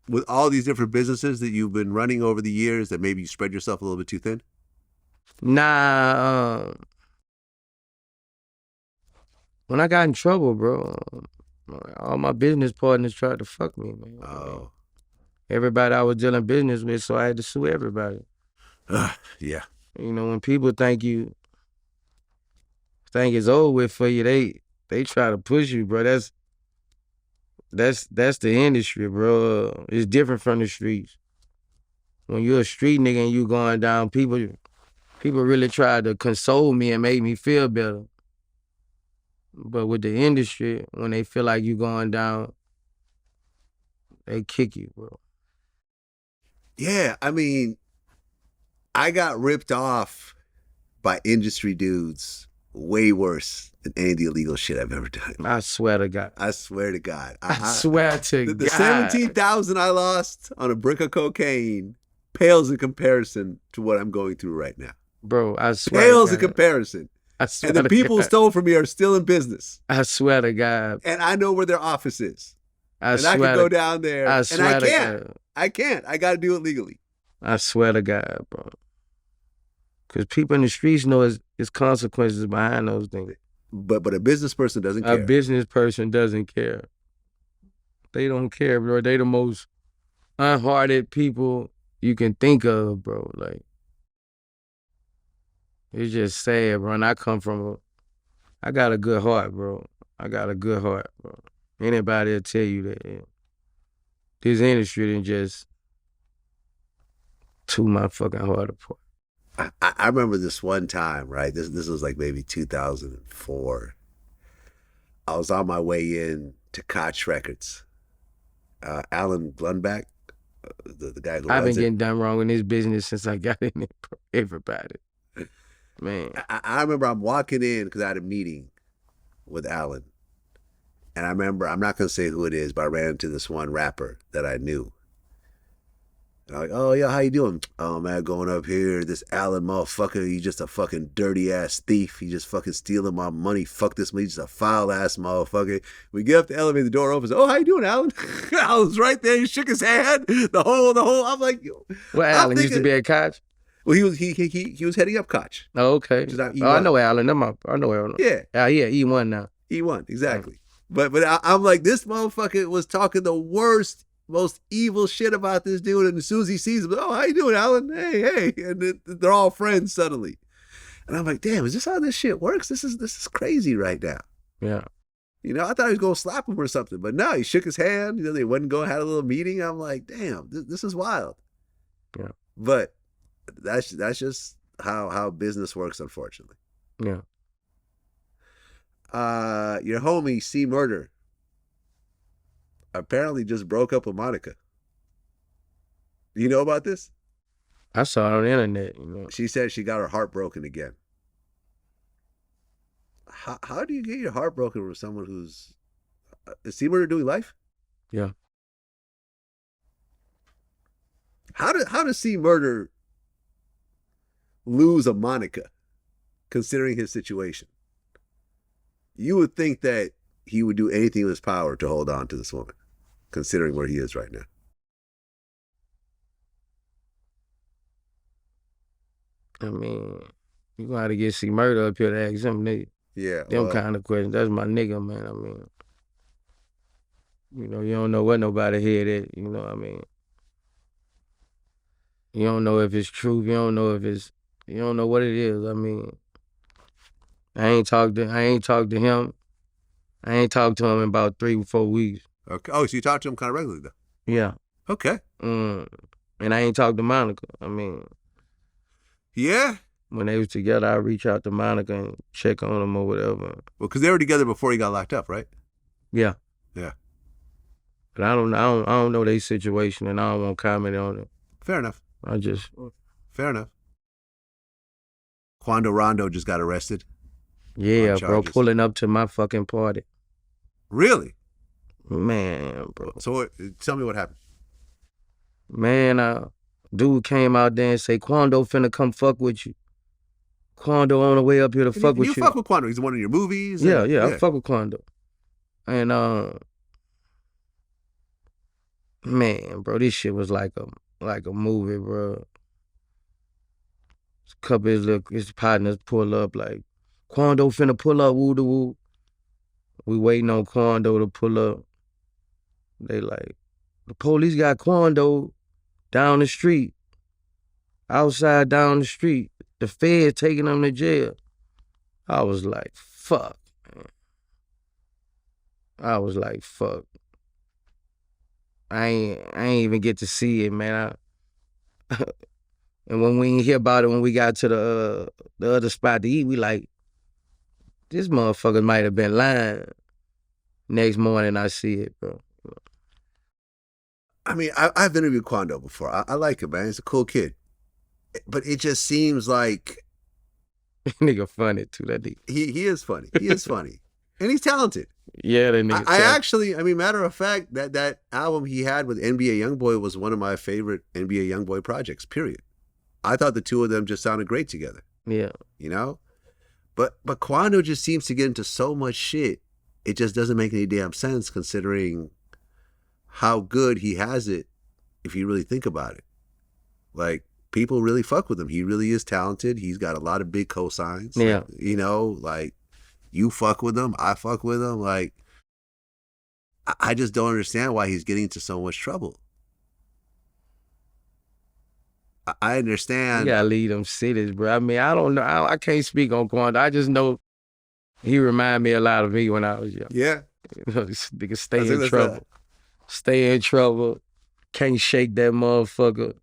with all these different businesses that you've been running over the years, that maybe you spread yourself a little bit too thin? Nah. When I got in trouble, bro, all my business partners tried to fuck me, man. Oh. Everybody I was dealing business with, so I had to sue everybody. Yeah. You know, when people think it's over with for you, they try to push you, bro. That's the industry, bro. It's different from the streets. When you're a street nigga and you going down, people really try to console me and make me feel better. But with the industry, when they feel like you going down, they kick you, bro. Yeah, I mean, I got ripped off by industry dudes way worse than any of the illegal shit I've ever done. I swear to God. I swear to God. I swear to God. The $17,000 I lost on a brick of cocaine pales in comparison to what I'm going through right now. Bro, I swear pales in comparison. I swear and the people who stole from me are still in business. I swear to God. And I know where their office is. I can go down there. I swear and I can't. I can't. I got to do it legally. I swear to God, bro. Because people in the streets know it's consequences behind those things. But a business person doesn't care. A business person doesn't care. They don't care, bro. They the most unhearted people you can think of, bro. Like, it's just sad, bro. And I got a good heart, bro. I got a good heart, bro. Anybody will tell you that. Yeah. This industry didn't just chew my fucking heart apart. I remember this one time, right? This was like maybe 2004. I was on my way in to Koch Records. Alan Glunback The guy who I've been runs it. getting done wrong in this business since I got in it, bro. Everybody. Man. I remember I'm walking in because I had a meeting with Alan. And I remember, I'm not going to say who it is, but I ran into this one rapper that I knew. And I'm like, oh, yeah, how you doing? Oh, man, going up here, this Alan motherfucker, he's just a fucking dirty-ass thief. He just fucking stealing my money. Fuck this man, he's just a foul-ass motherfucker. We get up the elevator, the door opens. Oh, how you doing, Alan? Alan's right there. He shook his hand. The whole. I'm like, yo. Well, Alan used to be at Koch? Well, he was heading up Koch. Oh, okay. I know Alan. I know Alan. Yeah. Yeah, E1 now. E1, exactly. But I'm like, this motherfucker was talking the worst, most evil shit about this dude, and as soon as he sees him, oh, how you doing, Alan? Hey, and they're all friends suddenly. And I'm like, damn, is this how this shit works? This is crazy right now. Yeah. You know, I thought he was gonna slap him or something, but no, he shook his hand. You know, they went and had a little meeting. I'm like, damn, this is wild. Yeah. But that's just how business works, unfortunately. Yeah. Your homie C Murder apparently just broke up with Monica. You know about this? I saw it on the internet. You know. She said she got her heart broken again. How do you get your heart broken from someone who's... Is C Murder doing life? Yeah. How does C Murder lose a Monica, considering his situation? You would think that he would do anything in his power to hold on to this woman, considering where he is right now. I mean, you gonna have to get C Murder up here to ask him, nigga. Yeah. Them kind of questions. That's my nigga, man. I mean, you know, you don't know what nobody hear that, you know what I mean? You don't know if it's truth. You don't know what it is. I mean, I ain't talked to him. I ain't talked to him in about 3 or 4 weeks. Okay. Oh, so you talk to him kind of regularly, though? Yeah. Okay. And I ain't talked to Monica. I mean... Yeah? When they was together, I reach out to Monica and check on them or whatever. Well, because they were together before he got locked up, right? Yeah. Yeah. But I don't know their situation, and I don't want to comment on it. Fair enough. Fair enough. Quando Rondo just got arrested. Yeah, bro, pulling up to my fucking party. Really? Man, bro. So tell me what happened. Man, dude came out there and say, Quando finna come fuck with you. Quando on the way up here to fuck with you. You fuck with Quando. He's in one of your movies. Yeah, I fuck with Quando. And man, bro, this shit was like a movie, bro. A couple of his partners pull up like, Quando finna pull up, woo da woo. We waiting on Quando to pull up. They like, the police got Quando down the street. Outside down the street. The Fed taking him to jail. I was like, fuck, man. I ain't even get to see it, man. And when we didn't hear about it, when we got to the other spot to eat, we like, this motherfucker might have been lying. Next morning, I see it, bro. I mean, I've interviewed Quando before. I like him, man. He's a cool kid. But it just seems like... Nigga funny, too, that nigga. He is funny. He is funny. And he's talented. Yeah, that nigga I mean, matter of fact, that album he had with NBA Youngboy was one of my favorite NBA Youngboy projects, period. I thought the two of them just sounded great together. Yeah. You know? But Quando just seems to get into so much shit, it just doesn't make any damn sense considering how good he has it if you really think about it. Like, people really fuck with him. He really is talented. He's got a lot of big cosigns. Yeah. You know, like, you fuck with him, I fuck with him. Like, I just don't understand why he's getting into so much trouble. I understand. You gotta leave them cities, bro. I mean, I don't know. I can't speak on Quando. I just know he reminded me a lot of me when I was young. Yeah. You know, this nigga stay in trouble. Stay in trouble. Can't shake that motherfucker.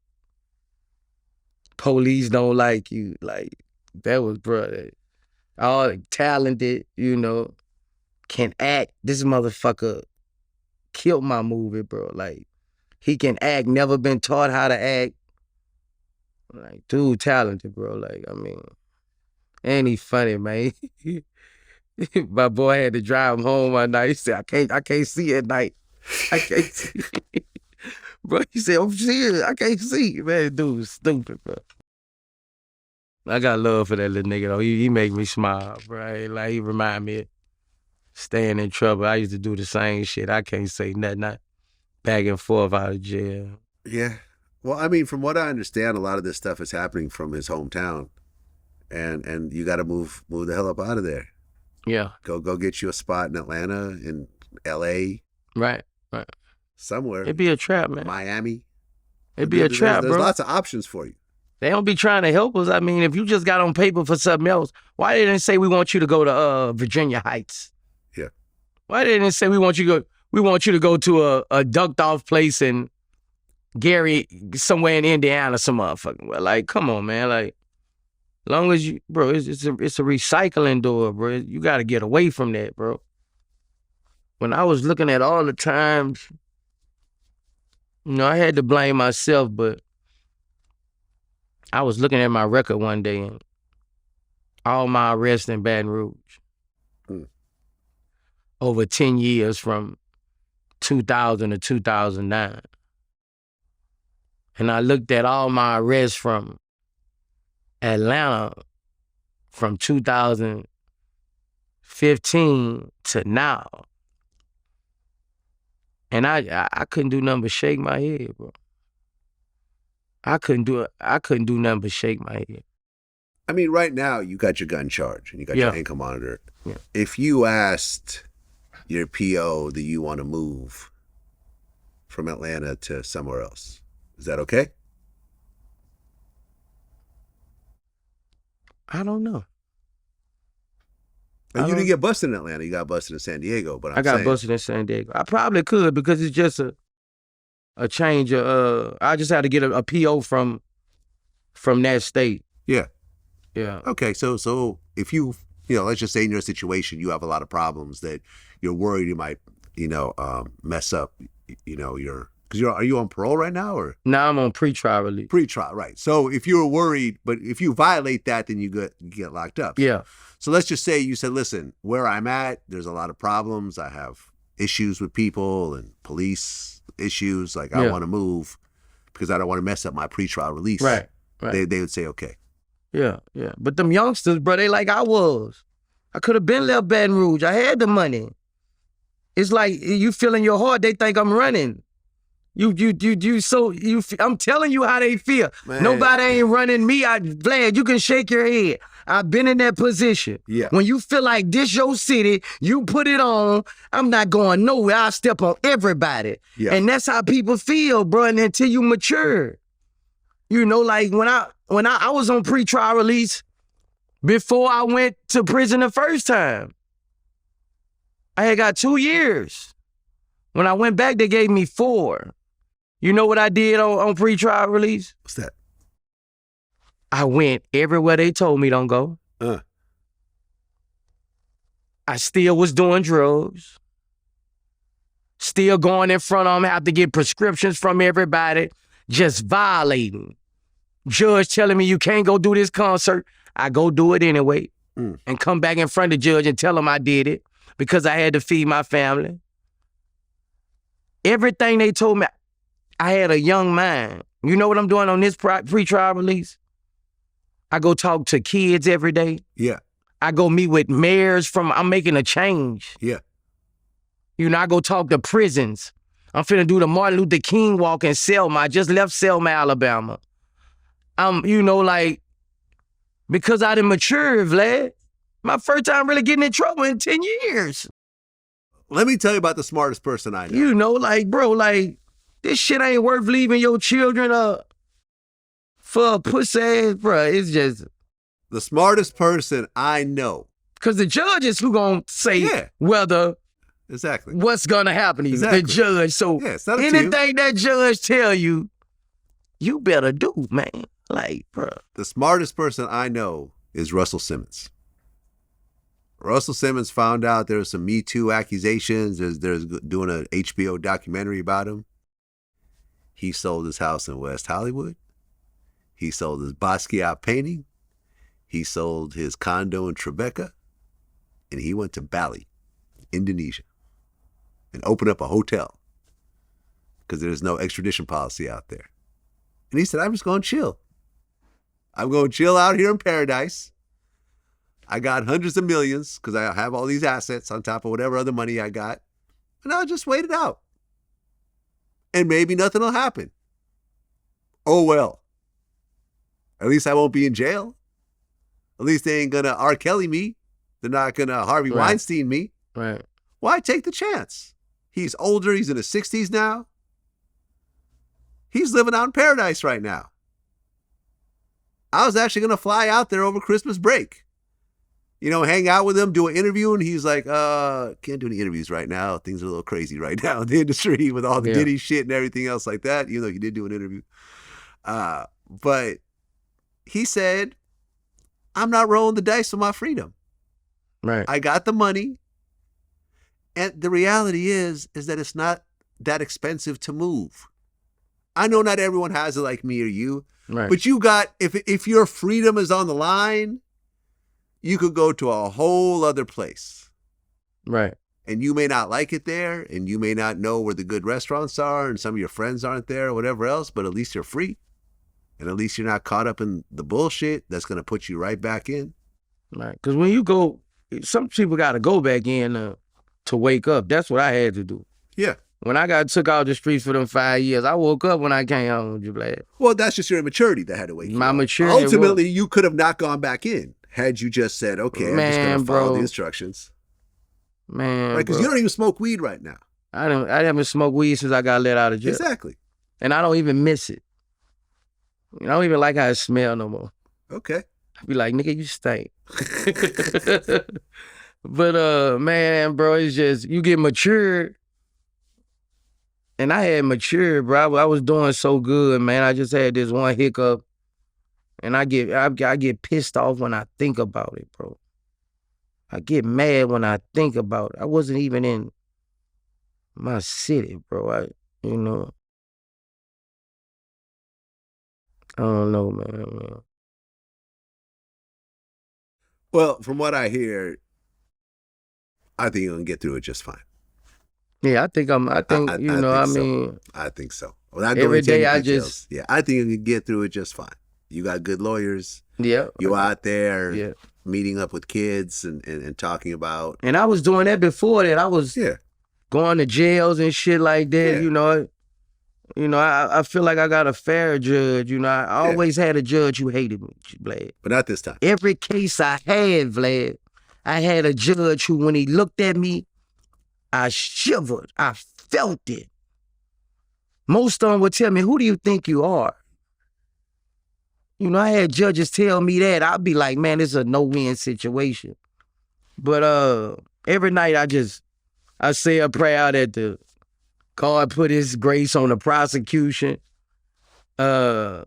Police don't like you. Like, that was, bro. All talented, you know, can act. This motherfucker killed my movie, bro. Like, He can act, never been taught how to act. Like, dude, talented, bro. Like, I mean, and he funny, man. My boy had to drive him home one night. He said, I can't see at night. I can't see. Bro, he said, I'm serious. I can't see. Man, dude, stupid, bro. I got love for that little nigga, though. He make me smile, bro. Like, he remind me of staying in trouble. I used to do the same shit. I can't say nothing. I back and forth out of jail. Yeah. Well, I mean, from what I understand, a lot of this stuff is happening from his hometown. And you got to move the hell up out of there. Yeah. Go get you a spot in Atlanta, in L.A. Right. Somewhere. It'd be a trap, man. Miami. It'd be a trap, There's bro. lots of options for you. They don't be trying to help us. I mean, if you just got on paper for something else, why didn't they say we want you to go to Virginia Heights? Yeah. Why didn't they say we want you to go to a ducked off place in Gary, somewhere in Indiana, some motherfucking well? Like, come on, man. Like, long as you, bro, it's a recycling door, bro. You got to get away from that, bro. When I was looking at all the times, you know, I had to blame myself, but I was looking at my record one day and all my arrests in Baton Rouge. Over 10 years from 2000 to 2009. And I looked at all my arrests from Atlanta from 2015 to now. And I couldn't do nothing but shake my head, bro. I couldn't do nothing but shake my head. I mean, right now, you got your gun charge and you got your ankle monitor. Yeah. If you asked your PO that you want to move from Atlanta to somewhere else, is that okay? I don't know. And you didn't get busted in Atlanta. You got busted in San Diego. But I got busted in San Diego. I probably could because it's just a change. I just had to get a PO from that state. Yeah. Yeah. Okay. So if you let's just say in your situation, you have a lot of problems that you're worried you might, mess up, are you on parole right now or? Now I'm on pretrial release. Pretrial, right. So if you're worried, but if you violate that, then you get locked up. Yeah. So let's just say you said, listen, where I'm at, there's a lot of problems. I have issues with people and police issues. Like I want to move because I don't want to mess up my pretrial release. Right. They would say, okay. Yeah. But them youngsters, bro, they like I was. I could have been left Baton Rouge. I had the money. It's like you feel in your heart, they think I'm running. I'm telling you how they feel. Man. Nobody ain't running me. Vlad, you can shake your head. I've been in that position. Yeah. When you feel like this your city, you put it on, I'm not going nowhere. I step on everybody. Yeah. And that's how people feel, bro, and until you mature. Like when I was on pretrial release, before I went to prison the first time, I had got 2 years. When I went back, they gave me 4. You know what I did on pretrial release? What's that? I went everywhere they told me don't go. I still was doing drugs. Still going in front of them, have to get prescriptions from everybody, just violating. Judge telling me you can't go do this concert. I go do it anyway and come back in front of the judge and tell him I did it because I had to feed my family. Everything they told me, I had a young mind. You know what I'm doing on this pretrial release? I go talk to kids every day. Yeah. I go meet with mayors I'm making a change. Yeah. I go talk to prisons. I'm finna do the Martin Luther King walk in Selma. I just left Selma, Alabama. Because I done matured, Vlad. My first time really getting in trouble in 10 years. Let me tell you about the smartest person I know. Bro, this shit ain't worth leaving your children up for a pussy ass, bro. It's just... The smartest person I know. Because the judge is who gonna say whether... Exactly. What's gonna happen to you, the judge. So anything that judge tell you, you better do, man. Bro. The smartest person I know is Russell Simmons. Russell Simmons found out there was some Me Too accusations. There's doing an HBO documentary about him. He sold his house in West Hollywood. He sold his Basquiat painting. He sold his condo in Tribeca. And he went to Bali, Indonesia, and opened up a hotel because there's no extradition policy out there. And he said, I'm just going to chill. I'm going to chill out here in paradise. I got hundreds of millions because I have all these assets on top of whatever other money I got. And I'll just wait it out. And maybe nothing will happen. Oh, well. At least I won't be in jail. At least they ain't going to R. Kelly me. They're not going to Harvey Weinstein me. Right. Why take the chance? He's older. He's in his 60s now. He's living out in paradise right now. I was actually going to fly out there over Christmas break. You know, hang out with him, do an interview, and he's like, can't do any interviews right now. Things are a little crazy right now in the industry with all the Diddy shit and everything else like that, even though he did do an interview. But he said, I'm not rolling the dice for my freedom. Right. I got the money. And the reality is that it's not that expensive to move. I know not everyone has it like me or you, but you got, if your freedom is on the line, you could go to a whole other place. Right. And you may not like it there, and you may not know where the good restaurants are, and some of your friends aren't there or whatever else, but at least you're free. And at least you're not caught up in the bullshit that's going to put you right back in. Right. Because when you go, some people got to go back in to wake up. That's what I had to do. Yeah. When I got took out the streets for them 5 years, I woke up when I came home, Vlad. Well, that's just your immaturity that had to wake you My up. maturity. Ultimately, you could have not gone back in had you just said, okay, I'm just going to follow the instructions. Man, right? Because you don't even smoke weed right now. I haven't smoked weed since I got let out of jail. Exactly. And I don't even miss it. I don't even like how it smells no more. Okay. I be like, nigga, you stink. But man, bro, it's just you get matured. And I had matured, bro. I was doing so good, man. I just had this one hiccup. And I get pissed off when I think about it, bro. I get mad when I think about it. I wasn't even in my city, bro. I don't know, man. Well, from what I hear, I think you're gonna get through it just fine. Yeah, I think I think so. Every day I think you can get through it just fine. You got good lawyers. Yeah. You out there meeting up with kids and talking about. And I was doing that before that. I was going to jails and shit like that, I feel like I got a fair judge, I always had a judge who hated me, Vlad. But not this time. Every case I had, Vlad, I had a judge who, when he looked at me, I shivered. I felt it. Most of them would tell me, who do you think you are? I had judges tell me that. I'd be like, man, this is a no-win situation. But every night I say a prayer that God put his grace on the prosecution. And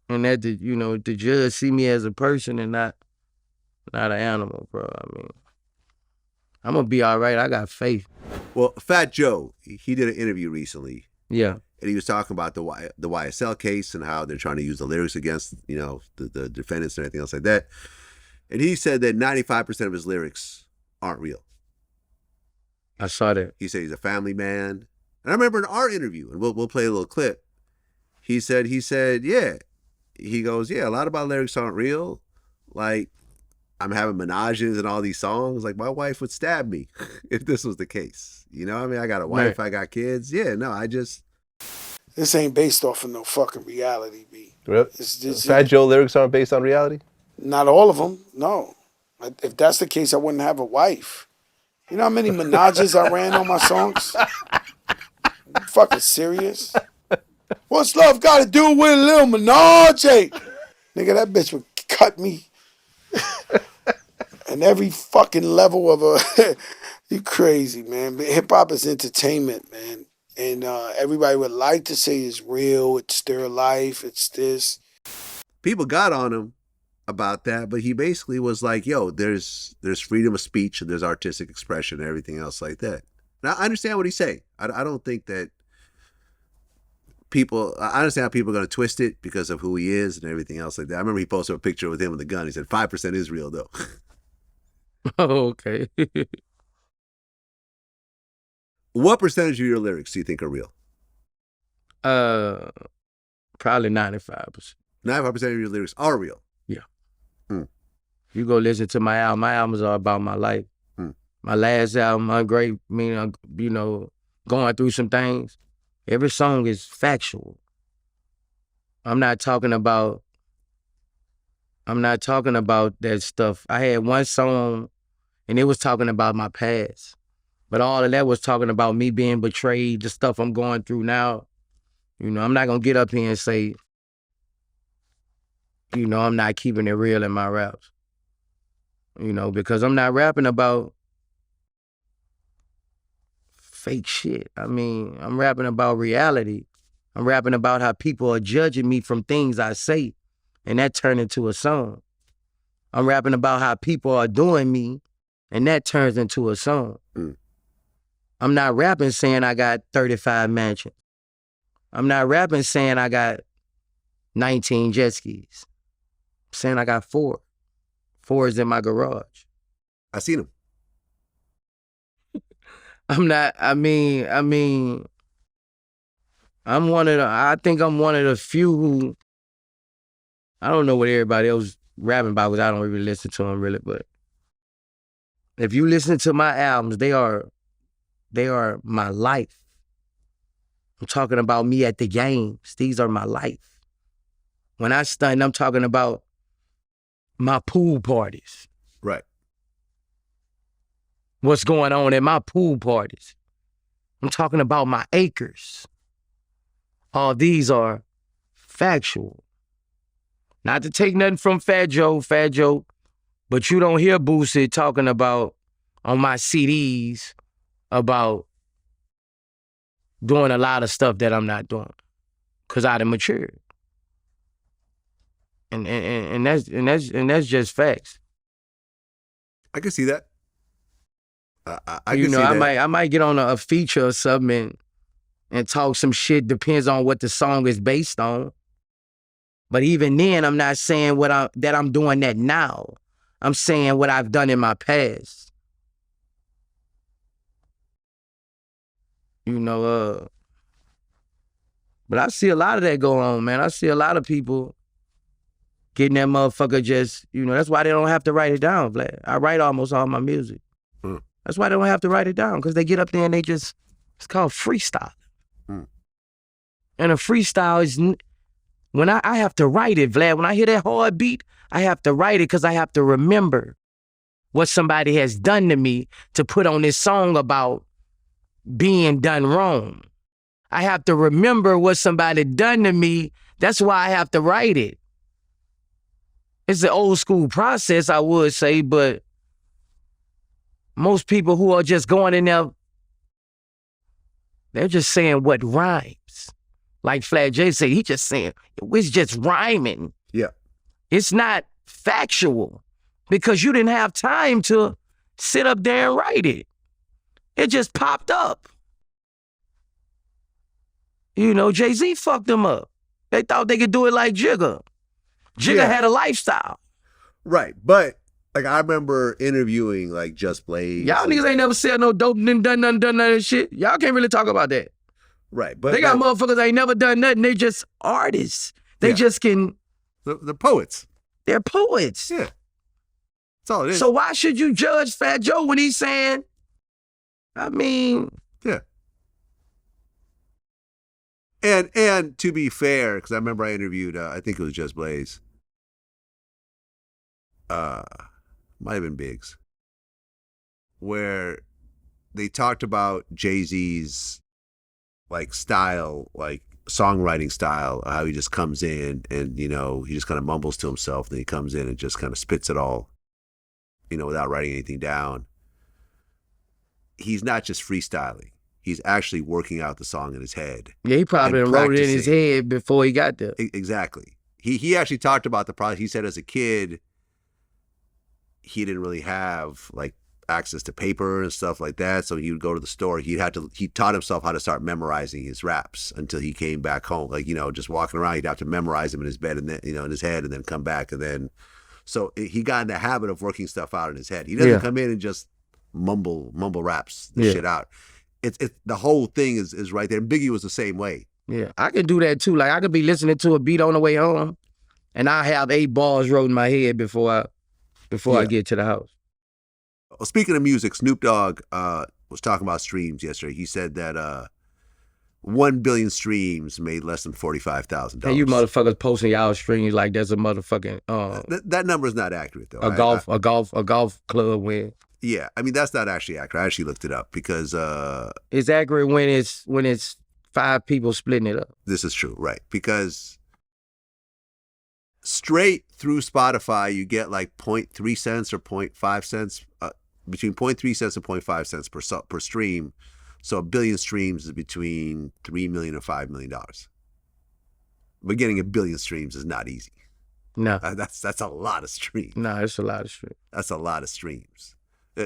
that the judge see me as a person and not an animal, bro. I mean, I'm gonna be all right. I got faith. Well, Fat Joe, he did an interview recently. Yeah. And he was talking about the YSL case and how they're trying to use the lyrics against, the defendants and everything else like that. And he said that 95% of his lyrics aren't real. I saw that. He said he's a family man. And I remember in our interview, and we'll play a little clip. He said, yeah. He goes, yeah, a lot of my lyrics aren't real. Like, I'm having menages and all these songs. Like, my wife would stab me if this was the case. I got a wife, I got kids. Yeah, no, This ain't based off of no fucking reality, B. Really? Fat Joe lyrics aren't based on reality? Not all of them, no. If that's the case, I wouldn't have a wife. You know how many menages I ran on my songs? You fucking serious? What's love got to do with a little menage? Nigga, that bitch would cut me. And every fucking level of a... You crazy, man. Hip-hop is entertainment, man. And everybody would like to say it's real, it's their life, it's this. People got on him about that, but he basically was like, yo, there's freedom of speech and there's artistic expression and everything else like that. Now, I understand what he's saying. I don't think that people, I understand how people are going to twist it because of who he is and everything else like that. I remember he posted a picture with him with a gun. He said 5% is real though. Oh, okay. What percentage of your lyrics do you think are real? Probably 95%. 95% of your lyrics are real. Yeah. You go listen to my album. My albums are about my life. My last album, Ungreat, you know, going through some things. Every song is factual. I'm not talking about that stuff. I had one song and it was talking about my past. But all of that was talking about me being betrayed, the stuff I'm going through now. You know, I'm not gonna get up here and say, you know, I'm not keeping it real in my raps. You know, because I'm not rapping about fake shit. I mean, I'm rapping about reality. I'm rapping about how people are judging me from things I say, and that turned into a song. I'm rapping about how people are doing me, and that turns into a song. I'm not rapping saying I got 35 mansions. I'm not rapping saying I got 19 jet skis. I'm saying I got 4. 4 is in my garage. I seen him. I think I'm one of the few who, I don't know what everybody else rapping about because I don't really listen to them really, but if you listen to my albums, they are my life. I'm talking about me at the games. These are my life. When I stunt, I'm talking about my pool parties. Right. What's going on at my pool parties. I'm talking about my acres. All these are factual. Not to take nothing from Fat Joe, but you don't hear Boosie talking about on my CDs about doing a lot of stuff that I'm not doing because I done matured. And that's just facts. I can see that. I you can know, see that. I might get on a feature or something and talk some shit. Depends on what the song is based on. But even then, I'm not saying that I'm doing that now. I'm saying what I've done in my past. You know, but I see a lot of that go on, man. I see a lot of people getting that motherfucker just, you know, that's why they don't have to write it down, Vlad. I write almost all my music. That's why they don't have to write it down, because they get up there and they just, it's called freestyle. And a freestyle is, when I have to write it, Vlad, when I hear that hard beat, I have to write it because I have to remember what somebody has done to me to put on this song about being done wrong. I have to remember what somebody done to me. That's why I have to write it. It's an old school process, I would say, but most people who are just going in there, they're just saying what rhymes. Like Flat J said, he just saying, it's just rhyming. Yeah. It's not factual because you didn't have time to sit up there and write it. It just popped up. You know, Jay-Z fucked them up. They thought they could do it like Jigga. Jigga had a lifestyle. Right, but like I remember interviewing like Just Blaze. Y'all niggas ain't never said no dope, done none of that shit. Y'all can't really talk about that. Right, but they got motherfuckers that ain't never done nothing. They just artists. They just can. They're poets. They're poets. Yeah, that's all it is. So why should you judge Fat Joe when he's saying? I mean, yeah. And to be fair, because I remember I interviewed, I think it was Just Blaze. Might have been Biggs, where they talked about Jay-Z's like style, like songwriting style, how he just comes in and, you know, he just kind of mumbles to himself, then he comes in and just kind of spits it all, you know, without writing anything down. He's not just freestyling. He's actually working out the song in his head. Yeah, he probably wrote it in his head before he got there. Exactly. He actually talked about the process. He said as a kid, he didn't really have like access to paper and stuff like that. So he would go to the store. He taught himself how to start memorizing his raps until he came back home. Like, just walking around, he'd have to memorize them in his bed and then, in his head, and then come back. And then, so he got in the habit of working stuff out in his head. He doesn't come in and just mumble raps the shit out. It's the whole thing is right there. Biggie was the same way. Yeah, I could do that too. Like, I could be listening to a beat on the way home, and I have 8 bars wrote in my head before I get to the house. Well, speaking of music, Snoop Dogg was talking about streams yesterday. He said that 1 billion streams made less than $45,000. And you motherfuckers posting y'all streams like there's a motherfucking that number is not accurate though. A golf club win. Yeah, I mean that's not actually accurate. I actually looked it up because it's accurate when it's 5 people splitting it up. This is true, right? Because straight through Spotify, you get like 0.3 cents or 0.5 cents, between 0.3 cents and 0.5 cents per stream. So 1 billion streams is between $3 million and $5 million. But getting 1 billion streams is not easy. No. That's a lot of streams. No, it's a lot of streams. That's a lot of streams.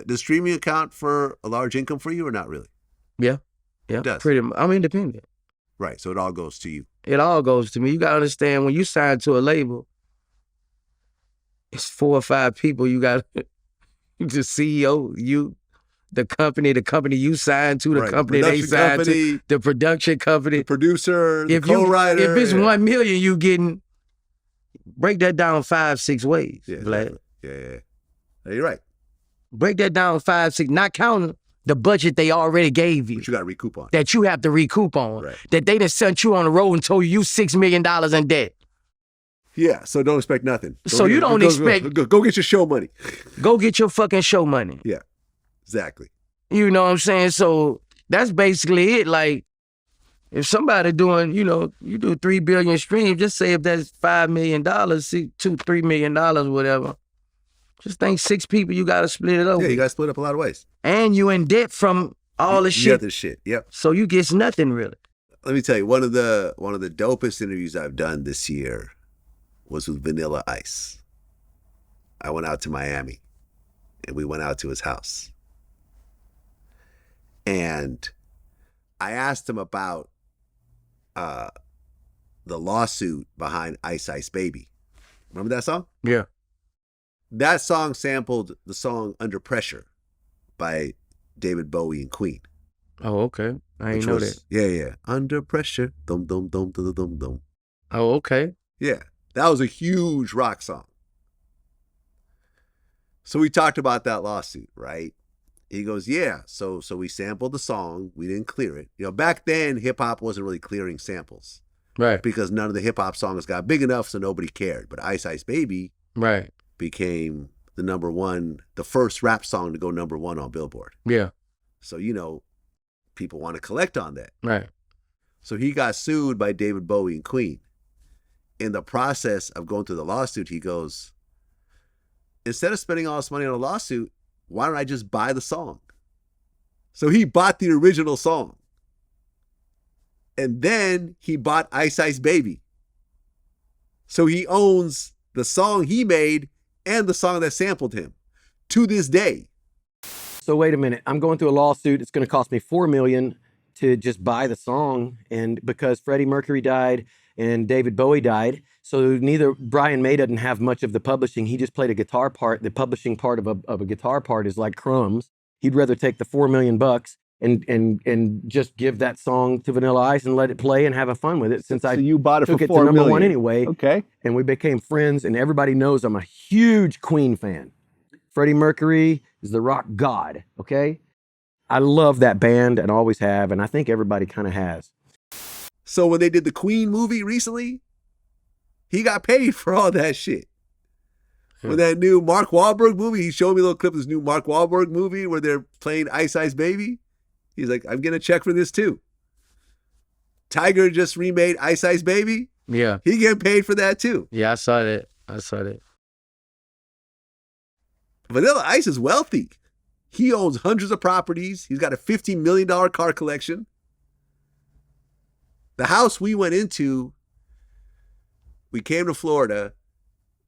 Does streaming account for a large income for you or not really? Yeah. It does. I'm independent. Right, so it all goes to you. It all goes to me. You got to understand, when you sign to a label, it's 4 or 5 people. You got the CEO, the company you signed to, the company they signed to, the production company, the producer, the co-writer. If it's 1 million, you getting, break that down 5-6 ways, yeah, Vlad. Yeah. You're right. Break that down 5-6, not counting the budget they already gave you. But you got to recoup on. That you have to recoup on. Right. That they done sent you on the road and told you $6 million in debt. Yeah, so don't expect nothing. Go get your show money. Go get your fucking show money. Yeah, exactly. You know what I'm saying? So that's basically it. Like, if somebody doing, you do 3 billion streams, just say if that's $5 million, $2-3 million, whatever. Just think 6 people, you got to split it up. Yeah, you got to split up a lot of ways. And you in debt from all the shit. Other shit, yep. So you get nothing really. Let me tell you, one of the dopest interviews I've done this year was with Vanilla Ice. I went out to Miami, and we went out to his house. And I asked him about the lawsuit behind Ice Ice Baby. Remember that song? Yeah. That song sampled the song Under Pressure by David Bowie and Queen. Oh, okay. I didn't know that. Yeah. Under Pressure. Dum, dum, dum, dum, dum, dum. Oh, okay. Yeah. That was a huge rock song. So we talked about that lawsuit, right? He goes, yeah. So we sampled the song. We didn't clear it. Back then, hip-hop wasn't really clearing samples. Right. Because none of the hip-hop songs got big enough, so nobody cared. But Ice Ice Baby became the first rap song to go #1 on Billboard. Yeah. So, people want to collect on that. Right. So he got sued by David Bowie and Queen. In the process of going through the lawsuit, he goes, instead of spending all this money on a lawsuit, why don't I just buy the song? So he bought the original song. And then he bought Ice Ice Baby. So he owns the song he made and the song that sampled him to this day. So wait a minute, I'm going through a lawsuit. It's going to cost me $4 million to just buy the song. And because Freddie Mercury died and David Bowie died, so neither Brian May doesn't have much of the publishing. He just played a guitar part. The publishing part of a guitar part is like crumbs. He'd rather take the $4 million and just give that song to Vanilla Ice and let it play and have fun with it. Since you bought it took for it $4 to million. #1 anyway. Okay. And we became friends, and everybody knows I'm a huge Queen fan. Freddie Mercury is the rock god, okay? I love that band and always have, and I think everybody kind of has. So when they did the Queen movie recently, he got paid for all that shit. When that new Mark Wahlberg movie, he showed me a little clip of this new Mark Wahlberg movie where they're playing Ice Ice Baby. He's like, I'm getting a check for this too. Tiger just remade Ice Ice Baby. Yeah. He getting paid for that too. Yeah, I saw that. Vanilla Ice is wealthy. He owns hundreds of properties. He's got a $50 million car collection. The house we went into, we came to Florida.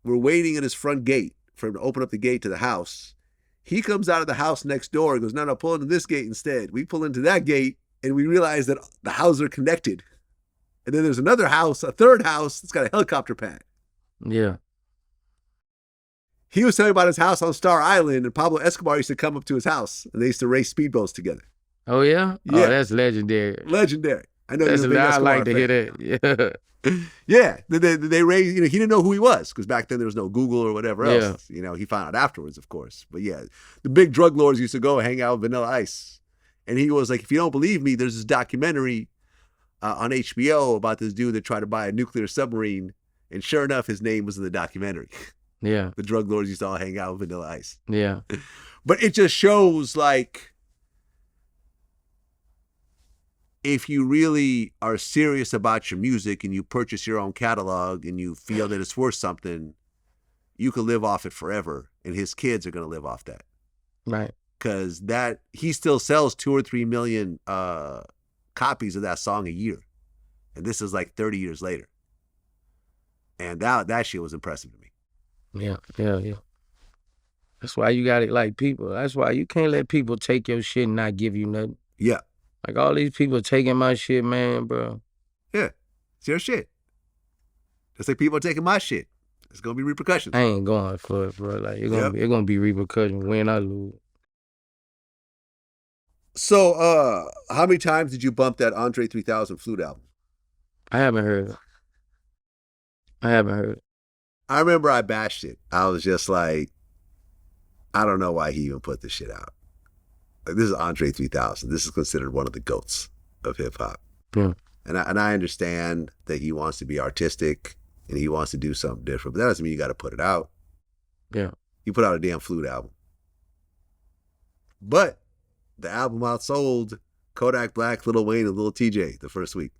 We're waiting at his front gate for him to open up the gate to the house. He comes out of the house next door and goes, no, pull into this gate instead. We pull into that gate and we realize that the houses are connected. And then there's another house, a third house that's got a helicopter pad. Yeah. He was telling about his house on Star Island, and Pablo Escobar used to come up to his house and they used to race speedboats together. Oh, yeah? Yeah. Oh, that's legendary. Legendary. I know That's you're a big I Escobar like to fan. hear that. Yeah. Yeah, they raised, he didn't know who he was because back then there was no Google or whatever else. Yeah. He found out afterwards, of course. But yeah, the big drug lords used to go hang out with Vanilla Ice. And he was like, if you don't believe me, there's this documentary on HBO about this dude that tried to buy a nuclear submarine. And sure enough, his name was in the documentary. Yeah. The drug lords used to all hang out with Vanilla Ice. Yeah. But it just shows like, if you really are serious about your music and you purchase your own catalog and you feel that it's worth something, you can live off it forever. And his kids are going to live off that. Right. Because he still sells 2 or 3 million copies of that song a year. And this is like 30 years later. And that shit was impressive to me. Yeah. That's why you got it like people. That's why you can't let people take your shit and not give you nothing. Yeah. Like all these people taking my shit, man, bro. Yeah. It's your shit. Just like people are taking my shit. It's going to be repercussions. I ain't going for it, bro. Like it's gonna be repercussions, win or lose. So, how many times did you bump that Andre 3000 Flute album? I haven't heard it. I remember I bashed it. I was just like, I don't know why he even put this shit out. Like, this is Andre 3000. This is considered one of the GOATs of hip hop. Yeah. And I understand that he wants to be artistic and he wants to do something different, but that doesn't mean you got to put it out. Yeah. He put out a damn Flute album. But the album outsold Kodak Black, Lil Wayne, and Lil TJ the first week.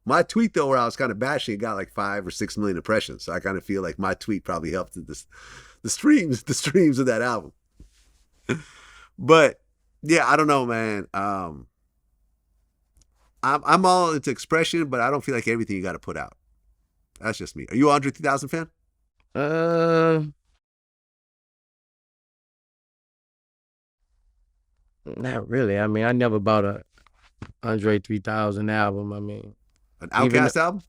My tweet, though, where I was kind of bashing, it got like 5 or 6 million impressions. So I kind of feel like my tweet probably helped the streams of that album. But yeah, I don't know, man. I'm all into expression, but I don't feel like everything you got to put out. That's just me. Are you an Andre 3000 fan? Not really. I mean, I never bought a Andre 3000 album. I mean, an Outkast album?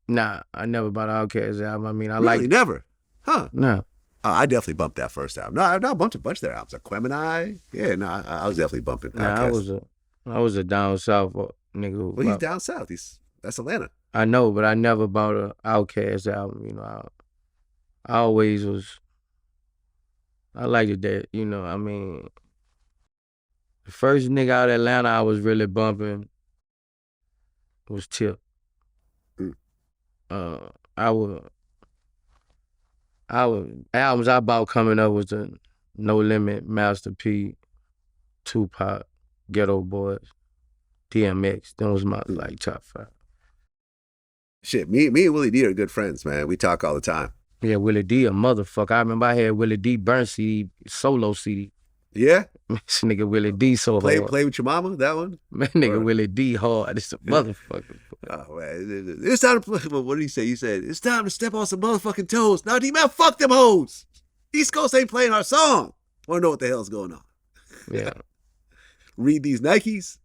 Nah, I never bought an Outkast album. I mean, I really? like Never? Huh? No. Oh, I definitely bumped that first album. No, I bumped a bunch of their albums. Like Quemini. Yeah, no, I was definitely bumping Outkast. I was a down south nigga. Well, he's down south. That's Atlanta. I know, but I never bought an Outkast album. I always was. I liked it that, I mean, the first nigga out of Atlanta I was really bumping was Tip. Albums I bought coming up was the No Limit, Master P, Tupac, Ghetto Boys, DMX. Those was my top 5. Shit, me and Willie D are good friends, man. We talk all the time. Yeah, Willie D a motherfucker. I remember I had Willie D burn CD, solo CD. Yeah? This nigga Willie D so hard. Play with your mama, that one? Man, nigga Willie D hard. It's a motherfucker. Oh, man. It's time to play. What did he say? He said, it's time to step on some motherfucking toes. Now, D-Man, fuck them hoes. East Coast ain't playing our song. Want to know what the hell's going on. Yeah. Read these Nikes.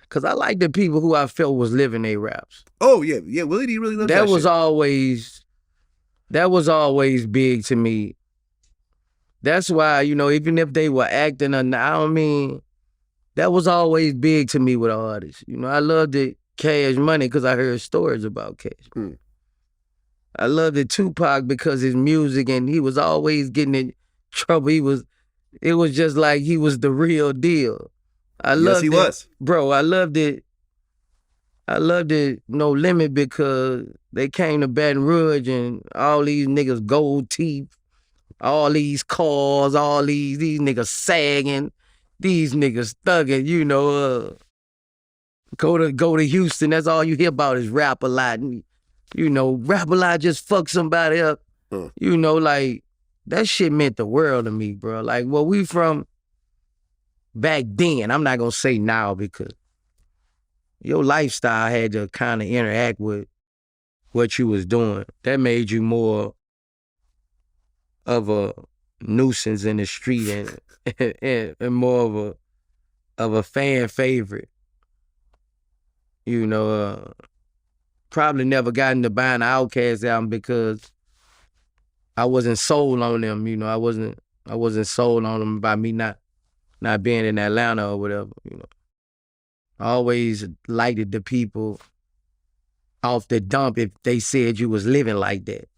Because I like the people who I felt was living their raps. Oh, yeah. Yeah, Willie D really loves that shit. That was always big to me. That's why, even if they were acting or not, that was always big to me with artists. I loved it Cash Money because I heard stories about Cash. I loved it Tupac because his music, and he was always getting in trouble. It was just like he was the real deal. Yes, he was. Bro, I loved it. No Limit because they came to Baton Rouge and all these niggas gold teeth, all these cars, all these niggas sagging, these niggas thugging, go to Houston, that's all you hear about is rap a lot. And, rap a lot just fuck somebody up. Like that shit meant the world to me, bro. Like where we from back then, I'm not gonna say now because your lifestyle had to kind of interact with what you was doing. That made you more of a nuisance in the street and more of a fan favorite. You know, probably never got into buying the Outkast album because I wasn't sold on them. You know, I wasn't sold on them by me not being in Atlanta or whatever. You know, I always liked the people off the dump if they said you was living like that,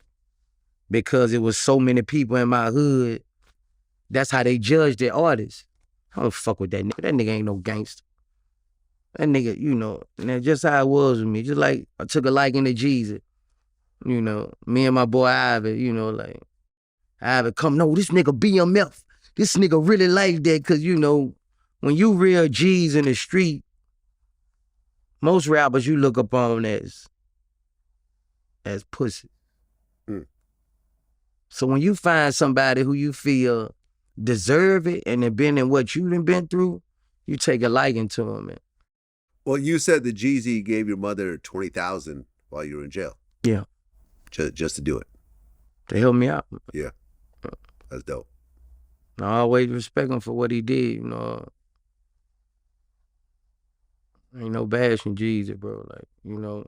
because it was so many people in my hood. That's how they judge their artists. I don't fuck with that nigga. That nigga ain't no gangster. That nigga, you know, and that's just how it was with me. Just like I took a liking to Jesus. You know, me and my boy Ivy, you know, like, Ivy come, no, this nigga BMF. This nigga really like that, because, you know, when you real G's in the street, most rappers you look upon as pussy. So when you find somebody who you feel deserve it and have been in what you done been through, you take a liking to him, man. Well, you said that Jeezy gave your mother $20,000 while you were in jail. Yeah. Just to do it. To help me out. Yeah. That's dope. I always respect him for what he did, you know. Ain't no bashing Jeezy, bro. Like, you know,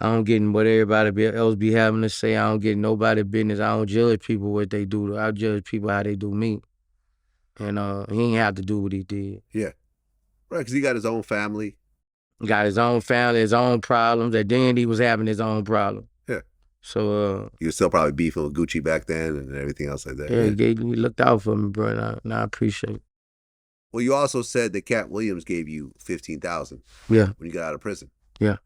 I don't get in what everybody else be having to say. I don't get nobody business. I don't judge people what they do. I judge people how they do me. And he ain't have to do what he did. Yeah. Right, because he got his own family. Got his own family, his own problems. And then he was having his own problem. Yeah. So he was still probably beefing with Gucci back then and everything else like that. Yeah, he looked out for me, bro, and I appreciate it. Well, you also said that Katt Williams gave you $15,000. Yeah. When you got out of prison. Yeah.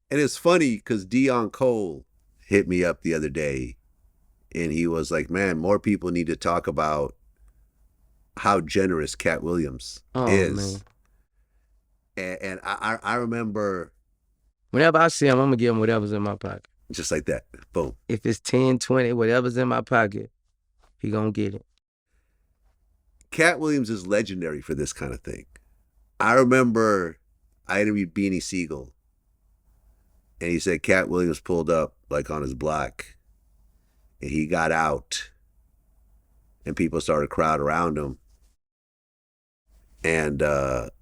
And it's funny because Dion Cole hit me up the other day, and he was like, "Man, more people need to talk about how generous Katt Williams is." Man. And I remember, whenever I see him, I'm gonna give him whatever's in my pocket. Just like that, boom. If it's 10, 20, whatever's in my pocket, he gonna get it. Katt Williams is legendary for this kind of thing. I remember I interviewed Beanie Siegel, and he said Katt Williams pulled up like on his block, and he got out, and people started crowd around him. And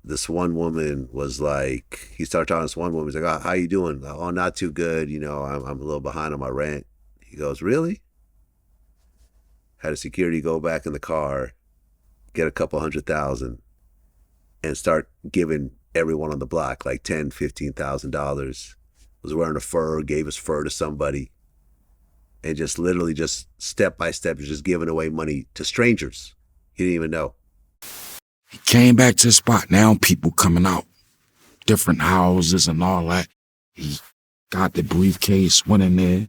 this one woman was like, he started talking to this one woman. He's like, "Oh, how you doing?" "Oh, not too good. You know, I'm a little behind on my rent." He goes, "Really?" Had a security go back in the car, get a couple $100,000, and start giving everyone on the block like $10,000, $15,000. Was wearing a fur, gave his fur to somebody, and just literally just step by step, just giving away money to strangers he didn't even know. He came back to the spot. Now people coming out, different houses and all that. He got the briefcase, went in there,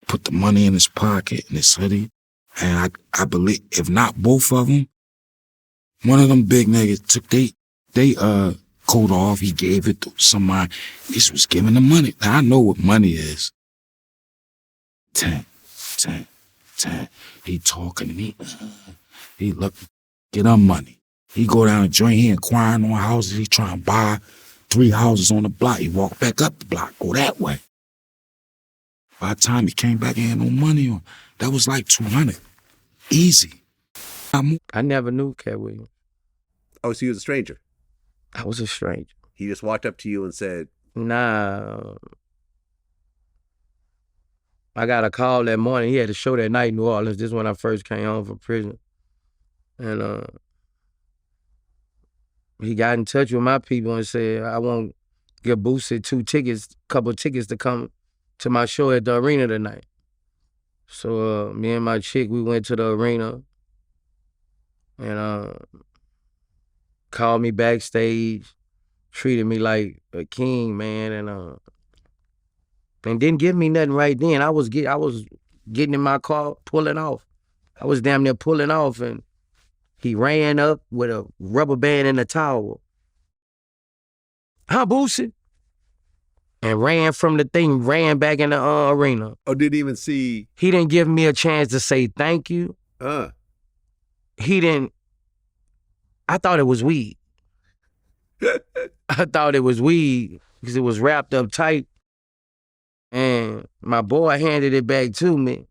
put the money in his pocket, in his hoodie. And I believe, if not both of them, one of them big niggas took they coat off. He gave it to somebody. This was giving the money. Now I know what money is. 10. He talking to me. He look, get him money. He go down and joint, he inquiring on houses. He trying to buy 3 houses on the block. He walk back up the block, go that way. By the time he came back, he had no money on. That was like 200. Easy. I never knew Katt Williams. Oh, so he was a stranger? I was a stranger. He just walked up to you and said, "Nah." I got a call that morning. He had a show that night in New Orleans. This is when I first came home from prison. And he got in touch with my people and said, "I want to give Boosie couple tickets to come to my show at the arena tonight." So me and my chick, we went to the arena and called me backstage, treated me like a king, man, and didn't give me nothing right then. I was getting in my car, pulling off. I was damn near pulling off, and he ran up with a rubber band and a towel. "Huh, Boosie?" And ran from the thing, ran back in the arena. Oh, didn't even see. He didn't give me a chance to say thank you. He didn't. I thought it was weed. I thought it was weed because it was wrapped up tight. And my boy handed it back to me.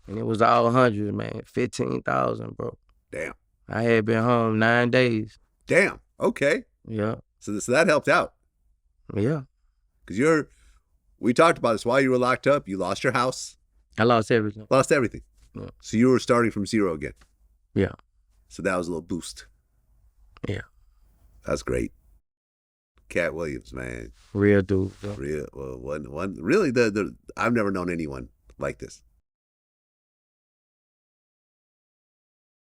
And it was all hundreds, man. 15,000, bro. Damn. I had been home 9 days. Damn. Okay. Yeah. So that helped out. Yeah. Because we talked about this while you were locked up. You lost your house. I lost everything. Lost everything. Yeah. So you were starting from zero again. Yeah. So that was a little boost. Yeah. That's great. Katt Williams, man. Real dude. Bro. Real. Well, one. Really, I've never known anyone like this.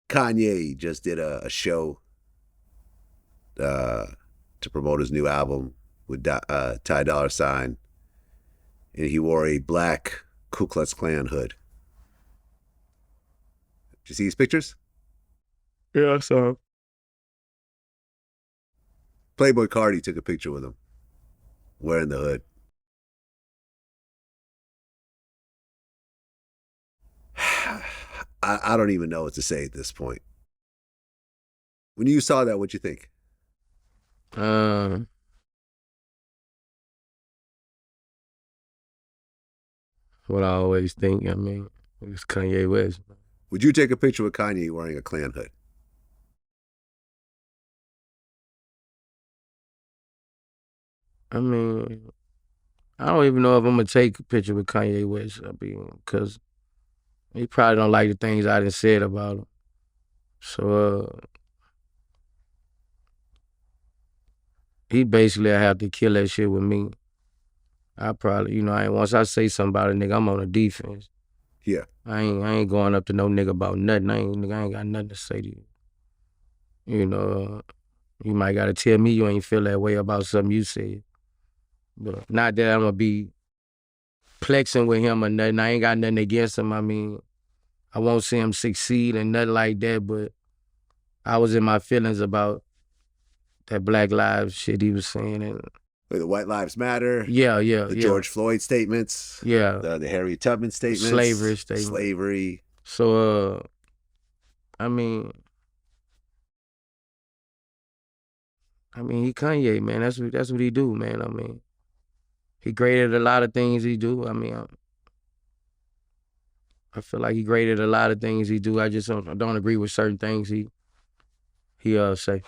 Kanye just did a show to promote his new album with Ty Dolla $ign, and he wore a black Ku Klux Klan hood. Did you see his pictures? Yeah, I saw him. Playboy Cardi took a picture with him wearing the hood. I don't even know what to say at this point. When you saw that, what'd you think? What I always think, I mean, it's Kanye West. Would you take a picture with Kanye wearing a Klan hood? I mean, I don't even know if I'm gonna take a picture with Kanye West. I mean, because he probably don't like the things I done said about him. So, he basically have to kill that shit with me. I probably, once I say something about a nigga, I'm on the defense. Yeah. I ain't going up to no nigga about nothing. I ain't got nothing to say to you. You might gotta tell me you ain't feel that way about something you said. But not that I'm gonna be plexing with him or nothing. I ain't got nothing against him. I mean, I won't see him succeed and nothing like that, but I was in my feelings about that Black Lives shit he was saying. And the White Lives Matter. Yeah. The George Floyd statements. Yeah. The Harriet Tubman statements. Slavery statements. Slavery. So, I mean, he Kanye, man. That's what he do, man. I mean, he great at a lot of things he do. I mean, I feel like he great at a lot of things he do. I just don't agree with certain things he say.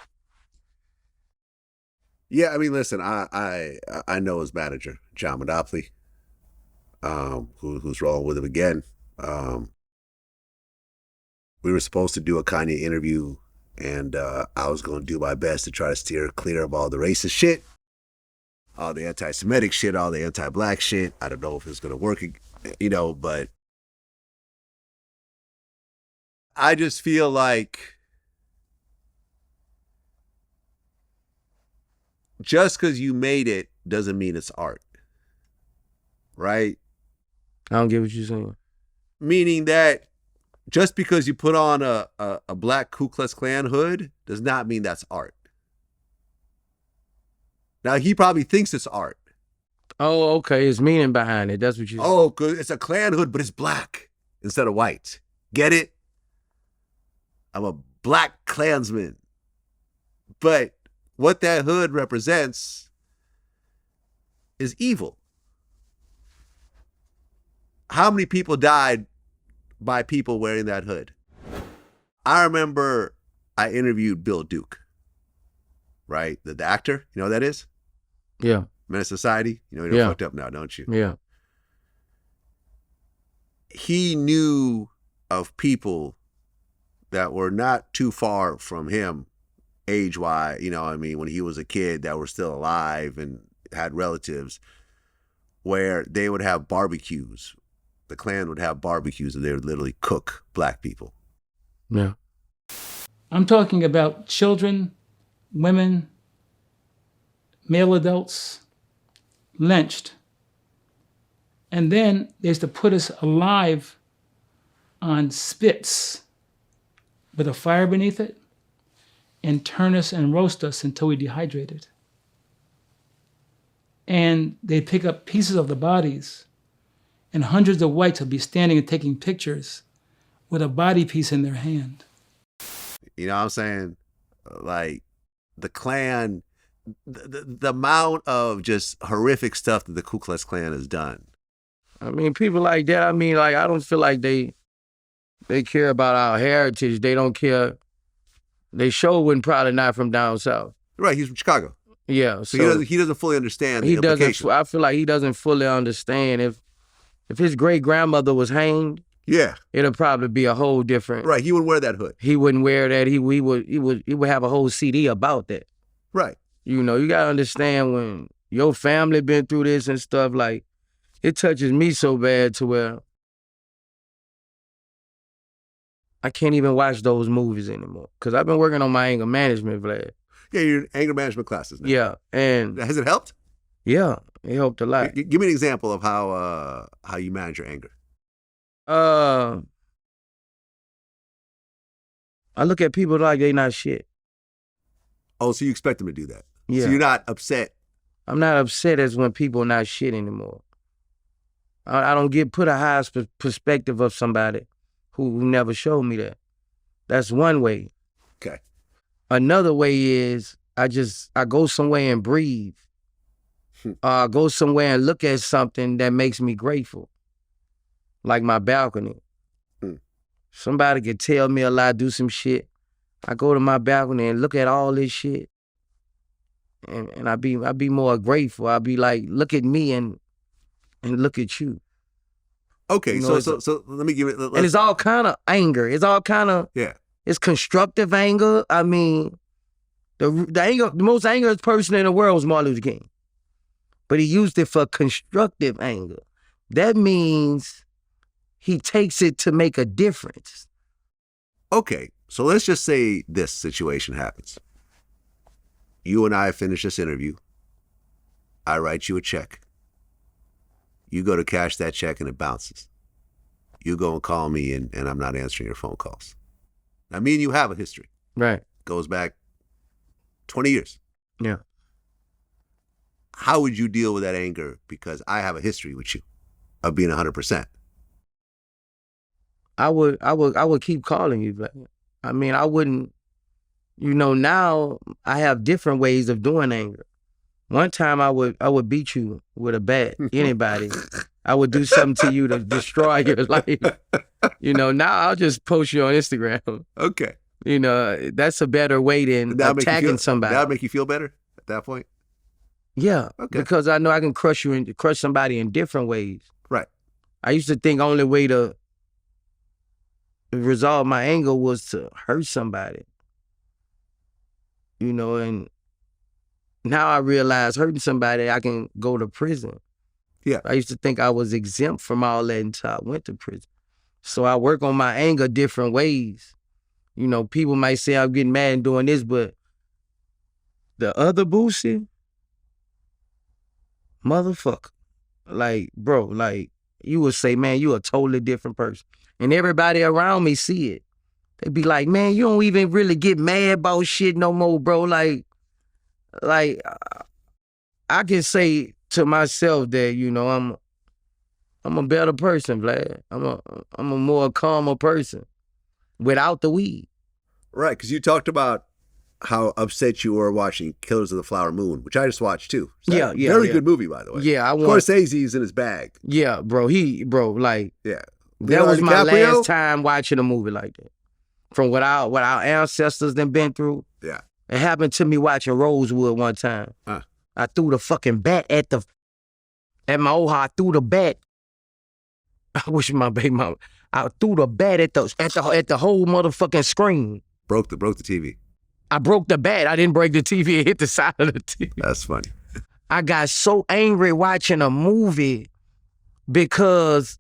Yeah, I mean, listen, I know his manager, John Monopoly, who's rolling with him again. We were supposed to do a Kanye interview, and I was going to do my best to try to steer clear of all the racist shit, all the anti-Semitic shit, all the anti-Black shit. I don't know if it's going to work, but I just feel like just because you made it doesn't mean it's art, right? I don't get what you're saying. Meaning that just because you put on a black Ku Klux Klan hood does not mean that's art. Now, he probably thinks it's art. Oh, okay. It's meaning behind it. That's what you... Oh, good. It's a Klan hood, but it's black instead of white. Get it? I'm a black Klansman. But what that hood represents is evil. How many people died by people wearing that hood? I remember I interviewed Bill Duke, right? The actor, you know who that is? Yeah. Menace Society? You're Yeah. fucked up now, don't you? Yeah. He knew of people that were not too far from him age-wise, when he was a kid that were still alive and had relatives, where they would have barbecues. The Klan would have barbecues and they would literally cook black people. Yeah. I'm talking about children, women, male adults, lynched. And then they used to put us alive on spits with a fire beneath it and turn us and roast us until we dehydrated. And they'd pick up pieces of the bodies, and hundreds of whites would be standing and taking pictures with a body piece in their hand. You know what I'm saying? Like, the Klan, the amount of just horrific stuff that the Ku Klux Klan has done. I mean, people like that, I don't feel like they They care about our heritage. They don't care. They sure wouldn't probably not from down south. Right, he's from Chicago. Yeah, so he doesn't fully understand the implications. I feel like he doesn't fully understand. If his great grandmother was hanged, it'll probably be a whole different. Right, he wouldn't wear that hood. He wouldn't wear that. He would have a whole CD about that. Right. You know, you gotta understand when your family been through this and stuff. Like, it touches me so bad to where I can't even watch those movies anymore. Cause I've been working on my anger management, Vlad. Yeah, you're in anger management classes now. Yeah, and has it helped? Yeah, it helped a lot. Give me an example of how you manage your anger. I look at people like they not shit. Oh, so you expect them to do that? Yeah. So you're not upset? I'm not upset as when people not shit anymore. I don't put a high perspective of somebody who never showed me that. That's one way. Okay. Another way is I go somewhere and breathe. I go somewhere and look at something that makes me grateful. Like my balcony. Somebody could tell me a lot, do some shit. I go to my balcony and look at all this shit. And I be more grateful. I be like, look at me and look at you. Okay, you know, so let me give it. And it's all kind of anger. It's all kind of It's constructive anger. I mean, the most angry person in the world was Martin Luther King, but he used it for constructive anger. That means he takes it to make a difference. Okay, so let's just say this situation happens. You and I finish this interview. I write you a check. You go to cash that check and it bounces. You go and call me and I'm not answering your phone calls. Now, me and you have a history. Right. Goes back 20 years. Yeah. How would you deal with that anger? Because I have a history with you of being 100%. I would keep calling you. I mean, I wouldn't, now I have different ways of doing anger. One time I would beat you with a bat, anybody. I would do something to you to destroy your life. Now I'll just post you on Instagram. Okay. That's a better way than attacking somebody. That'll make you feel better at that point? Yeah. Okay. Because I know I can crush somebody in different ways. Right. I used to think only way to resolve my anger was to hurt somebody. And now I realize hurting somebody, I can go to prison. Yeah. I used to think I was exempt from all that until I went to prison. So I work on my anger different ways. People might say I'm getting mad and doing this, but the other Boosie, motherfucker, bro, you would say, man, you a totally different person. And everybody around me see it. They be like, man, you don't even really get mad about shit no more, bro. Like I can say to myself that, I'm a better person, Vlad. I'm a more calmer person without the weed. Right, because you talked about how upset you were watching Killers of the Flower Moon, which I just watched too. Yeah. Very good movie, by the way. Yeah, Scorsese's in his bag. Yeah, bro. Yeah. That was my last time watching a movie like that. From what our ancestors done been through. Yeah. It happened to me watching Rosewood one time. I threw the fucking bat at my old house. I threw the bat. I wish my baby mama. I threw the bat at the whole motherfucking screen. Broke the TV. I broke the bat. I didn't break the TV. It hit the side of the TV. That's funny. I got so angry watching a movie because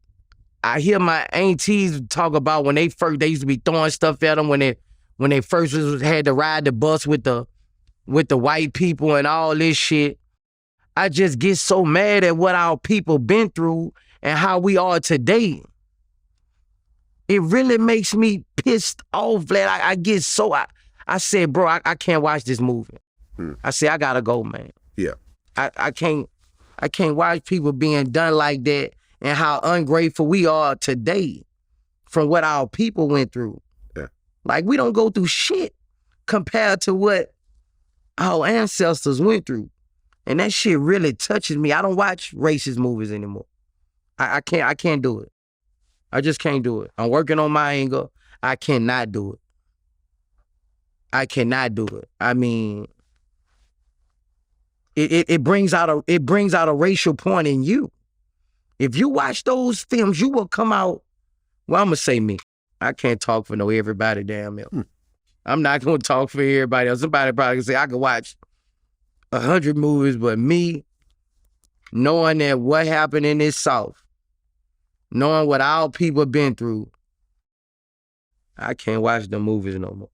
I hear my aunties talk about when they used to be throwing stuff at them when they first had to ride the bus with the white people and all this shit. I just get so mad at what our people been through and how we are today. It really makes me pissed off, Vlad. I get so, I said, bro, I can't watch this movie. I said, I gotta go, man. Yeah. I can't watch people being done like that and how ungrateful we are today from what our people went through. Yeah. Like, we don't go through shit compared to what our ancestors went through. And that shit really touches me. I don't watch racist movies anymore. I can't do it. I just can't do it. I'm working on my anger. I cannot do it. I cannot do it. I mean, it brings out a racial point in you. If you watch those films, you will come out. Well, I'm gonna say me. I can't talk for no everybody damn else. I'm not gonna talk for everybody else. Somebody probably can say I could watch 100 movies, but me, knowing that what happened in this South, knowing what our people been through, I can't watch the movies no more.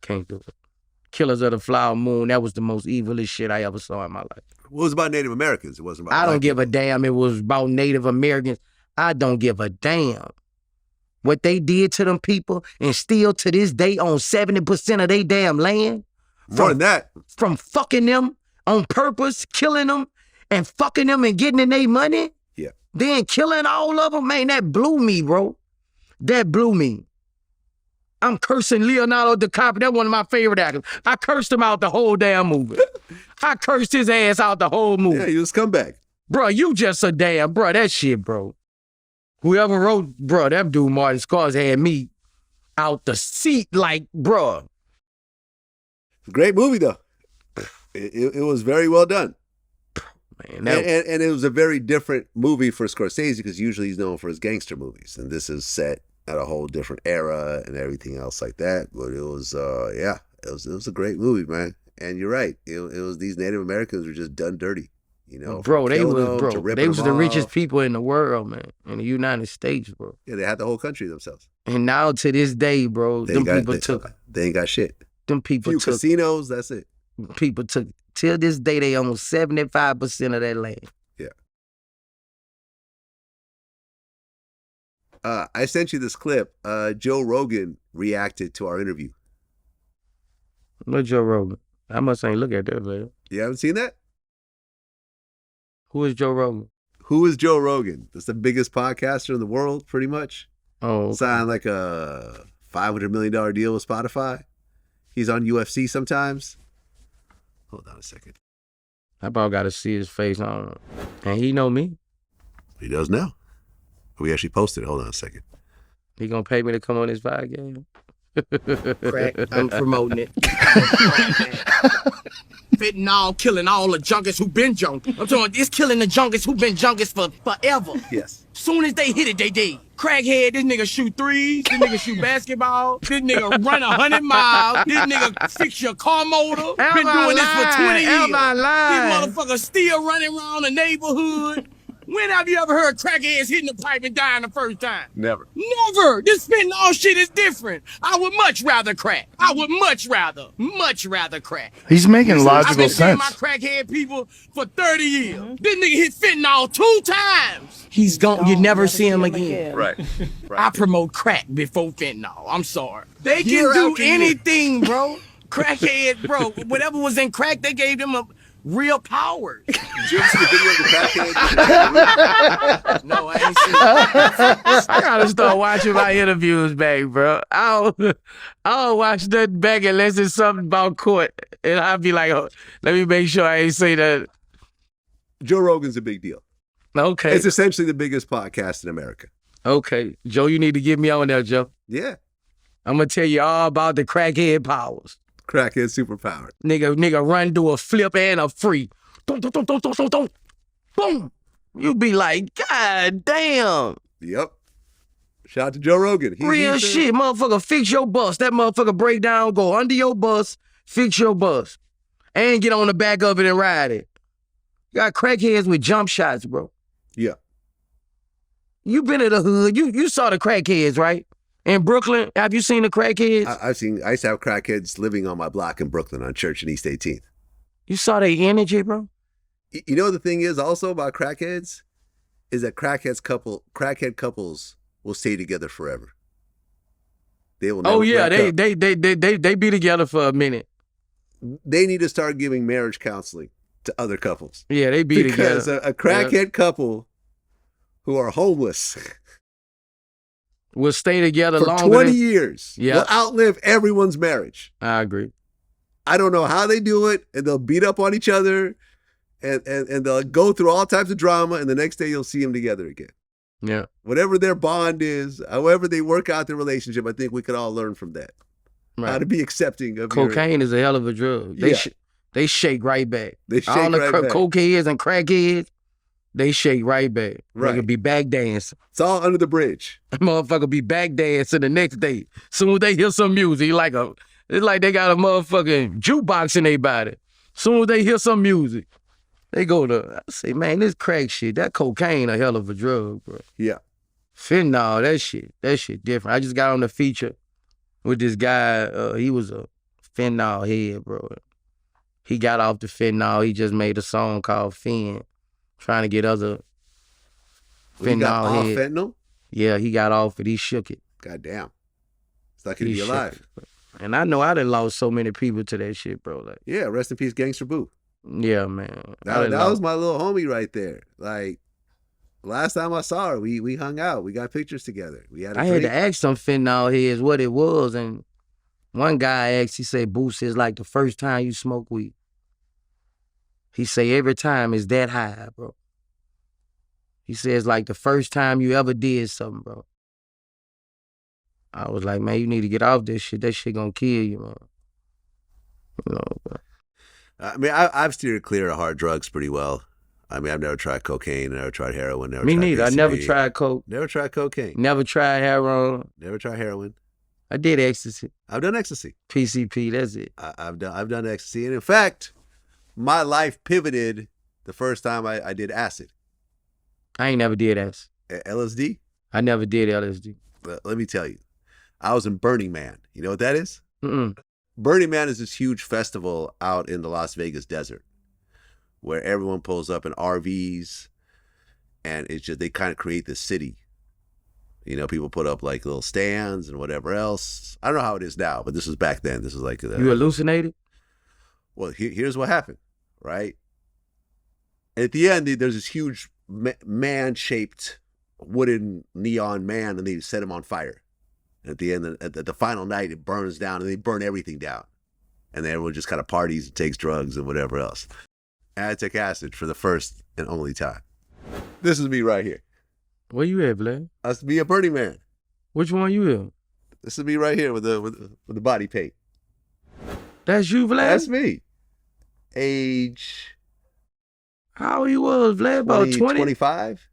Can't do it. Killers of the Flower Moon, that was the most evilest shit I ever saw in my life. What was about Native Americans? It wasn't about I don't black give a people. damn. It was about Native Americans. I don't give a damn. What they did to them people, and still to this day on 70% of their damn land. More than that. From fucking them on purpose, killing them, and fucking them and getting in their money. Yeah. Then killing all of them, man, that blew me, bro. That blew me. I'm cursing Leonardo DiCaprio. That's one of my favorite actors. I cursed him out the whole damn movie. I cursed his ass out the whole movie. Yeah, he was scumbag. Bro, you just a damn, bro, that shit, bro. Whoever wrote, bro, that dude Martin Scorsese had me out the seat like, bro. Great movie, though. It was very well done. Man, and it was a very different movie for Scorsese because usually he's known for his gangster movies. And this is set at a whole different era and everything else like that. But it was, it was a great movie, man. And you're right. It was these Native Americans were just done dirty. You know, bro, they was the richest off. people in the world, man, in the United States, bro. Yeah, they had the whole country themselves. And now to this day, bro, They them people took. They ain't got shit. Them people Few took casinos. That's it. People took till this day. They own 75% of that land. Yeah. I sent you this clip. Joe Rogan reacted to our interview. What Joe Rogan? I must ain't look at that, man. You haven't seen that? Who is Joe Rogan? Who is Joe Rogan? That's the biggest podcaster in the world, pretty much. Oh, okay. Signed like a $500 million deal with Spotify. He's on UFC sometimes. Hold on a second. I about got to see his face on, and he know me. He does now. We actually posted it. Hold on a second. He gonna pay me to come on his podcast? Crack, I'm promoting it. Fentanyl killing all the junkies who been junk. I'm talking, it's killing the junkies who been junkies for forever. Yes. Soon as they hit it, they dead. Crackhead, this nigga shoot threes, this nigga shoot basketball, this nigga run 100 miles, this nigga fix your car motor, been doing this for 20 years. These motherfuckers still running around the neighborhood. When have you ever heard crackheads hitting the pipe and dying the first time? Never. Never. This fentanyl shit is different. I would much rather crack. I would much rather crack. He's making logical sense. I've been seeing sense. my crackhead people for 30 years. This nigga hit fentanyl 2 times. He's gone. You never see him again. Right. I promote crack before fentanyl. I'm sorry. They can do anything, bro. Crackhead, bro. Whatever was in crack, they gave them a real power. Did you ever see the video of the crackhead? No, I ain't seen it. I gotta start watching my interviews back, bro. I don't watch nothing back unless it's something about court, and I'll be like, oh, let me make sure I ain't say that. Joe Rogan's a big deal. Okay. It's essentially the biggest podcast in America. Okay. Joe, you need to get me on there, Joe. Yeah. I'm gonna tell you all about the crackhead powers. Crackhead superpower. Nigga run do a flip and a free. Boom. You be like, God damn. Yep. Shout out to Joe Rogan. Real shit. Motherfucker, fix your bus. That motherfucker break down, go under your bus, fix your bus. And get on the back of it and ride it. You got crackheads with jump shots, bro. Yeah. You been in the hood. You saw the crackheads, right? In Brooklyn, have you seen the crackheads? I used to have crackheads living on my block in Brooklyn on Church and East 18th. You saw their energy, bro? You know what the thing is also about crackheads? Is that crackhead couples will stay together forever. They will never break up. They be together for a minute. They need to start giving marriage counseling to other couples. Yeah, they be together. Because a crackhead couple who are homeless will stay together for longer 20 than, years. Yeah. Will outlive everyone's marriage. I agree. I don't know how they do it, and they'll beat up on each other, and they'll go through all types of drama, and the next day you'll see them together again. Yeah. Whatever their bond is, however they work out their relationship, I think we could all learn from that. Right. How to be accepting of cocaine is a hell of a drug. They shake right back. They shake all the right back. cokeheads and crackheads, they shake right back. Right. Nigga be back dancing. It's all under the bridge. Motherfucker be back dancing the next day. Soon as they hear some music, it's like they got a motherfucking jukebox in their body. Soon as they hear some music, they go to, I say, man, this crack shit, that cocaine a hell of a drug, bro. Yeah. Fentanyl, that shit different. I just got on the feature with this guy. He was a fentanyl head, bro. He got off the fentanyl. He just made a song called Fen, trying to get other fentanyl He got off head. fentanyl? Yeah, he got off it. He shook it. God damn. It's lucky to He be shook alive. it. And I know I done lost so many people to that shit, bro. Like, Yeah, rest in peace, Gangster Boo. yeah, man. That was my little homie right there. Like, last time I saw her, we hung out. We got pictures together. We had a I had drink. to ask some fentanyl heads what it was, and one guy asked, he said, Boosie, it's like the first time you smoke weed. He say every time it's that high, bro. He says like the first time you ever did something, bro. I was like, man, you need to get off this shit. That shit gonna kill you, man. You know, bro. I mean, I've steered clear of hard drugs pretty well. I mean, I've never tried cocaine, never tried heroin, never Me tried neither. I PCP. never tried coke. Never tried cocaine. Never tried heroin. Never tried heroin. I did ecstasy. I've done ecstasy. PCP, that's it. I've done ecstasy. And in fact, my life pivoted the first time I did acid. I ain't never did acid. LSD? I never did LSD. Let me tell you. I was in Burning Man. You know what that is? Mm-mm. Burning Man is this huge festival out in the Las Vegas desert where everyone pulls up in RVs and it's just, they kind of create this city. You know, people put up like little stands and whatever else. I don't know how it is now, but this was back then. This was like... You hallucinated? Well, here's what happened, right? At the end, there's this huge man-shaped wooden neon man, and they set him on fire. At the end, at the final night, it burns down, and they burn everything down. And then everyone just kind of parties and takes drugs and whatever else. And I took acid for the first and only time. This is me right here. Where you at, Vlad? That's me, a Burning Man. Which one you in? This is me right here with the body paint. That's you, Vlad? That's me. Age... How old you was, Vlad? About 20? 25?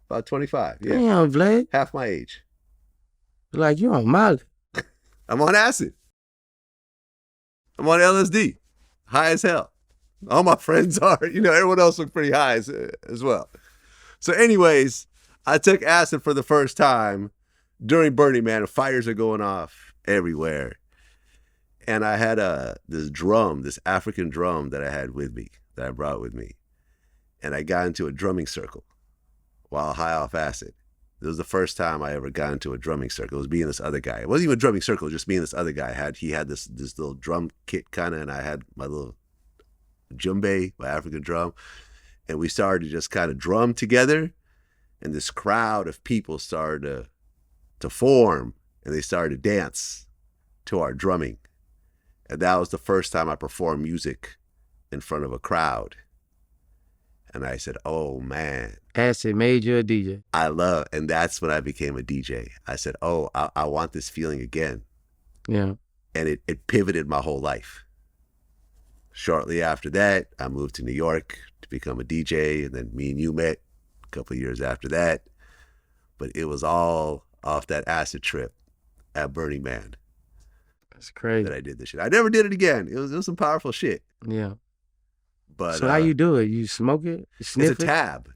About 25, yeah. Damn, Vlad. Half my age. Like, you on Molly. I'm on acid. I'm on LSD. High as hell. All my friends are. You know, everyone else looked pretty high as well. So anyways, I took acid for the first time during Burning Man. Fires are going off everywhere. And I had this African drum that I had with me, that I brought with me. And I got into a drumming circle while high off acid. It was the first time I ever got into a drumming circle. It was me and this other guy. It wasn't even a drumming circle, just me and this other guy. He had this little drum kit kind of, and I had my little djembe, my African drum. And we started to just kind of drum together. And this crowd of people started to form, and they started to dance to our drumming. And that was the first time I performed music in front of a crowd. And I said, oh man. Acid made you a DJ. And that's when I became a DJ. I said, oh, I want this feeling again. Yeah. And it pivoted my whole life. Shortly after that, I moved to New York to become a DJ. And then me and you met a couple of years after that. But it was all off that acid trip at Burning Man. That's crazy. That I did this shit. I never did it again. It was some powerful shit. Yeah. But so how you do it? You smoke it? You sniff it's a tab.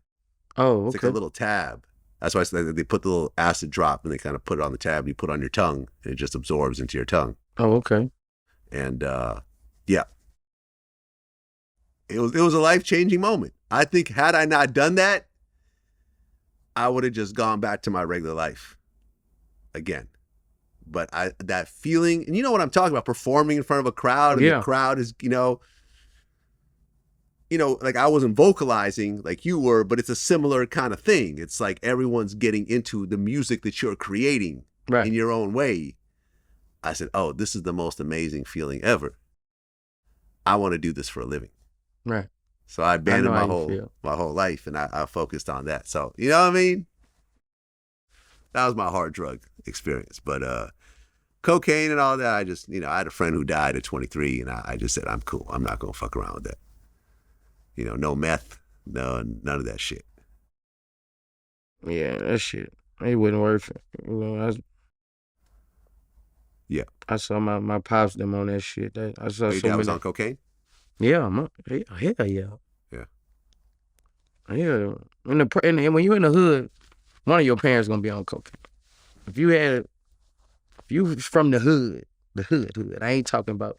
Oh, okay. It's like a little tab. That's why they put the little acid drop and they kind of put it on the tab and you put it on your tongue and it just absorbs into your tongue. Oh, okay. And yeah. It was a life-changing moment. I think had I not done that, I would have just gone back to my regular life again. But that feeling, and you know what I'm talking about, performing in front of a crowd, and the crowd is, you know, like I wasn't vocalizing like you were, but it's a similar kind of thing. It's like everyone's getting into the music that you're creating in your own way. I said, oh, this is the most amazing feeling ever. I want to do this for a living. Right. So I abandoned my whole life and I focused on that. So, you know what I mean? That was my hard drug experience. But cocaine and all that, I just, I had a friend who died at 23, and I just said, I'm cool. I'm not going to fuck around with that. No meth, none of that shit. Yeah, that shit, it wouldn't work. Yeah. I saw my pops them on that shit. I saw Your dad was on cocaine? Yeah, hell yeah. Yeah. Yeah. And when you're in the hood, one of your parents gonna be on cocaine. If you from the hood, I ain't talking about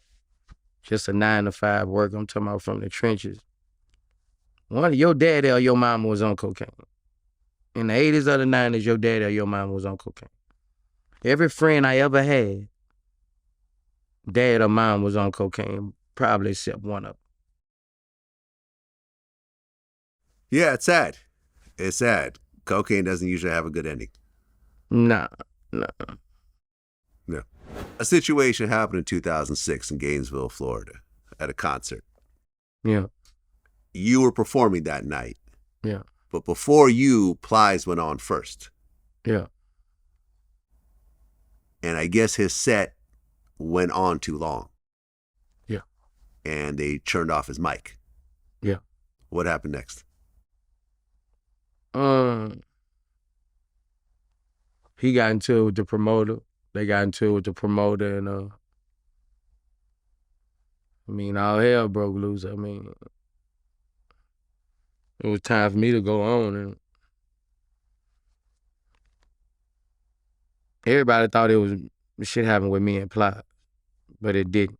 just a 9-to-5 work. I'm talking about from the trenches. One of your daddy or your mama was on cocaine. In the 80s or the 90s, your daddy or your mama was on cocaine. Every friend I ever had, dad or mom was on cocaine, probably except one of them. Yeah, it's sad. It's sad. Cocaine doesn't usually have a good ending. Nah. No. A situation happened in 2006 in Gainesville, Florida, at a concert. Yeah. You were performing that night. Yeah. But before you, Plies went on first. Yeah. And I guess his set went on too long. Yeah. And they turned off his mic. Yeah. What happened next? He got into it with the promoter. They got into it with the promoter, and all hell broke loose. It was time for me to go on, and everybody thought it was shit happened with me and Plies, but it didn't.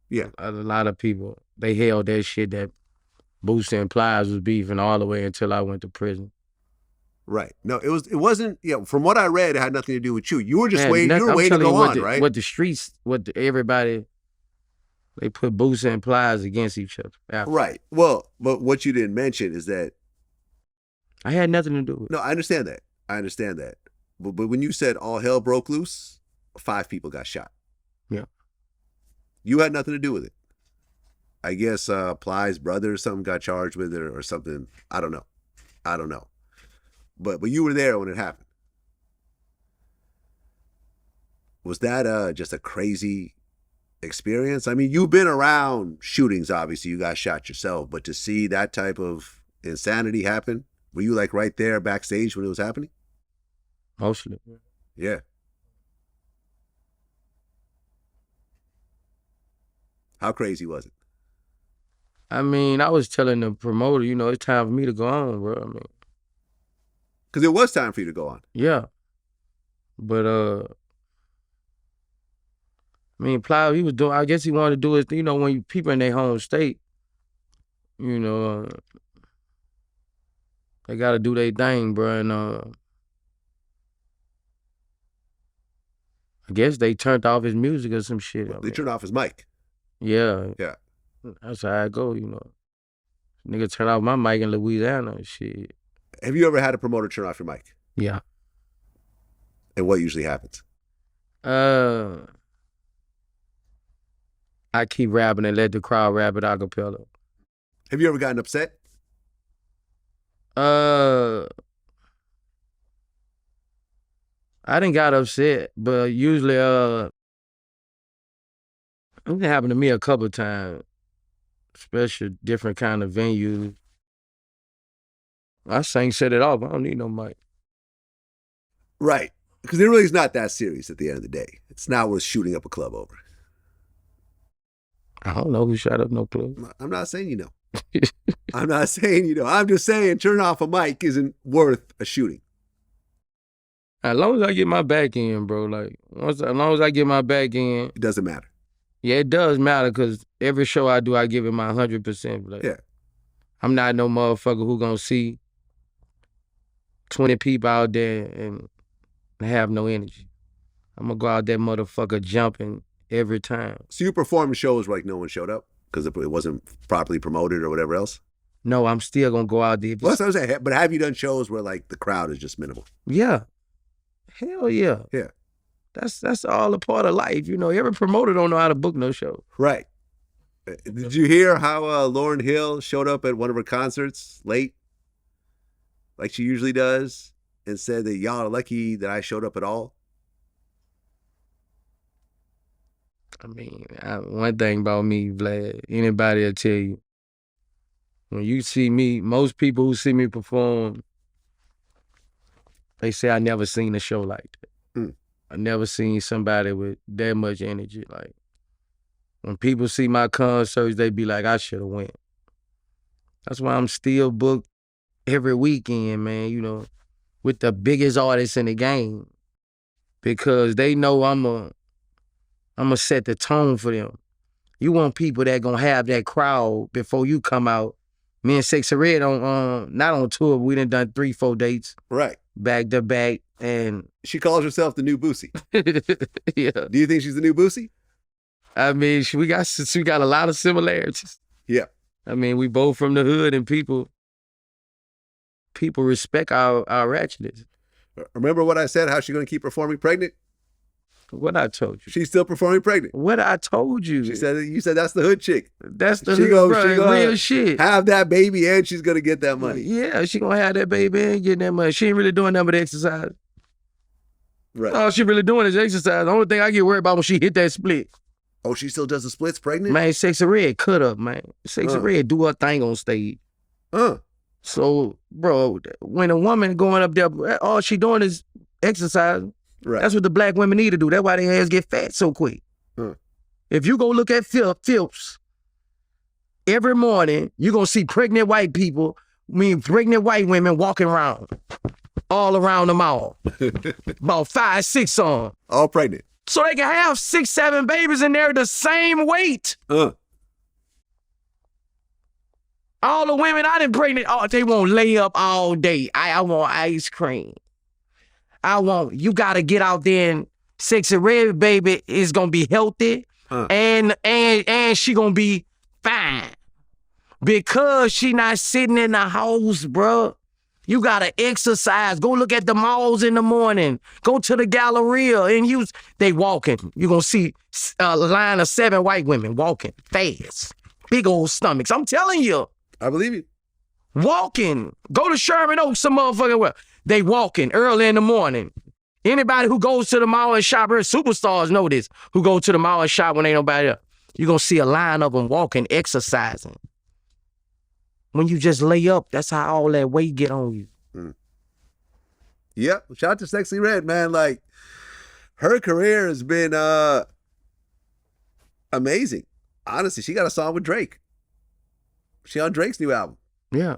Yeah. A lot of people, they held that shit that Boosie and Plies was beefing all the way until I went to prison. Right. No, it wasn't, from what I read, it had nothing to do with you. You were just waiting, you were waiting to go on, right? What the streets, everybody, they put Boosie and Plies against each other. After. Right. Well, but what you didn't mention is that I had nothing to do with it. No, I understand that. But when you said all hell broke loose, 5 people got shot. Yeah. You had nothing to do with it. I guess Plies' brother or something got charged with it or something. I don't know. But you were there when it happened. Was that just a crazy experience? You've been around shootings, obviously. You got shot yourself. But to see that type of insanity happen, were you like right there backstage when it was happening? Mostly. Yeah. How crazy was it? I was telling the promoter, it's time for me to go on, bro. Because it was time for you to go on. Yeah. But, Plies, he was doing, I guess he wanted to do it, when people in their home state, they got to do their thing, bro. And I guess they turned off his music or some shit. They turned off his mic. Yeah. Yeah. That's how I go, Nigga turn off my mic in Louisiana and shit. Have you ever had a promoter turn off your mic? Yeah. And what usually happens? I keep rapping and let the crowd rap it a cappella. Have you ever gotten upset? I didn't got upset, but usually it happened to me a couple of times, especially different kind of venues. I set it off. I don't need no mic. Right. Because it really is not that serious at the end of the day. It's not worth shooting up a club over. I don't know who shot up no club. I'm not saying you know. I'm not saying you know. I'm just saying turning off a mic isn't worth a shooting. As long as I get my back in, bro. As long as I get my back in. It doesn't matter. Yeah, it does matter because every show I do, I give it my 100%. Yeah. I'm not no motherfucker who gonna see 20 people out there and have no energy. I'm gonna go out there motherfucker jumping every time. So you perform shows where no one showed up because it wasn't properly promoted or whatever else? No, I'm still gonna go out there. Well, that's what I'm saying. But have you done shows where the crowd is just minimal? Yeah. Hell yeah. Yeah. That's all a part of life. Every promoter don't know how to book no show. Right. Did you hear how Lauryn Hill showed up at one of her concerts late? Like she usually does? and said that y'all are lucky that I showed up at all? I mean, one thing about me, Vlad, anybody will tell you, when you see me, most people who see me perform, they say I never seen a show like that. Mm. I never seen somebody with that much energy. Like, when people see my concerts, they be like, I should have went. That's why I'm still booked every weekend, man, you know, with the biggest artists in the game. Because they know I'm gonna set the tone for them. You want people that gonna have that crowd before you come out. Me and Sexy Red on not on tour, but we done 3-4 dates. Right. Back to back. And she calls herself the new Boosie. Yeah. Do you think she's the new Boosie? I mean, we got a lot of similarities. Yeah. I mean, we both from the hood, and people respect our ratchetness. Remember what I said, how she gonna keep performing pregnant? What I told you. She's still performing pregnant. What I told you. She said, you said that's the hood chick. That's the hood, bro, real shit. Have that baby and she's gonna get that money. Yeah, she gonna have that baby and get that money. She ain't really doing nothing but exercise. Right. All she really doing is exercise. The only thing I get worried about when she hit that split. Oh, she still does the splits pregnant? Man, Sexy Red cut up, man. Sexy Red do her thing on stage. So, bro, when a woman going up there, all she doing is exercising. Right. That's what the black women need to do. That's why their ass get fat so quick. If you go look at Phillips, every morning, you're going to see pregnant white people, pregnant white women walking around, all around the mall. About 5, 6 on. All pregnant. So they can have 6, 7 babies in there the same weight. All the women I done pregnant, they won't lay up all day. I want ice cream. You gotta get out there, and Sexy Red baby is gonna be healthy and she gonna be fine. Because she not sitting in the house, bro. You gotta exercise. Go look at the malls in the morning. Go to the Galleria and they walking. You gonna see a line of 7 white women walking fast. Big old stomachs. I'm telling you. I believe you. Walking. Go to Sherman Oaks some motherfucking well. They walking early in the morning. Anybody who goes to the mall and shop, her superstars know this, who go to the mall and shop when ain't nobody there. You're gonna see a line of them walking, exercising. When you just lay up, that's how all that weight get on you. Yep. Shout out to Sexy Red, man. Like, her career has been amazing. Honestly, she got a song with Drake. She on Drake's new album. Yeah.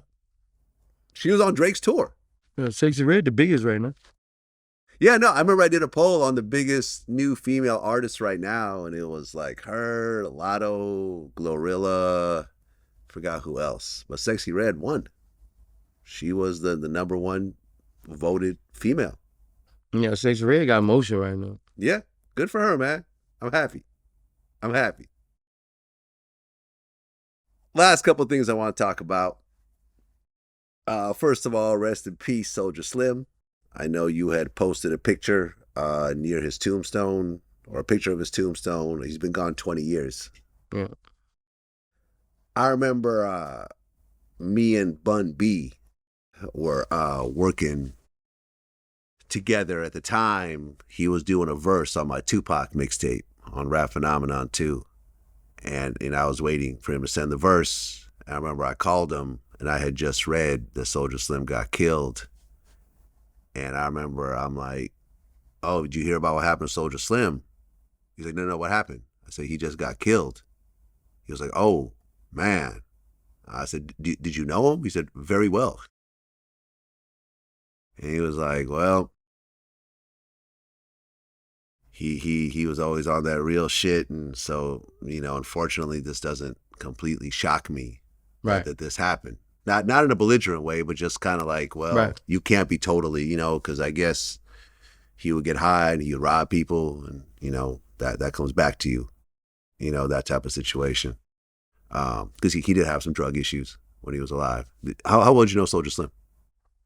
She was on Drake's tour. Yeah, Sexy Red, the biggest right now. Yeah, no, I remember I did a poll on the biggest new female artists right now, and it was like her, Lotto, Glorilla, forgot who else. But Sexy Red won. She was the number 1 voted female. Yeah, Sexy Red got motion right now. Yeah, good for her, man. I'm happy. Last couple of things I want to talk about. First of all, rest in peace, Soulja Slim. I know you had posted a picture near his tombstone, or a picture of his tombstone. He's been gone 20 years. Yeah. I remember me and Bun B were working together at the time. He was doing a verse on my Tupac mixtape on Rap Phenomenon 2. And I was waiting for him to send the verse. I remember I called him, and I had just read that Soulja Slim got killed. And I remember I'm like, oh, did you hear about what happened to Soulja Slim? He's like, no, what happened? I said, he just got killed. He was like, oh, man. I said, did you know him? He said, very well. And he was like, well, he was always on that real shit. And so, unfortunately, this doesn't completely shock me that this happened. Not in a belligerent way, but just kind of like, well, you can't be totally, because I guess he would get high and he would rob people, and, that comes back to you, that type of situation. Because he did have some drug issues when he was alive. How well did you know Soulja Slim?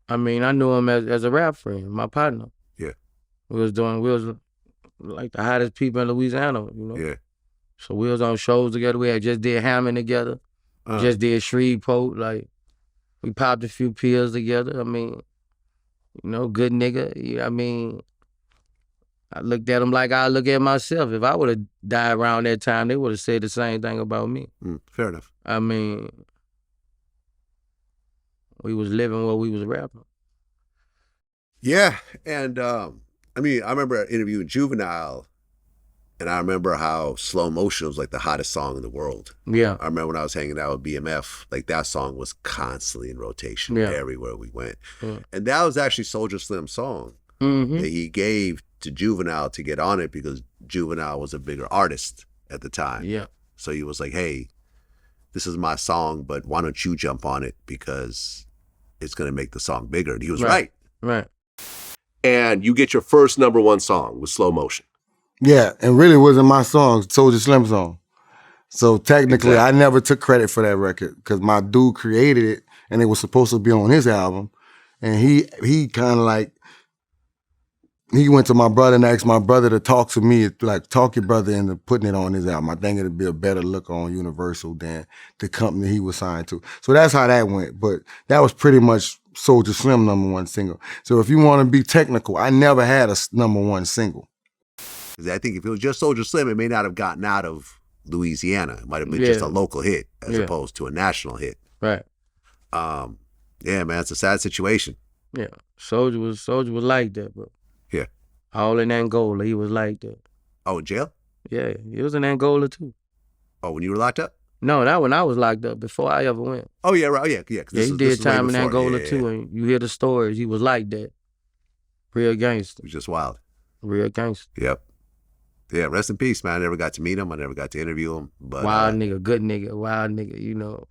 I mean, I knew him as a rap friend, my partner. Yeah. We was like the hottest people in Louisiana, Yeah. So we was on shows together. We had just did Hammond together, just did Shreveport. Like, we popped a few pills together. I mean, You know, good nigga. I mean, I looked at him like I look at myself. If I would have died around that time, they would have said the same thing about me. Fair enough. I mean, we was living what we was rapping. Yeah, and I mean, I remember interviewing Juvenile, and I remember how Slow Motion was like the hottest song in the world. Yeah. I remember when I was hanging out with BMF, like that song was constantly in rotation everywhere we went. Yeah. And that was actually Soulja Slim's song that he gave to Juvenile to get on it because Juvenile was a bigger artist at the time. Yeah. So he was like, hey, this is my song, but why don't you jump on it because it's going to make the song bigger. And he was right. Right. And you get your first #1 song with Slow Motion. Yeah, and really wasn't my song, Soulja Slim song. So technically, I never took credit for that record because my dude created it, and it was supposed to be on his album. And he kind of like, he went to my brother and asked my brother to talk to me, like talk your brother into putting it on his album. I think it'd be a better look on Universal than the company he was signed to. So that's how that went. But that was pretty much Soulja Slim #1 single. So if you want to be technical, I never had a #1 single. I think if it was just Soulja Slim, it may not have gotten out of Louisiana. It might have been just a local hit as opposed to a national hit. Right. Yeah, man, it's a sad situation. Yeah. Soulja was like that, bro. Yeah. All in Angola, he was like that. Oh, in jail? Yeah, he was in Angola too. Oh, when you were locked up? No, that when I was locked up, before I ever went. Oh, yeah, right. Yeah. Yeah, he did time in Angola too, and you hear the stories. He was like that. Real gangster. He was just wild. Real gangster. Yep. Yeah, rest in peace, man. I never got to meet him. I never got to interview him. But wild nigga, good nigga, wild nigga, you know.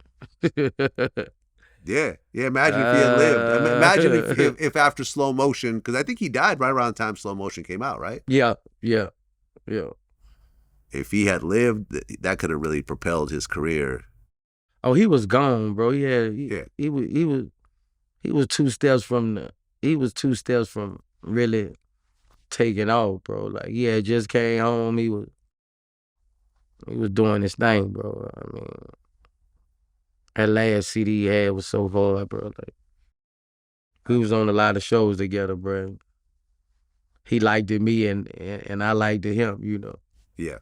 Yeah. Imagine if he had lived. Imagine if after Slow Motion, because I think he died right around the time Slow Motion came out, right? Yeah. If he had lived, that could have really propelled his career. Oh, he was gone, bro. He was 2 steps from really taking off, bro. Like he had just came home. He was doing his thing, bro. I mean, that last CD he had was so hard, bro. Like we was on a lot of shows together, bro. He liked me and I liked him, you know. Yeah.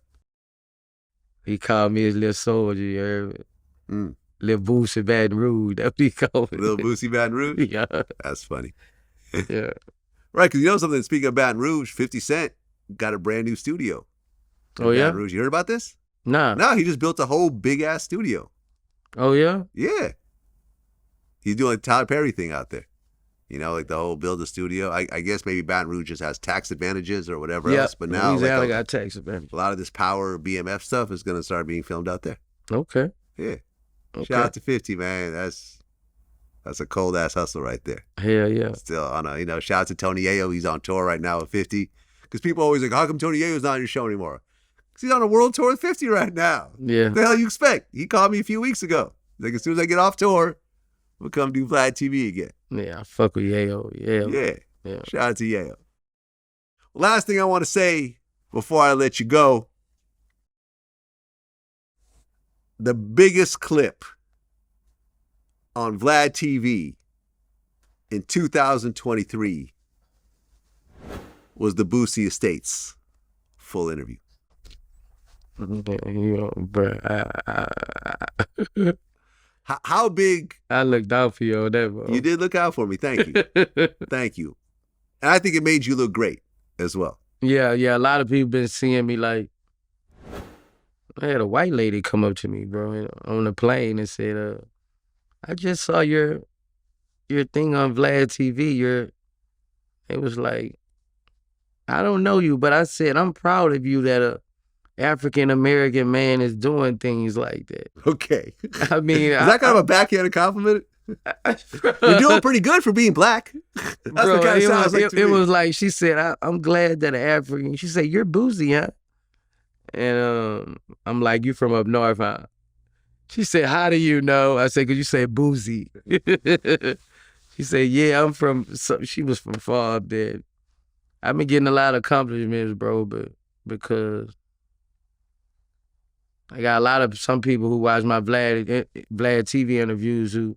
He called me his little soldier, you heard me? Little Boosie Baton Rouge, that's what he called me. Little Boosie Baton Rouge? Yeah. That's funny. Yeah. Right, because you know something, speaking of Baton Rouge, 50 Cent got a brand new studio. Oh, yeah? Baton Rouge. You heard about this? Nah. No, he just built a whole big-ass studio. Oh, yeah? Yeah. He's doing like Tyler Perry thing out there. You know, like the whole build a studio. I guess maybe Baton Rouge just has tax advantages or whatever else. But now Louisiana got tax advantages. A lot of this Power BMF stuff is going to start being filmed out there. Okay. Yeah. Okay. Shout out to 50, man. That's a cold ass hustle right there. Hell yeah. Still on a, shout out to Tony Yayo. He's on tour right now with 50. Because people always like, how come Tony Yayo's not on your show anymore? Because he's on a world tour with 50 right now. Yeah. What the hell you expect? He called me a few weeks ago. He's like, as soon as I get off tour, we'll come do VladTV again. Yeah, I fuck with Yayo. Yeah. Shout out to Yayo. Last thing I want to say before I let you go. The biggest clip on VladTV in 2023 was the Boosie Estates full interview. You know, bro, How big? I looked out for you on that, bro. You did look out for me. Thank you. Thank you. And I think it made you look great as well. Yeah. A lot of people been seeing me like, I had a white lady come up to me, bro, on the plane and said, I just saw your thing on VladTV. It was like, I don't know you, but I said, I'm proud of you that a African-American man is doing things like that. Okay. I mean, is that kind of a backhanded compliment? You're doing pretty good for being black. That's bro, what kind of sounds like to me. It was like, she said, I'm glad that an African, she said, you're Boosie, huh? And I'm like, you from up north, huh? She said, how do you know? I said, because you said Boosie. She said, yeah, I'm from, she was from far up there. I've been getting a lot of compliments, bro, but because I got a lot of some people who watch my Vlad TV interviews who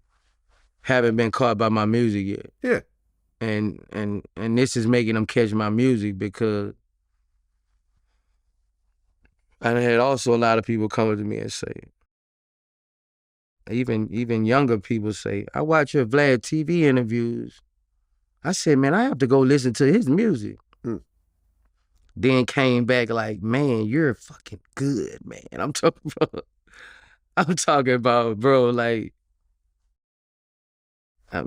haven't been caught by my music yet. Yeah. And this is making them catch my music because I had also a lot of people coming to me and say, even younger people say, I watch your VladTV interviews. I said, man, I have to go listen to his music. Then came back like, man, you're fucking good, man. I'm talking about, bro, like, Yeah.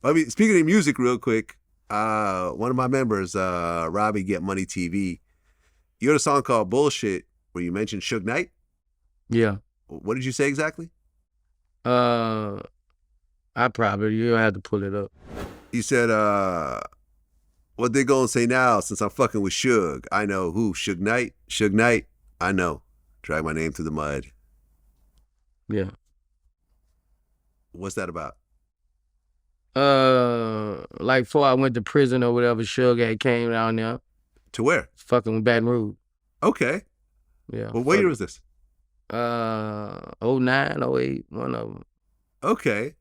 I mean, speaking of music real quick, one of my members, Robbie Get Money TV, you had a song called Bullshit where you mentioned Suge Knight? Yeah. What did you say exactly? You'll have to pull it up. You said, what they gonna say now since I'm fucking with Suge? I know who, Suge Knight? Suge Knight, I know. Drag my name through the mud. Yeah. What's that about? Like before I went to prison or whatever, Suge had came down there. To where? Fucking with Baton Rouge. Okay. Yeah. Well, what year was this? 09, 08, one of them. Okay.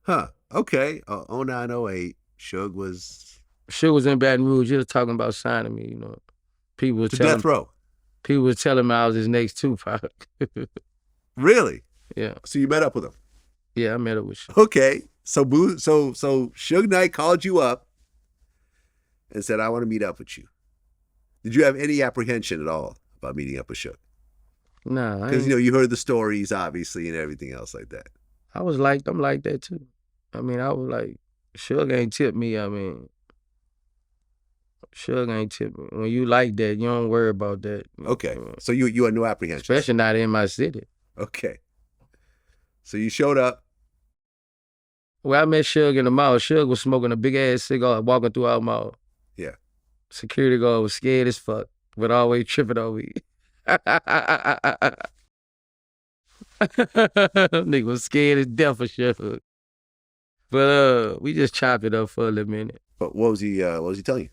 Huh. Okay. 09, 08. Suge was in Baton Rouge. He was talking about signing me, you know. People were to telling death row. People were telling me I was his next Tupac. Really? Yeah. So you met up with him? Yeah, I met up with Suge. Okay. So Suge Knight called you up and said, I want to meet up with you. Did you have any apprehension at all about meeting up with Suge? Nah. Because, you heard the stories, obviously, and everything else like that. I'm like that, too. I mean, I was like, Suge ain't tipped me. I mean, Suge ain't tipped me. When you like that, you don't worry about that. Okay. So you had no apprehension? Especially not in my city. Okay. So you showed up. Well, I met Suge in the mall. Suge was smoking a big-ass cigar walking through our mall. Yeah. Security guard was scared as fuck, but always tripping over me. Nigga was scared as death for Suge. But we just chopped it up for a little minute. But what was he telling you?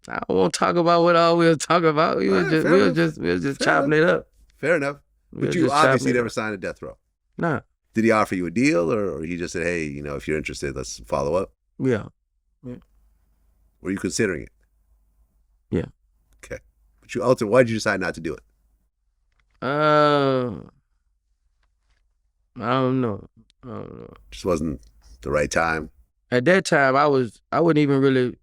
I don't want to talk about what all we were talking about. We were just chopping it up. Fair enough. But you obviously never signed a death row. Nah. Did he offer you a deal, or he just said, hey, if you're interested, let's follow up? Yeah. Were you considering it? Yeah. Okay. But ultimately, why did you decide not to do it? I don't know. Just wasn't the right time? At that time, I wasn't even really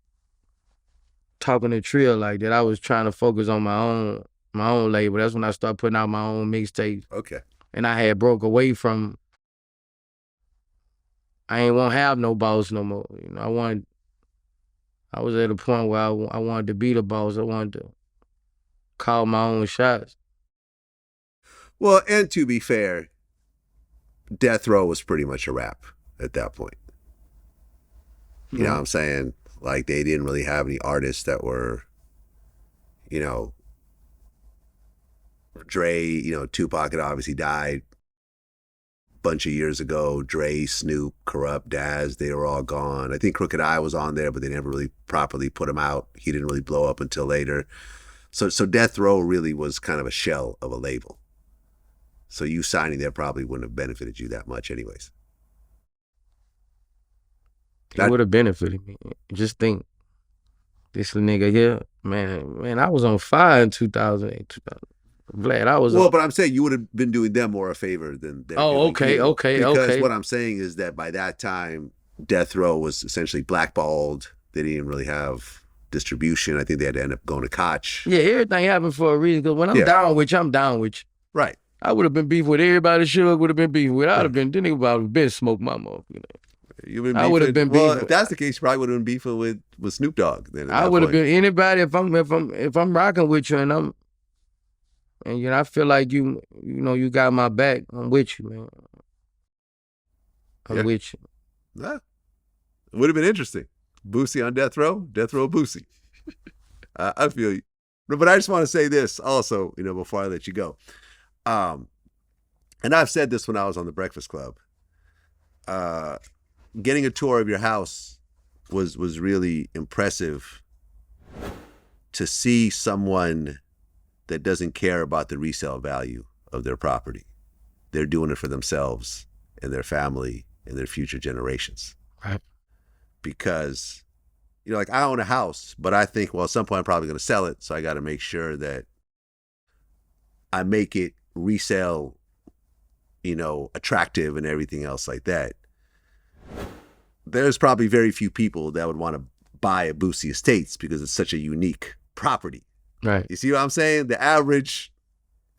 talking to Trill like that. I was trying to focus on my own label. That's when I started putting out my own mixtapes. Okay. And I had broke away from, I ain't want to have no boss no more. I was at a point where I wanted to be the boss. I wanted to call my own shots. Well, and to be fair, death row was pretty much a wrap at that point. You know what I'm saying? Like, they didn't really have any artists that were, Dre, Tupac had obviously died a bunch of years ago. Dre, Snoop, Corrupt, Daz, they were all gone. I think Crooked Eye was on there, but they never really properly put him out. He didn't really blow up until later. So Death Row really was kind of a shell of a label. So you signing there probably wouldn't have benefited you that much anyways. It would have benefited me. Just think, this nigga here, man, I was on fire in 2008, Vlad, I was. Well, but I'm saying you would have been doing them more a favor than. Okay. Because what I'm saying is that by that time, Death Row was essentially blackballed. They didn't really have distribution. I think they had to end up going to Koch. Yeah, everything happened for a reason. Because when I'm down with you, I'm down with you. Right. I would have been beefing with everybody. Suge would have been beefing with. I'd have been. Then nigga would have been smoked my motherfucker. I would have been beefing. Well, if that's the case, you probably would have been beefing with Snoop Dogg. Then I would have been anybody if I'm rocking with you and I feel like you got my back. I'm with you, man. I'm with you. Yeah. It would have been interesting. Boosie on Death Row Boosie. I feel you. But I just want to say this also, before I let you go. And I've said this when I was on the Breakfast Club. Getting a tour of your house was really impressive to see someone that doesn't care about the resale value of their property. They're doing it for themselves and their family and their future generations. Right. Because, you know, like I own a house, but I think, well, at some point I'm probably going to sell it. So I got to make sure that I make it resale, you know, attractive and everything else like that. There's probably very few people that would want to buy a Boosie Estates because it's such a unique property. Right. You see what I'm saying? The average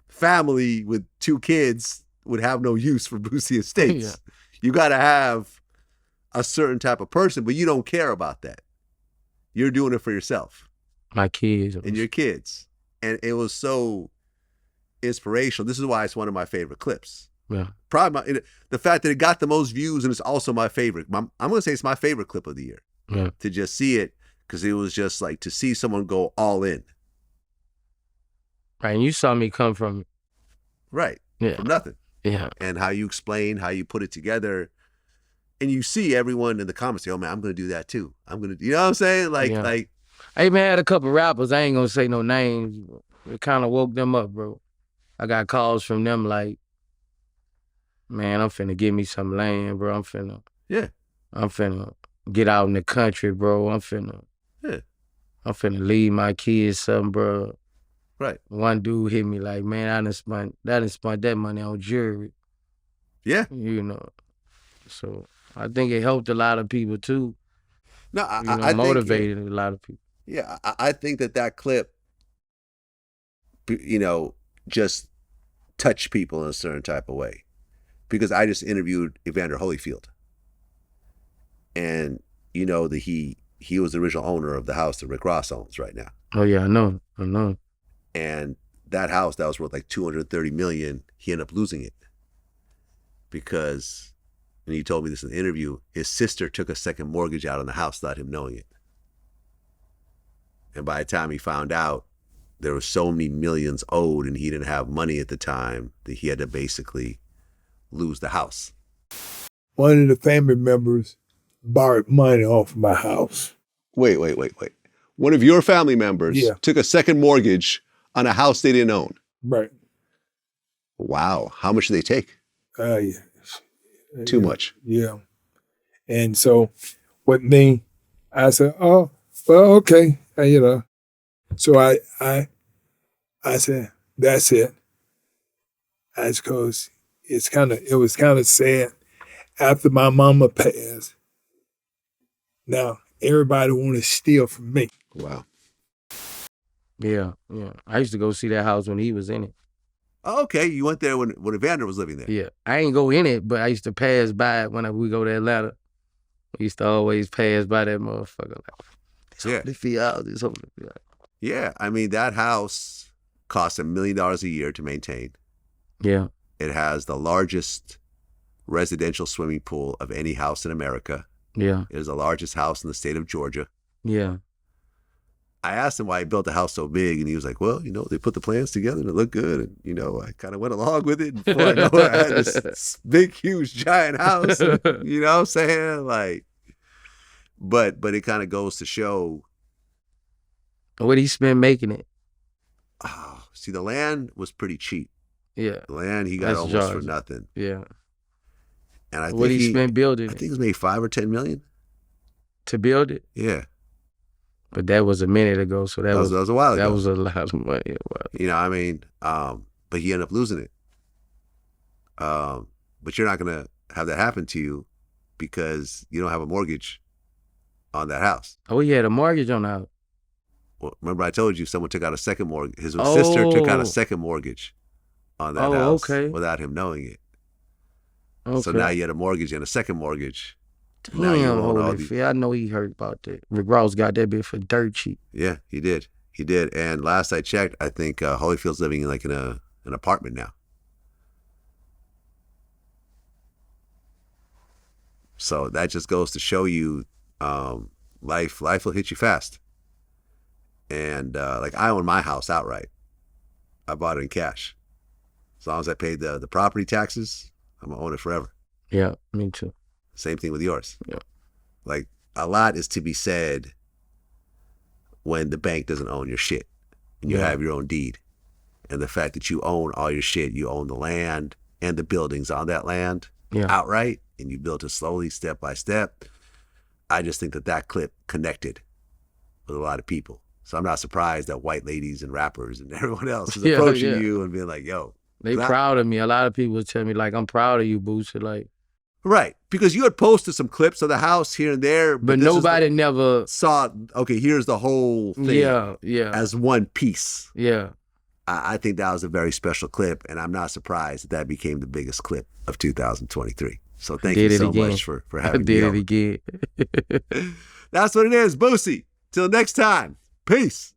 family with 2 kids would have no use for Boosie Estates. Yeah. You got to have a certain type of person, but you don't care about that. You're doing it for yourself. My kids. And your kids. And it was so inspirational. This is why it's one of my favorite clips. Yeah. Probably the fact that it got the most views, and it's also my favorite. I'm going to say it's my favorite clip of the year. Yeah. To just see it, because it was just like to see someone go all in. Right. And you saw me come from. Right. Yeah. From nothing. Yeah. And how you explain, how you put it together. And you see everyone in the comments say, oh man, I'm going to do that too. I'm going to, you know what I'm saying? Like, Yeah. like. I even had a couple rappers, I ain't going to say no names. It kind of woke them up, bro. I got calls from them like, man, I'm finna give me some land, bro. I'm finna get out in the country, bro. I'm finna leave my kids something, bro. Right. One dude hit me like, man, I done spent that money on jewelry. Yeah. You know. So I think it helped a lot of people too. No, I motivated a lot of people. Yeah, I think that clip, you know, just touched people in a certain type of way. Because I just interviewed Evander Holyfield. And you know that he was the original owner of the house that Rick Ross owns right now. Oh yeah, I know. And that house that was worth like $230 million, he ended up losing it. Because, and he told me this in the interview, his sister took a second mortgage out on the house without him knowing it. And by the time he found out, there were so many millions owed and he didn't have money at the time that he had to basically lose the house. One of the family members borrowed money off my house. Wait. One of your family members took a second mortgage on a house they didn't own. Right. Wow. How much did they take? Yeah. Too much. Yeah. And so with me, I said, oh, well, okay. And, you know, so I said, that's it. That's because it was kind of sad after my mama passed. Now everybody want to steal from me. Wow. Yeah. I used to go see that house when he was in it. Oh, okay, you went there when Evander was living there. Yeah, I ain't go in it, but I used to pass by it when we go to Atlanta. We used to always pass by that motherfucker. Like, it's over the field. Yeah, I mean, that house costs $1 million a year to maintain. Yeah. It has the largest residential swimming pool of any house in America. Yeah. It is the largest house in the state of Georgia. Yeah. I asked him why he built the house so big, and he was like, well, you know, they put the plans together and it looked good. And, you know, I kind of went along with it. And before I know it, I had this big, huge, giant house. And, you know what I'm saying? Like, but it kind of goes to show. What he spent making it? Oh, see, the land was pretty cheap. Yeah. The land he got almost for nothing. Yeah. And I think what he spent building I think it was maybe $5 or $10 million. To build it? Yeah. But that was a minute ago, so that was a while ago. That was a lot of money. You know, I mean, but he ended up losing it. But you're not gonna have that happen to you because you don't have a mortgage on that house. Oh, he had a mortgage on the house. Well, remember I told you someone took out a second mortgage. His sister took out a second mortgage on that house without him knowing it. Okay. So now you had a mortgage and a second mortgage. Damn, I know he heard about that. Rick Ross got that bit for dirt cheap. Yeah, he did. And last I checked, I think Holyfield's living in like in an apartment now. So that just goes to show you, life will hit you fast. And like I own my house outright. I bought it in cash. As long as I paid the property taxes, I'm gonna own it forever. Yeah, me too. Same thing with yours. Yeah. Like a lot is to be said when the bank doesn't own your shit and you have your own deed. and the fact that you own all your shit, you own the land and the buildings on that land Yeah. outright, and you built it slowly, step by step. I just think that clip connected with a lot of people. So I'm not surprised that white ladies and rappers and everyone else is approaching you and being like, yo. They proud of me. A lot of people tell me, like, I'm proud of you, Boosie. Like, right. Because you had posted some clips of the house here and there. But nobody never saw, okay, here's the whole thing as one piece. Yeah. I think that was a very special clip, and I'm not surprised that became the biggest clip of 2023. So thank you so much for having me over. I did it again. That's what it is, Boosie. Till next time. Peace.